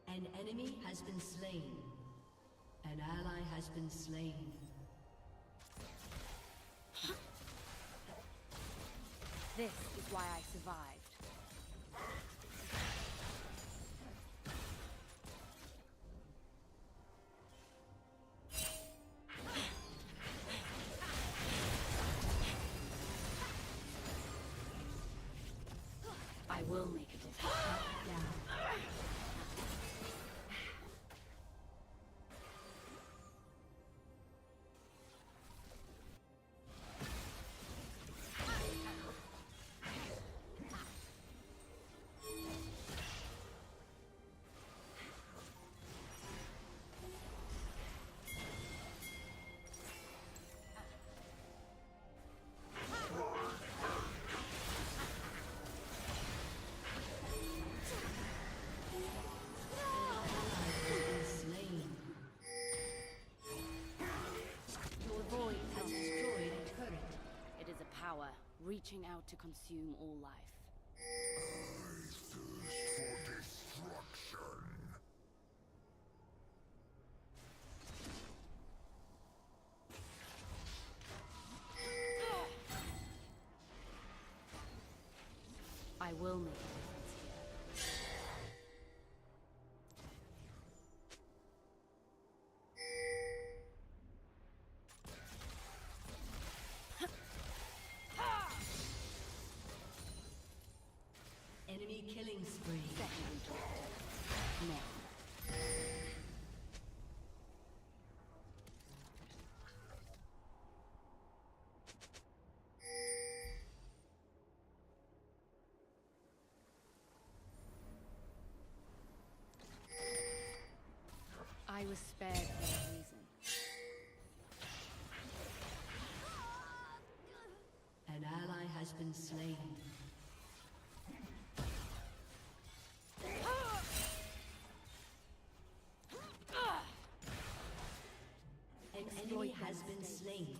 An enemy has been slain. An ally has been slain. This is why I survived. I will make a difference. Down. Power, reaching out to consume all life. I will make a difference here. Enemy killing spree. Second objective. No. I was spared for a reason. An ally has been slain. An enemy has been slain.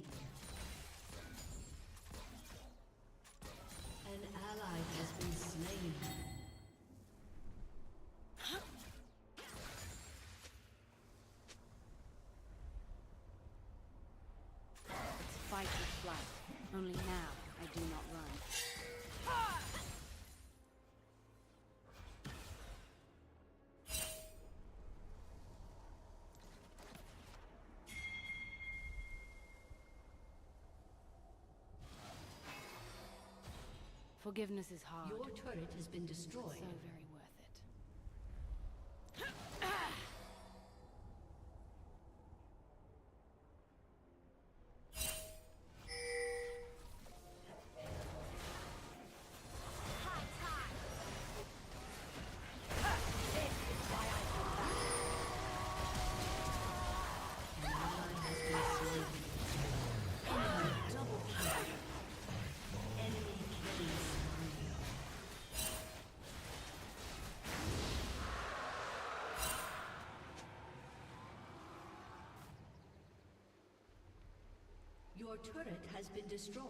An ally has been slain. It's fight or flight. Only now I do not run. Forgiveness is hard. Your turret has been destroyed. So very worth it. Your turret has been destroyed.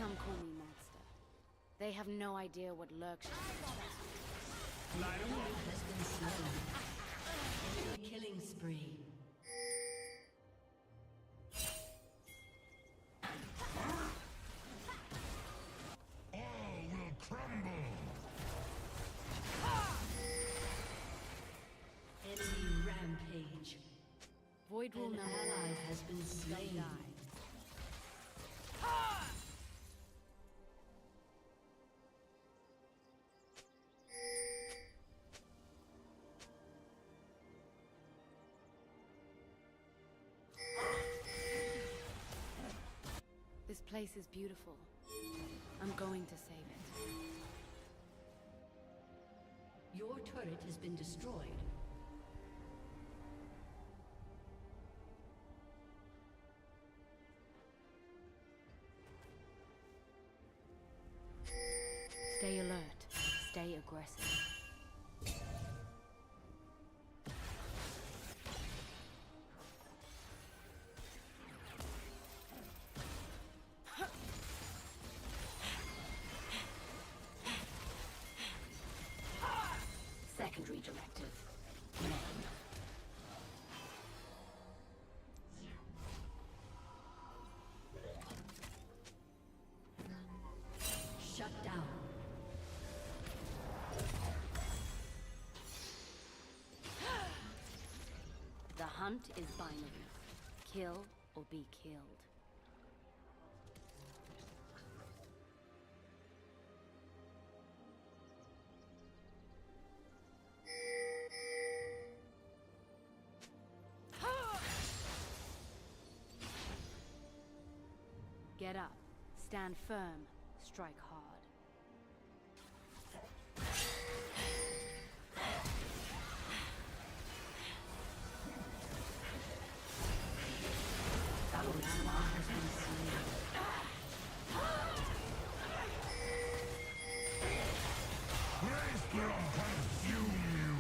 Some call me monster. They have no idea what lurks. An enemy has been slain. Enemy killing spree. All will crumble. Enemy rampage. Void will An know. ally has been slain. This place is beautiful. I'm going to save it. Your turret has been destroyed. Stay alert. Stay aggressive. Secondary directive. Shut down. The hunt is binary. Kill or be killed. Get up. Stand firm. Strike hard. Grayscrow consume you.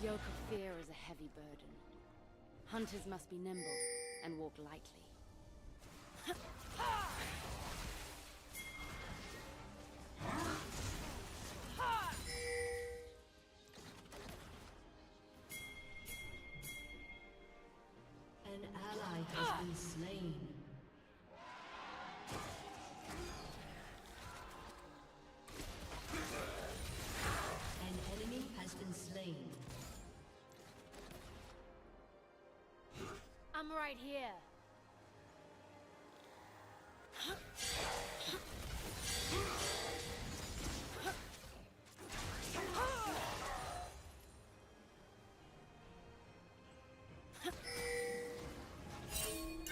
The yoke of fear is a heavy burden. Hunters must be nimble and walk lightly. An ally has been slain. An enemy has been slain. I'm right here.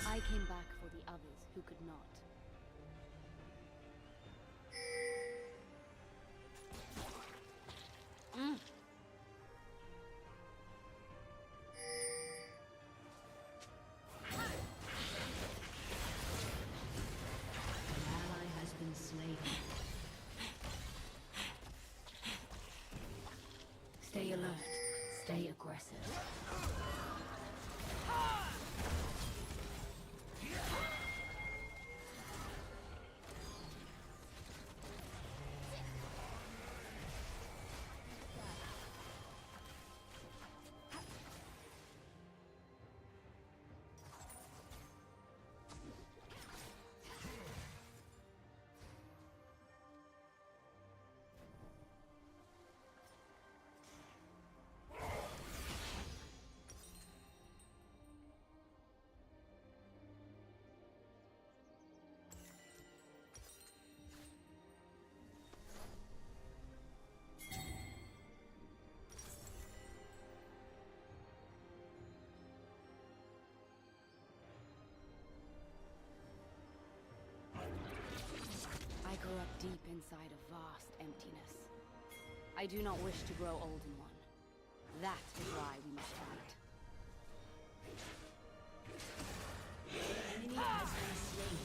I came back for the others who could not. An ally has been slain. Stay alert. Stay aggressive. inside a vast emptiness. I do not wish to grow old in one. That is why we must fight. Enemy has been slain.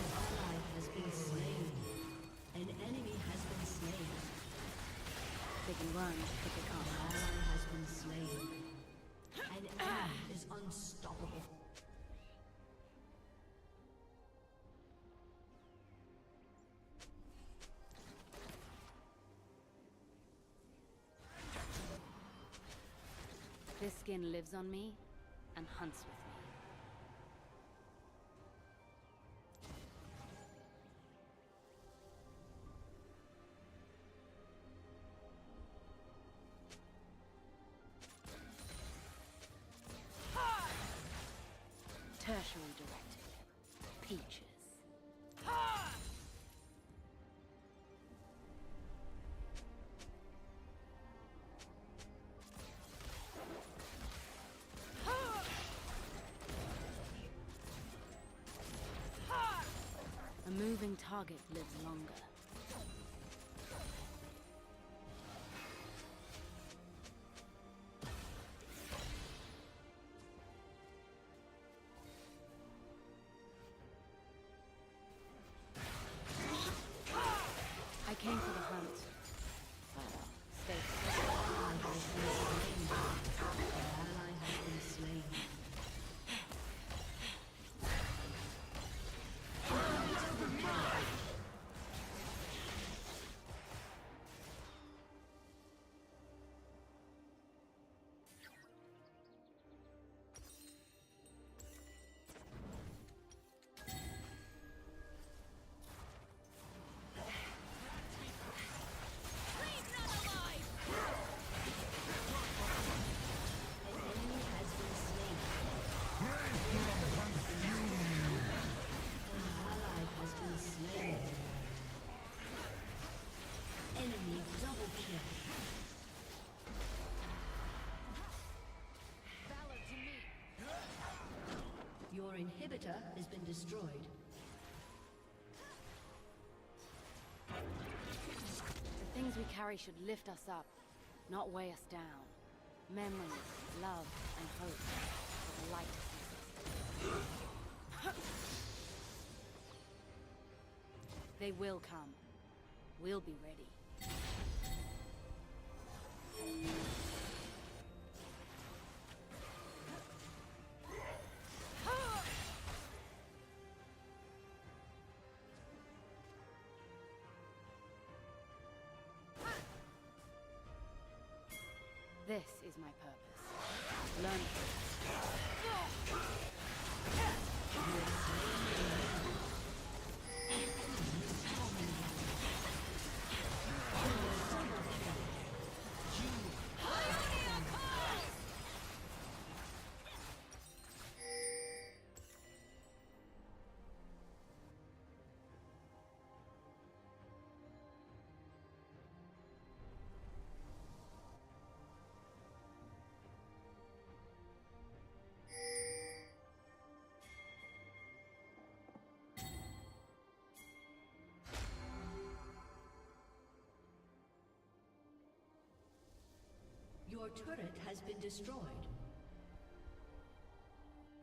Ally has been slain. An enemy has been slain. They can run, but they can't hide. Ally has been slain. An enemy is unstoppable. This skin lives on me and hunts with me. Tertiary directive. Peaches. A moving target lives longer. I came for the hunt. Stay Ally has been slain. Enemy double kill. Valor to me. Your inhibitor has been destroyed. The things we carry should lift us up, not weigh us down. Memories, love, and hope. The light ceases. They will come. We'll be ready. This is my purpose. Learn it. Your turret has been destroyed.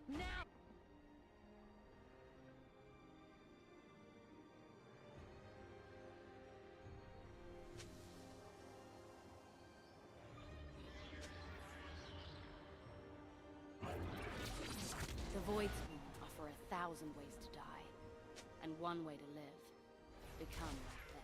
Now! The Voidspawn offer 1,000 ways to die, and one way to live. Become like them.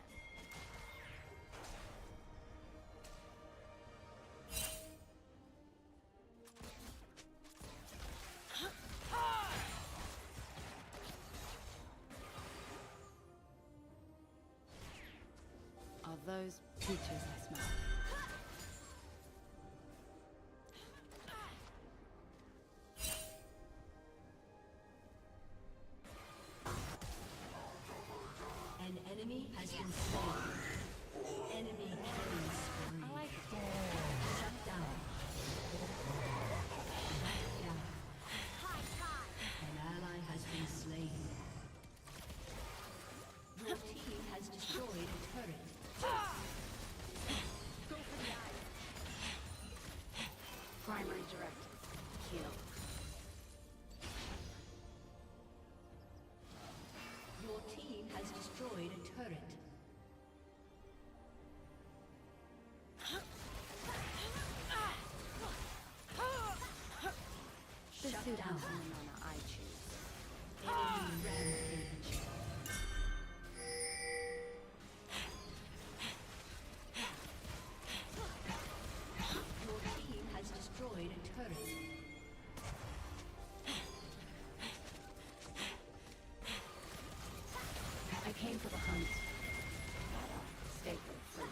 Are those peaches I smell? An enemy has been slain. Enemy killing spree. I like it. Shut down. Back down. High time! in for the hunt. Stay for the fruit.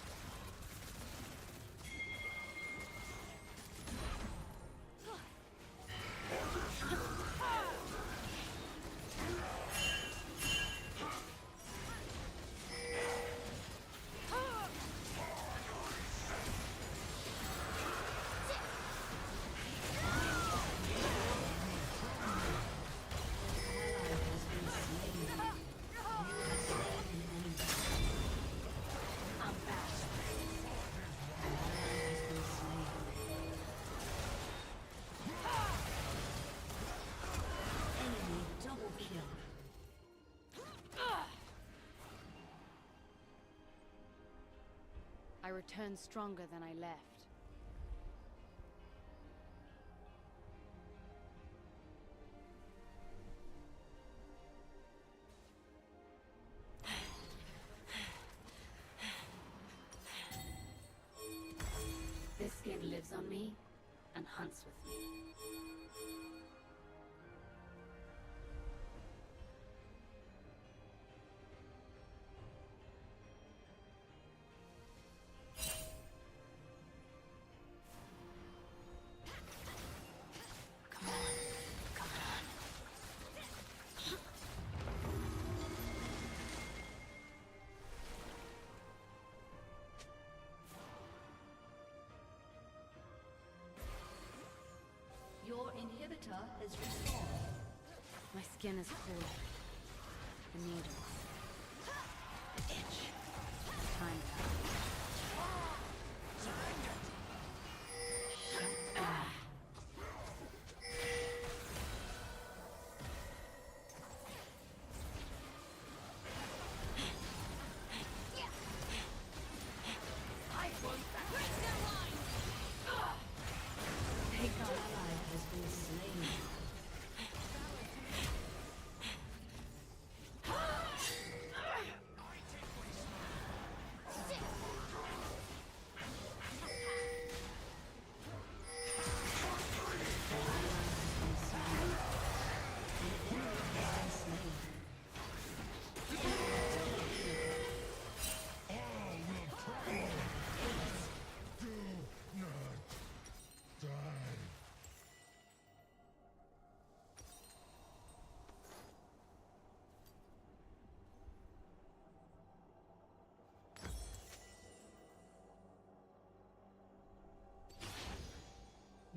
I return stronger than I left. This skin lives on me and hunts with me. Your inhibitor has respawned. My skin is cool. The needles. The itch. Time comes.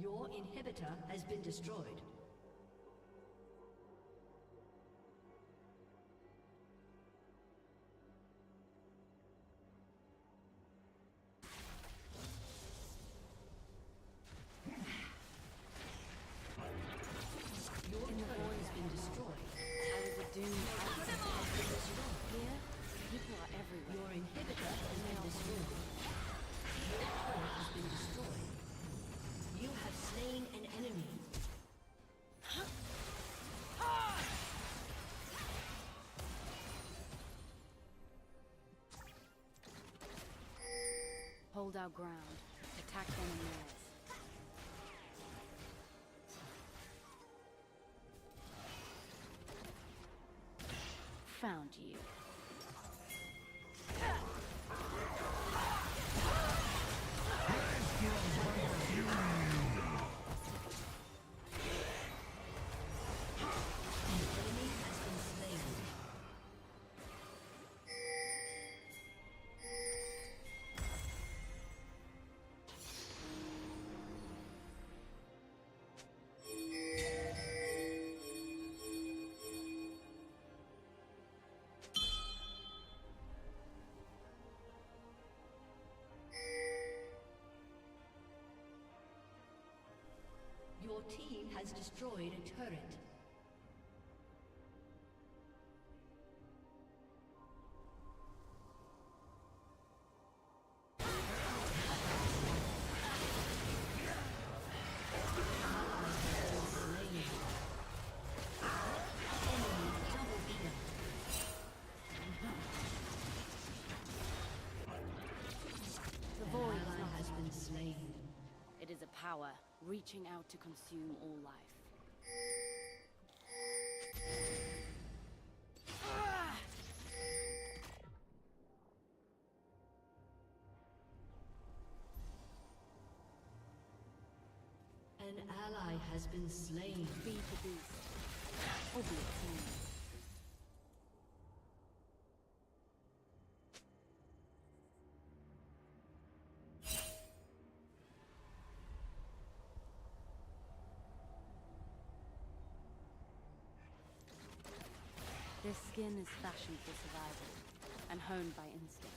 Your inhibitor has been destroyed. Your turret has been destroyed. I was a doomed Here, people are everywhere. Your inhibitor has been destroyed. Your turret has been destroyed. You have slain an enemy. Hold our ground. Attack them in theirs. Found you. Your team has destroyed a turret. The void has been slain. It is a power reaching out to consume all life. has been slain. Feed the beast. Or be it tamed. This skin is fashioned for survival and honed by instinct.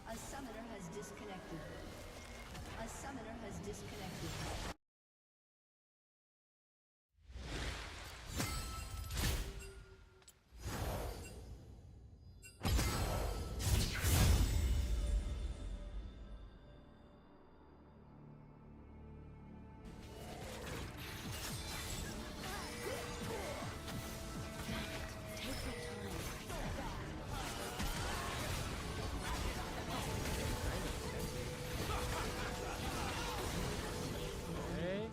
A summoner has disconnected. A summoner has disconnected. Okay.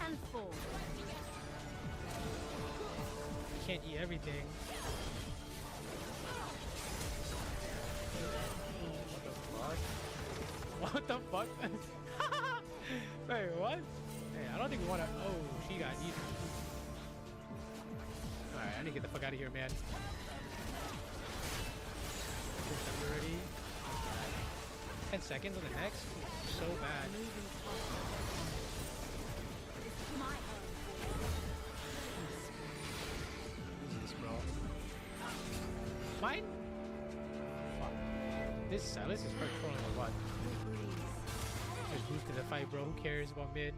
And 4. Can't eat everything. What the fuck? Wait, what? Hey, I don't think we want to. Oh, she got eaten. Alright, I need to get the fuck out of here, man. Already. 10 seconds on the next? So bad. Jesus, bro. Mine? Fuck. This Silas is controlling or what? Just boosted the fight, bro. Who cares about mid?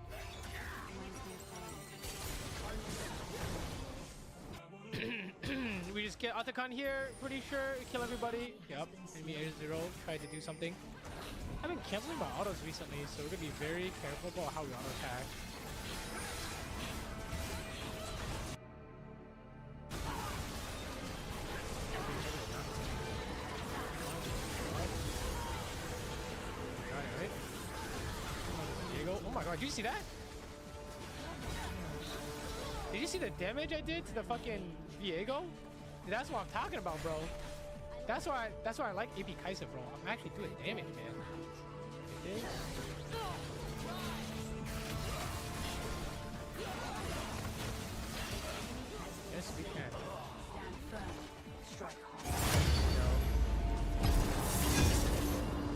We just get Otacon here, pretty sure. Kill everybody. Yep. Enemy Air Zero tried to do something. I've been canceling my autos recently, so we're gonna be very careful about how we auto attack. Got it, right? Diego. Oh my god, did you see that? Did you see the damage I did to the fucking Viego? That's what I'm talking about, bro. That's why I like AP Kai'Sa, bro. I'm actually doing damage, man. Okay. Yes, we can. Stand firm. Strike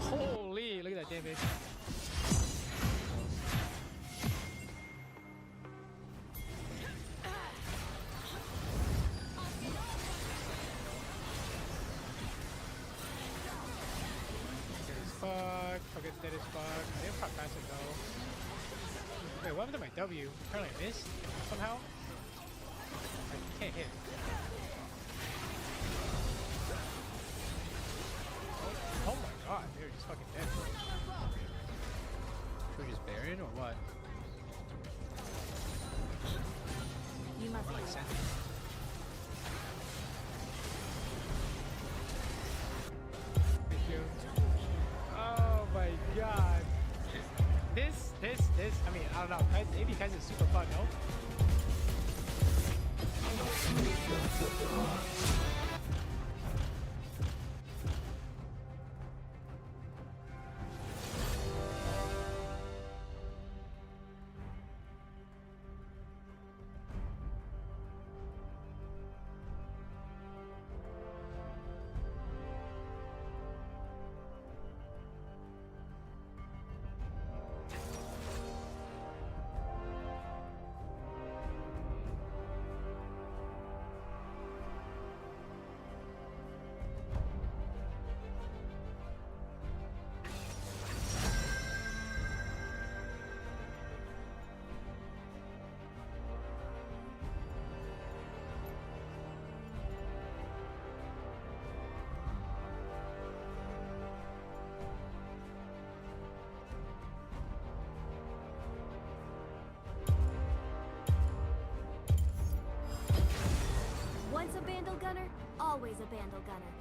hard. Holy, look at that damage. Fuck, it's dead as fuck. I didn't pop passive though. Wait, what happened to my W? Apparently I missed somehow. I can't hit. Oh my god, they're just fucking dead. Should we just Baron or what? You must like send it. Thank you. Oh my god. This, I mean, I don't know. AB Kai'Sa is super fun, no? gunner, always a Bandle gunner.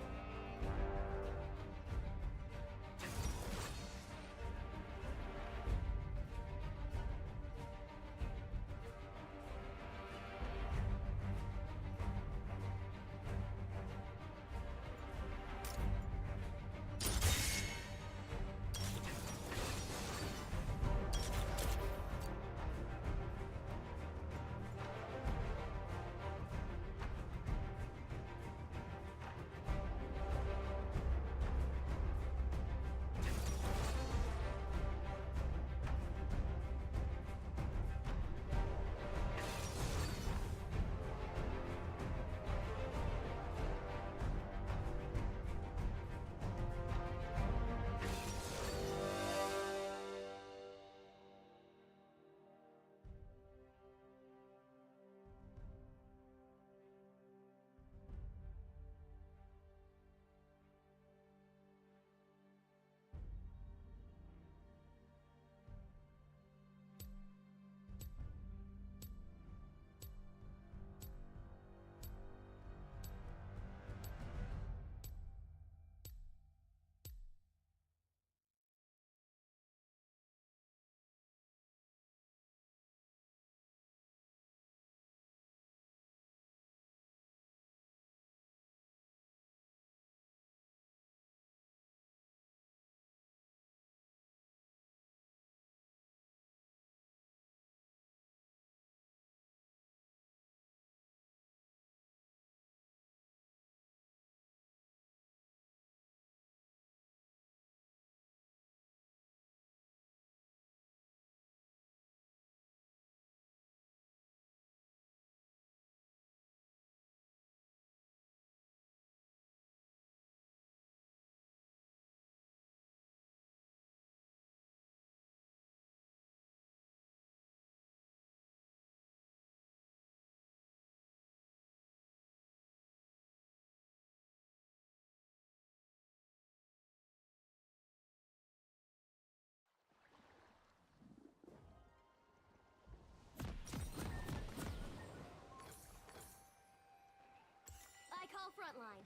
I call frontline.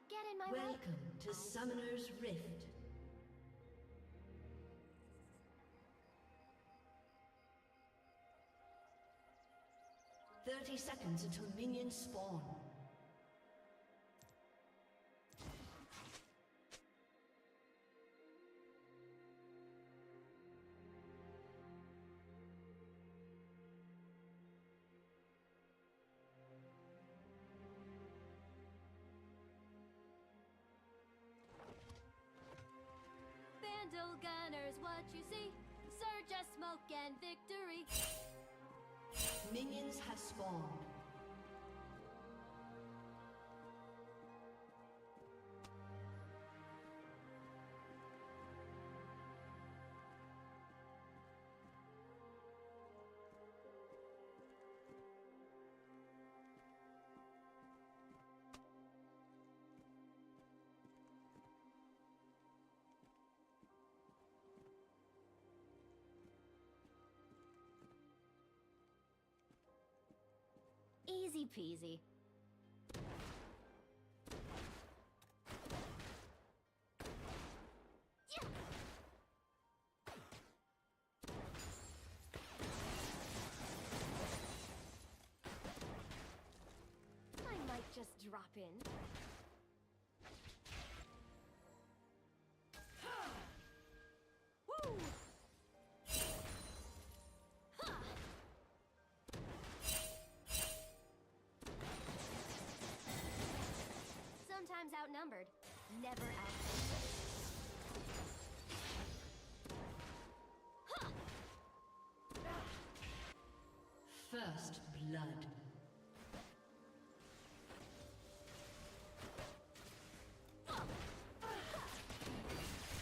Get in my way. Welcome to Summoner's Rift. "30 seconds until minions spawn. Bandle gunners, what you see? Surge of smoke and victory. Minions have spawned. Easy peasy. I might just drop in. Woo! Sometimes outnumbered, never outnumbered. First blood.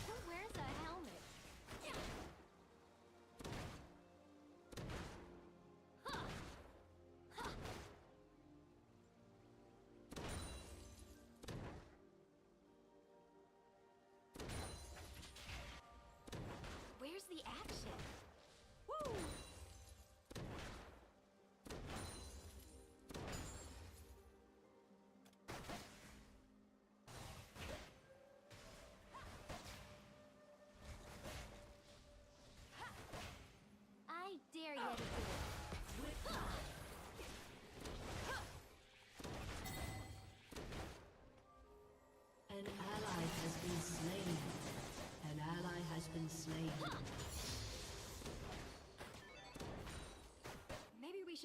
Who wears a helmet?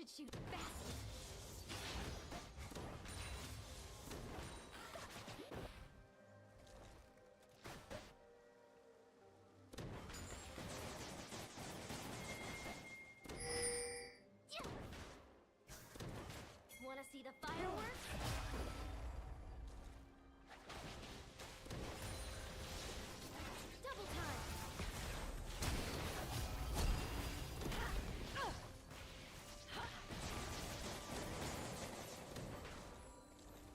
should shoot faster. Wanna see the fireworks? Double time!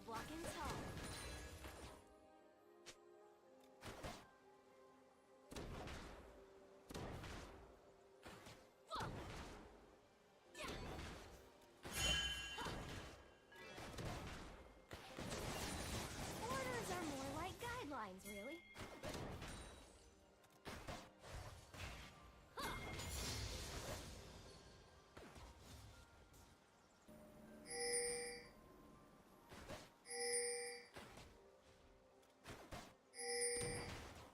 Walking tall. Whoa! Yeah! Orders are more like guidelines, really.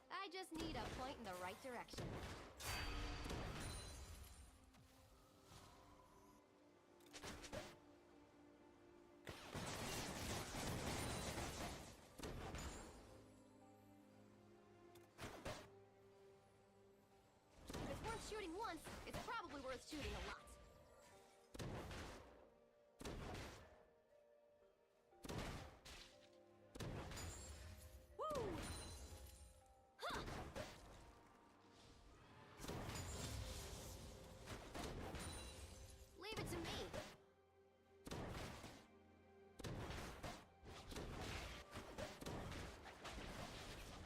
I just need a point in the right direction. If it's worth shooting once, it's probably worth shooting a lot. Woo! Huh! Leave it to me.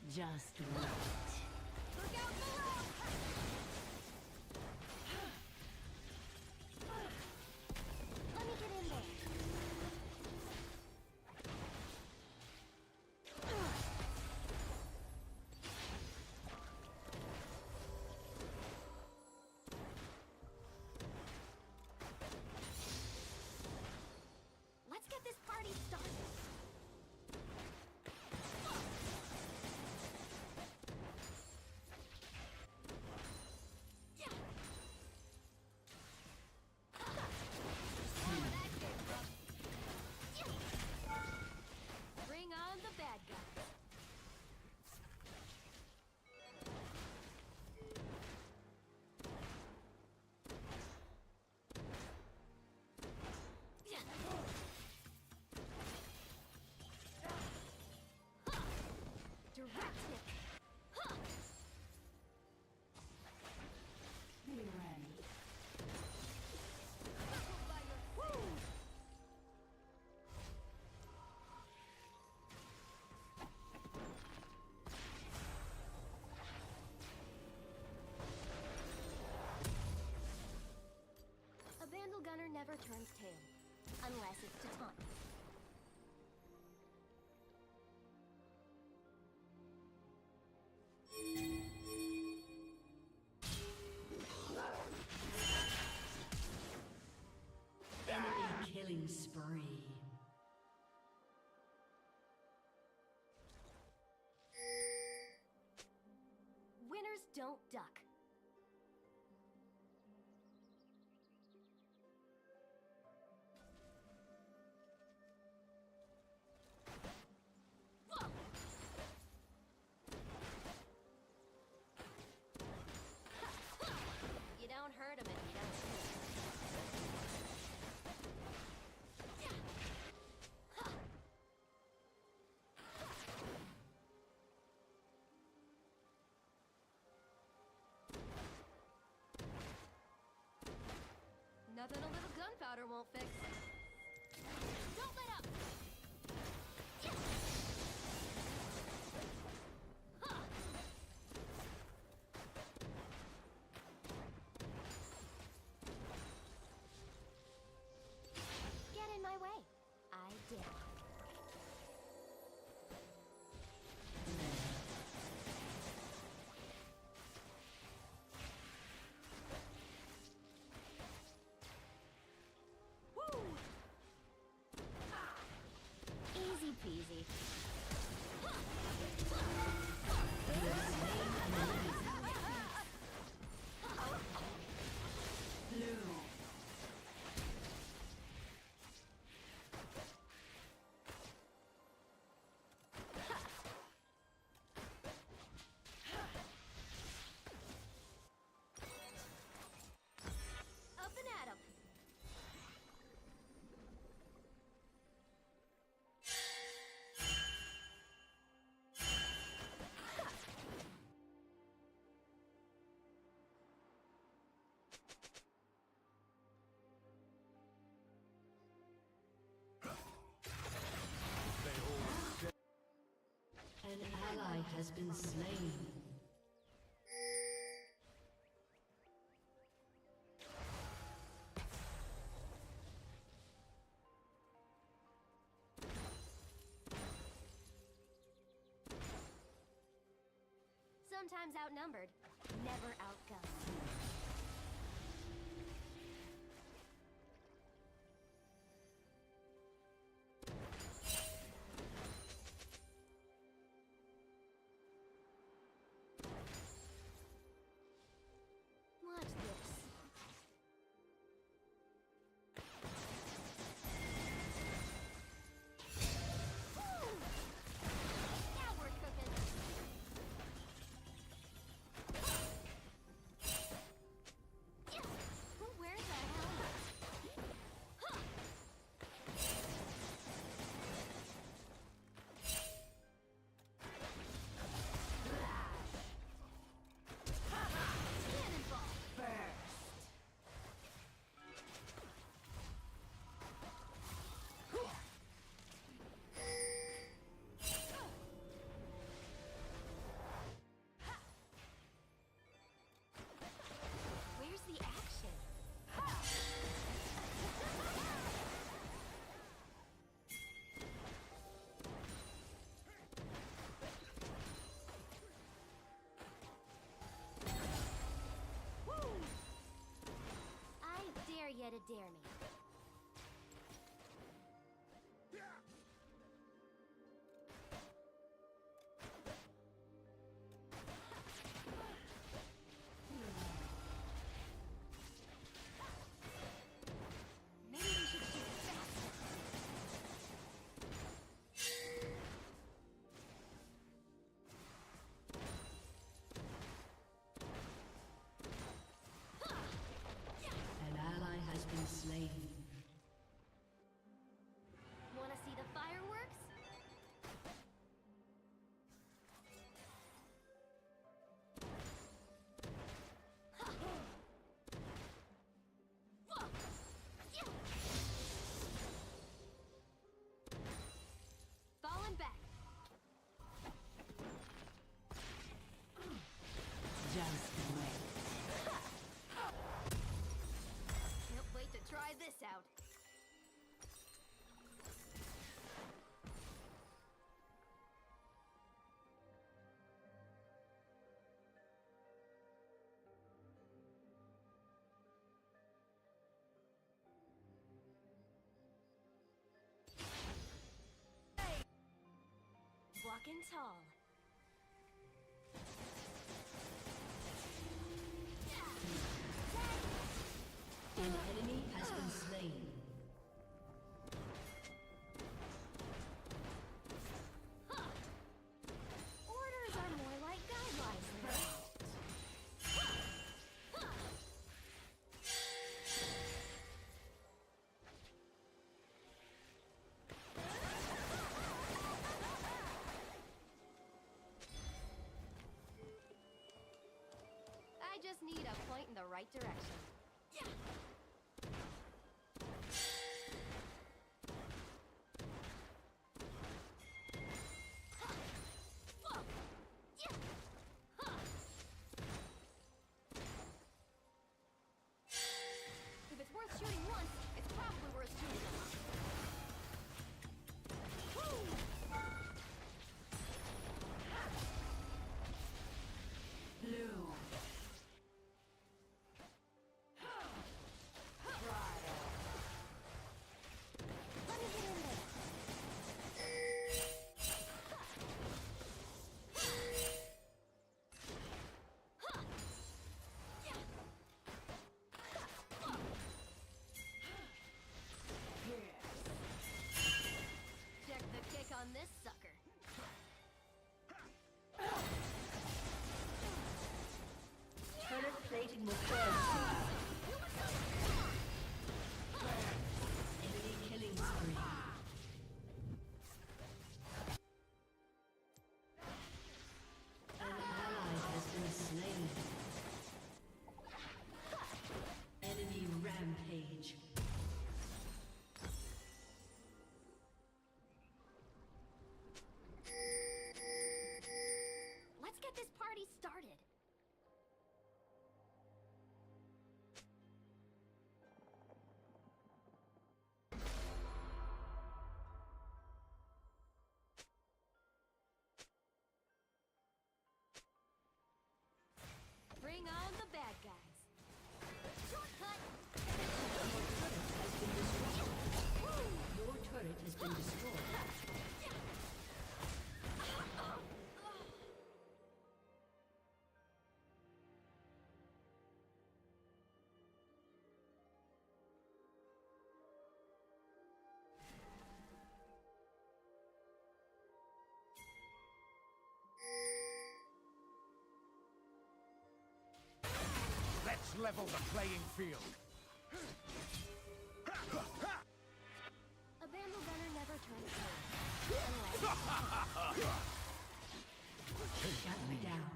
Just wait. Look out below! Let me get in there. Let's get this party started. Yeah. Bring on the bad guys. Yeah. Huh. Direct hit. Huh. Be ready. Woo! A Vandal Gunner never turns tail, unless it's to taunt. Enemy killing spree. Winners don't duck. Whoa! You don't hurt him if you don't shoot. Nothing a little gunpowder won't fix. Don't let up! Yeah. Huh. Get in my way. I did. Woo! ally has been slain. Sometimes outnumbered, never outgunned. Watch this. Now we're cooking. Who wears a helmet? Huh. Cannonball. Where's the action? Woo! I dare you to dare me. Maybe we should shoot faster. An ally has been slain. Wanna see the fireworks? Falling back. Just wait. Can't wait to try this out. Walking tall. An enemy has been slain. Orders are more like guidelines now. I just need a point in the right direction. If it's worth shooting once, it's probably worth shooting a lot. Blue. level the playing field. A Vandal gunner never turns Shut me down.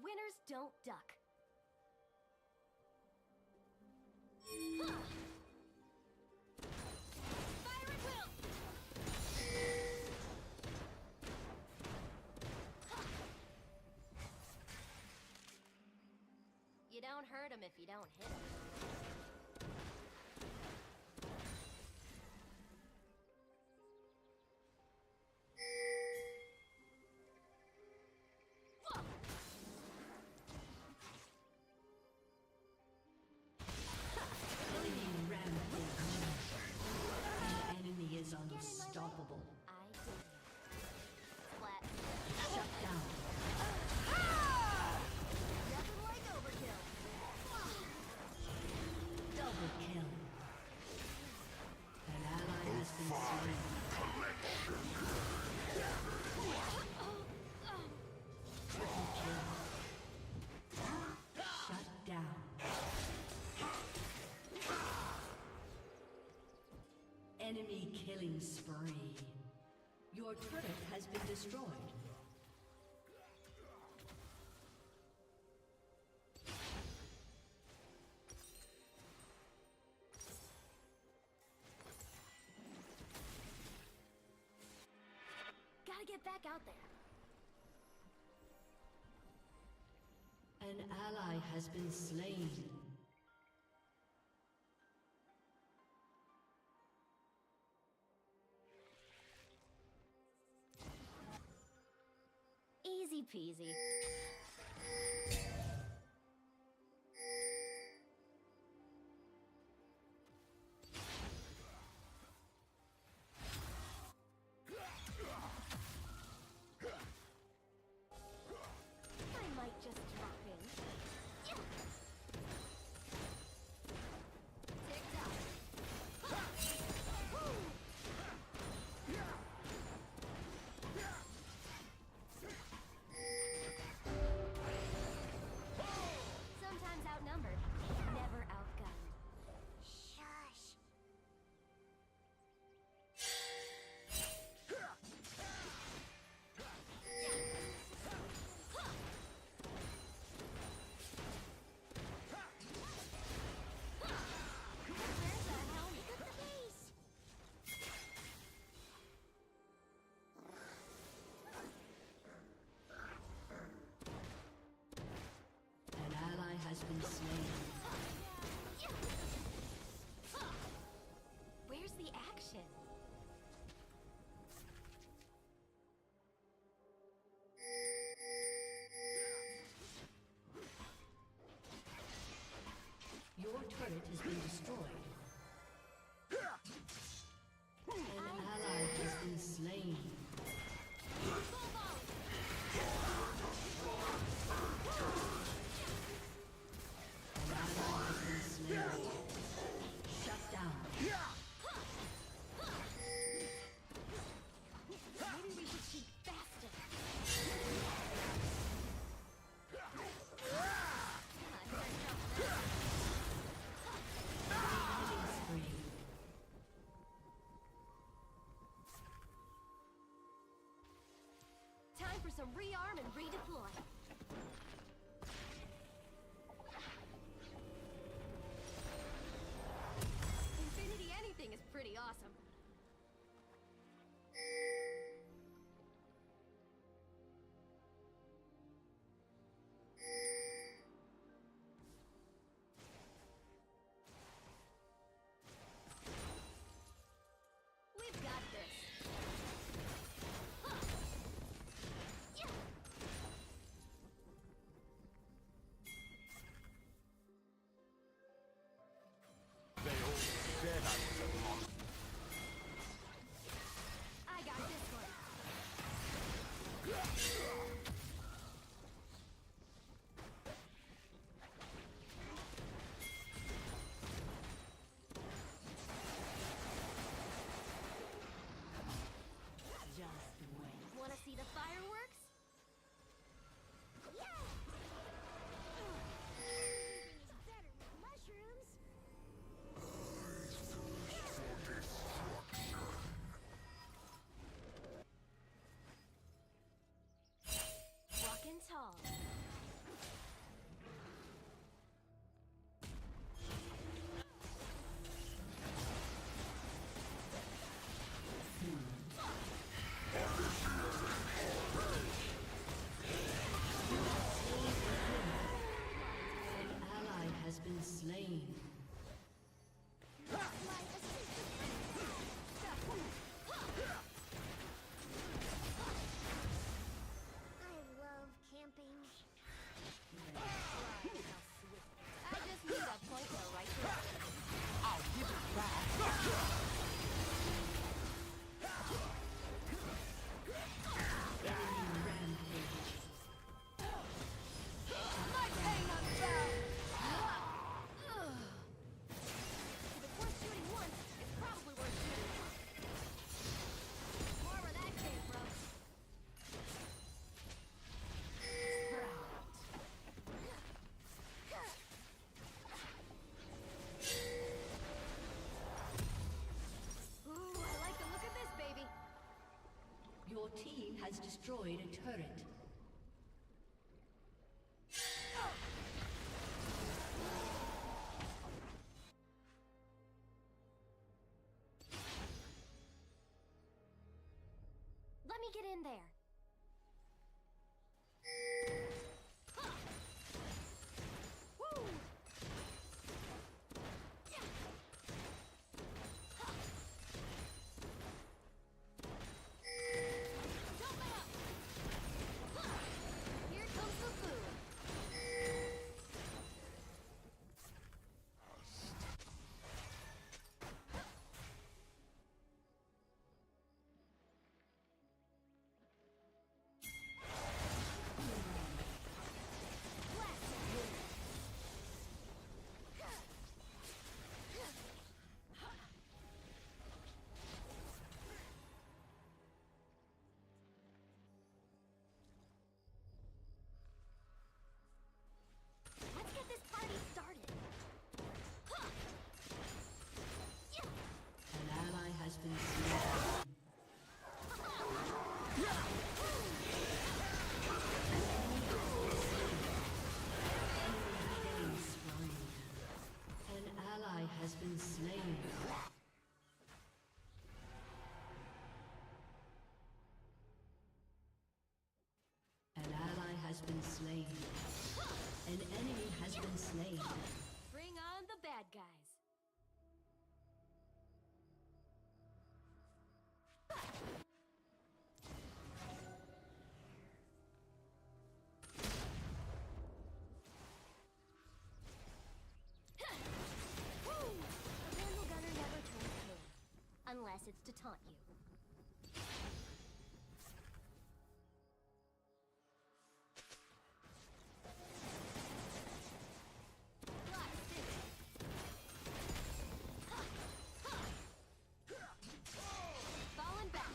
Winners don't duck. Fire at will! You don't hurt him if you don't hit him. The enemy is unstoppable. I did it. Flat. Shut down. Nothing like overkill. Double kill. An ally has been slain. Triple kill. Shut down. Enemy killing spree. Your turret has been destroyed. Gotta get back out there. An ally has been slain. Easy peasy. I might just drop in. Tick-tock. Sometimes outnumbered, never outgunned. Shush. Where's the hell? Look at the base. An ally has been slain. Where's the action? Your turret has been destroyed. An ally has been slain. An ally has been slain. Shut down. Maybe we should shoot faster. Killing spree. Time for some rearm and redeploy. Infinity anything is pretty awesome. We've got this. Huh. Yeah. has destroyed a turret. Let me get in there. Let's get this party started. An ally has been slain. An ally has been slain. An ally has been slain. An enemy has been slain. Bring on the bad guys. A vandal gunner never turns tail. Unless it's to taunt you. Falling back.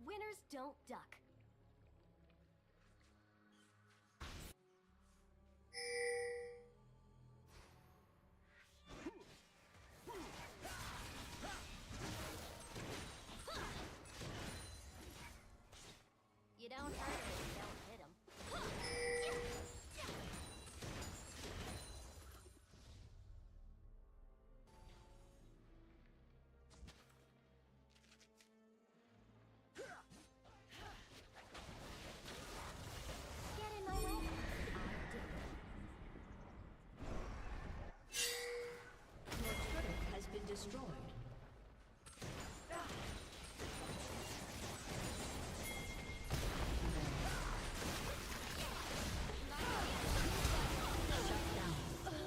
Winners don't duck. You don't hurt him, you don't hit him. Get in my way. I did it. Your turret has been destroyed.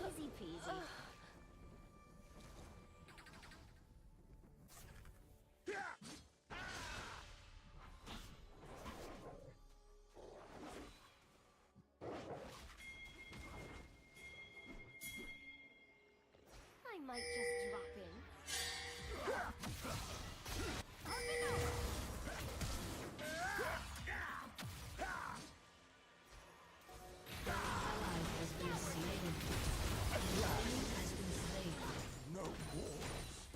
Easy peasy. I might just drop in. An ally has been slain. An enemy has been slain. No war.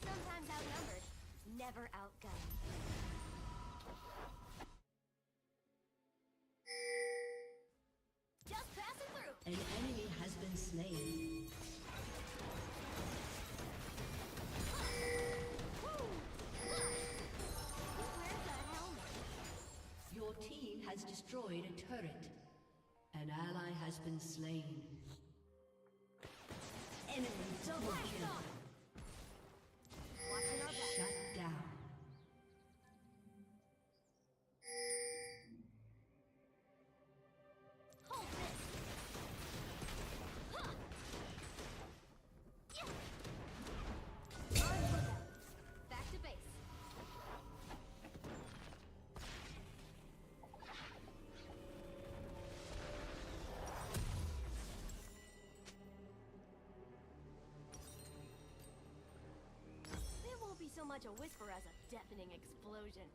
Sometimes outnumbered, never outgunned. Just passing through. An enemy has been slain. Where's the helmet? Your team has destroyed a turret. An ally has been slain. Enemy double kill. Watching our back. Shut down. Hold this. Huh. Yeah. On lookout. Back to base. There won't be so much a whisper as a deafening explosion.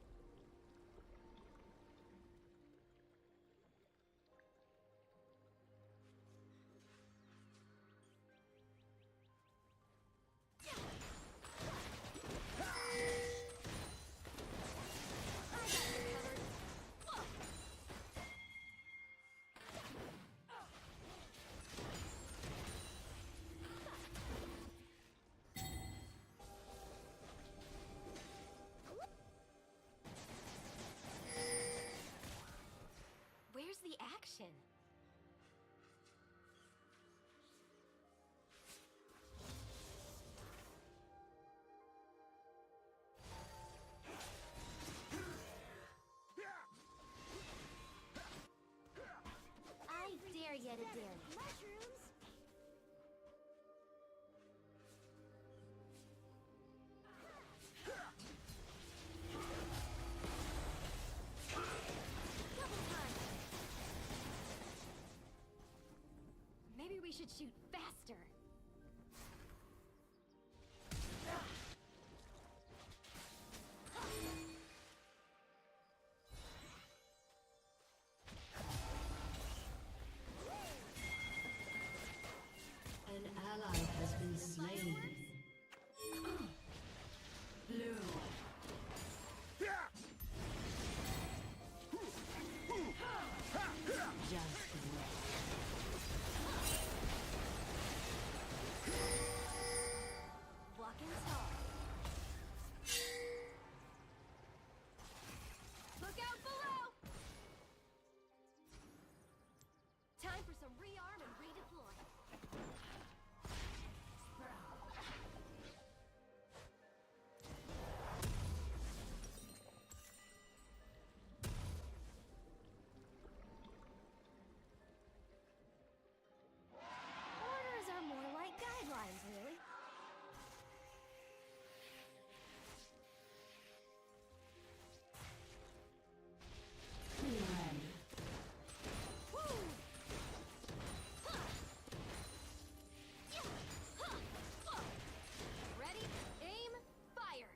action. I dare you to dare me. Mushrooms? Double time. Maybe we should shoot faster. An ally has been slain. Blue. Just Walking tall. Look out below! Time for some rearm and redeploy. Orders are more like guidelines, really. Woo! Huh! Yeah! Huh! Whoa! Ready? Aim! Fire!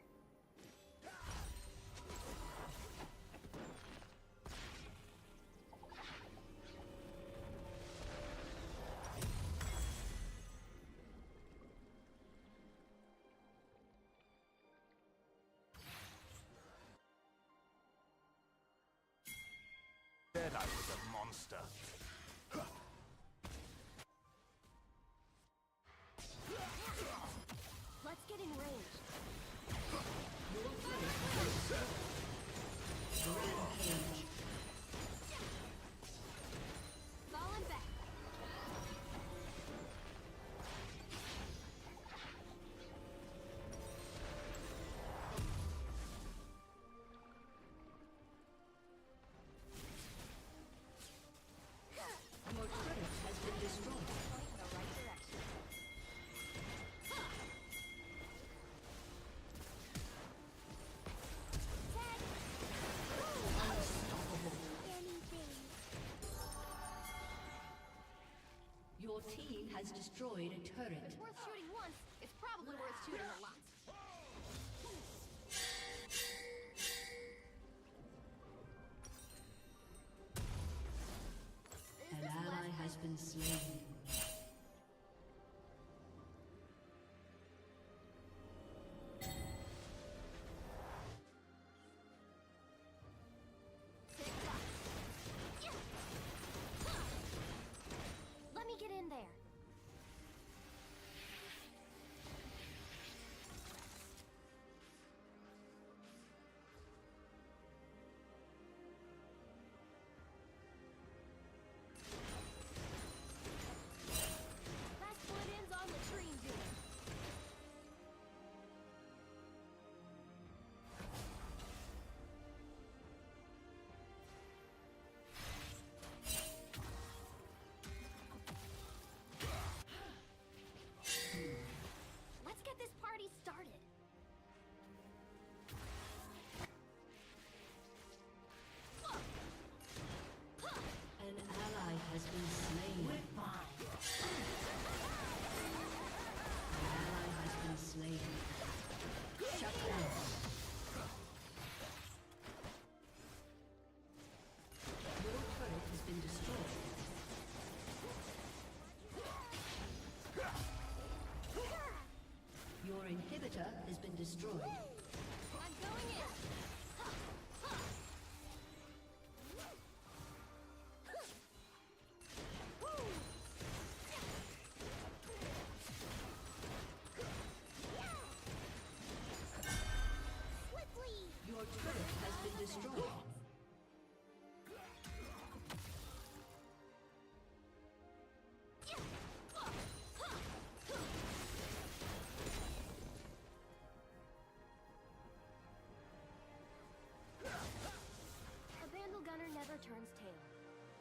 That was a monster. Let's get in range. Rampage. Falling back. Your turret has been destroyed. Point in the right direction. Tag! Unstoppable. Anything. Your team has destroyed a turret. If it's worth shooting once, it's probably worth shooting a lot. An ally has been slain. Tick-tock. Yeah. Huh. Let me get in there.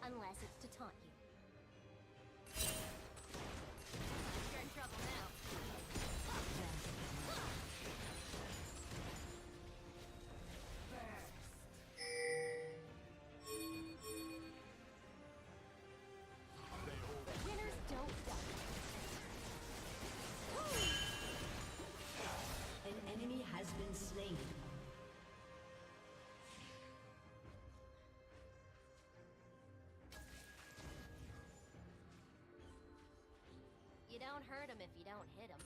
Unless it's to taunt you. You're in trouble now. Winners don't die. An enemy has been slain. You don't hurt him if you don't hit him.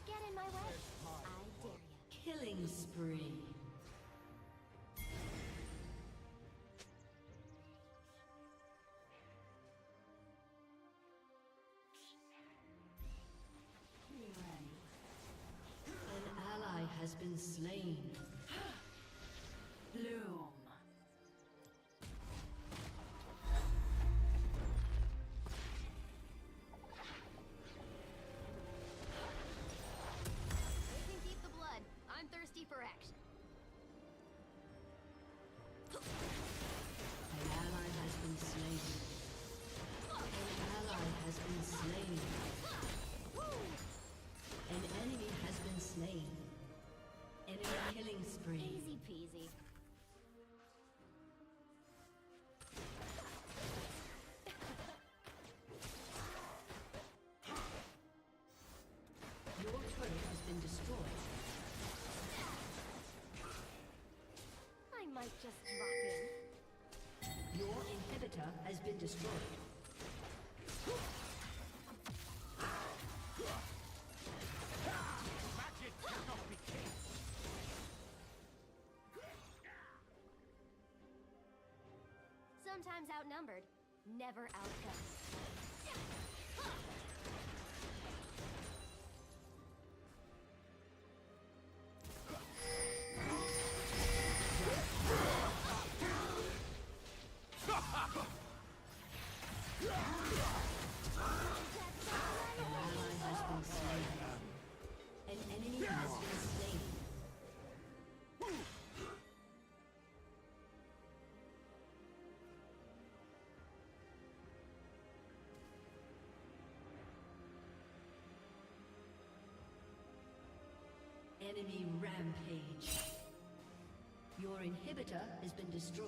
Get in my way. I dare you. Killing spree. An ally has been slain. Bloom. We can keep the blood. I'm thirsty for action. An ally has been slain. An ally has been slain. An enemy has been slain. Enemy killing spree. Easy peasy. Your turret has been destroyed. I might just drop in. Your inhibitor has been destroyed. Magic cannot be killed. Sometimes outnumbered, never outgunned. An ally has been slain. An enemy has been slain. Enemy rampage. Your inhibitor has been destroyed.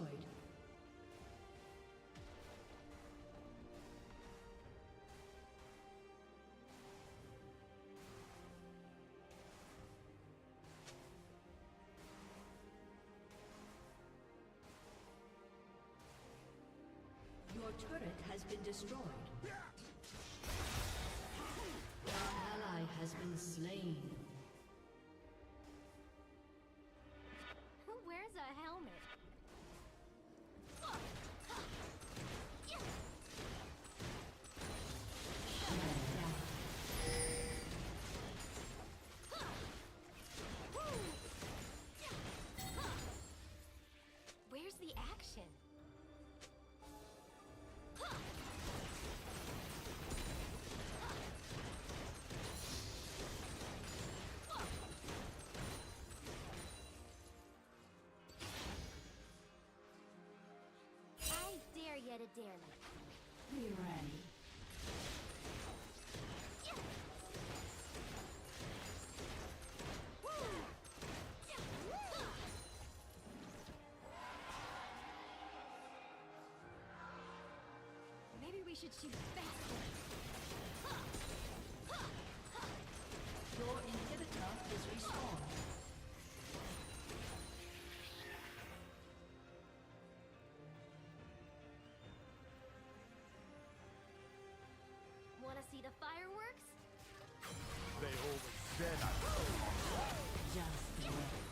Your turret has been destroyed. Your ally has been slain. Who wears a helmet? Where's the action? I dare you to dare me. Be ready. Maybe we should shoot faster. Your inhibitor is respawned. Wanna see the fireworks? They always said I Just wait.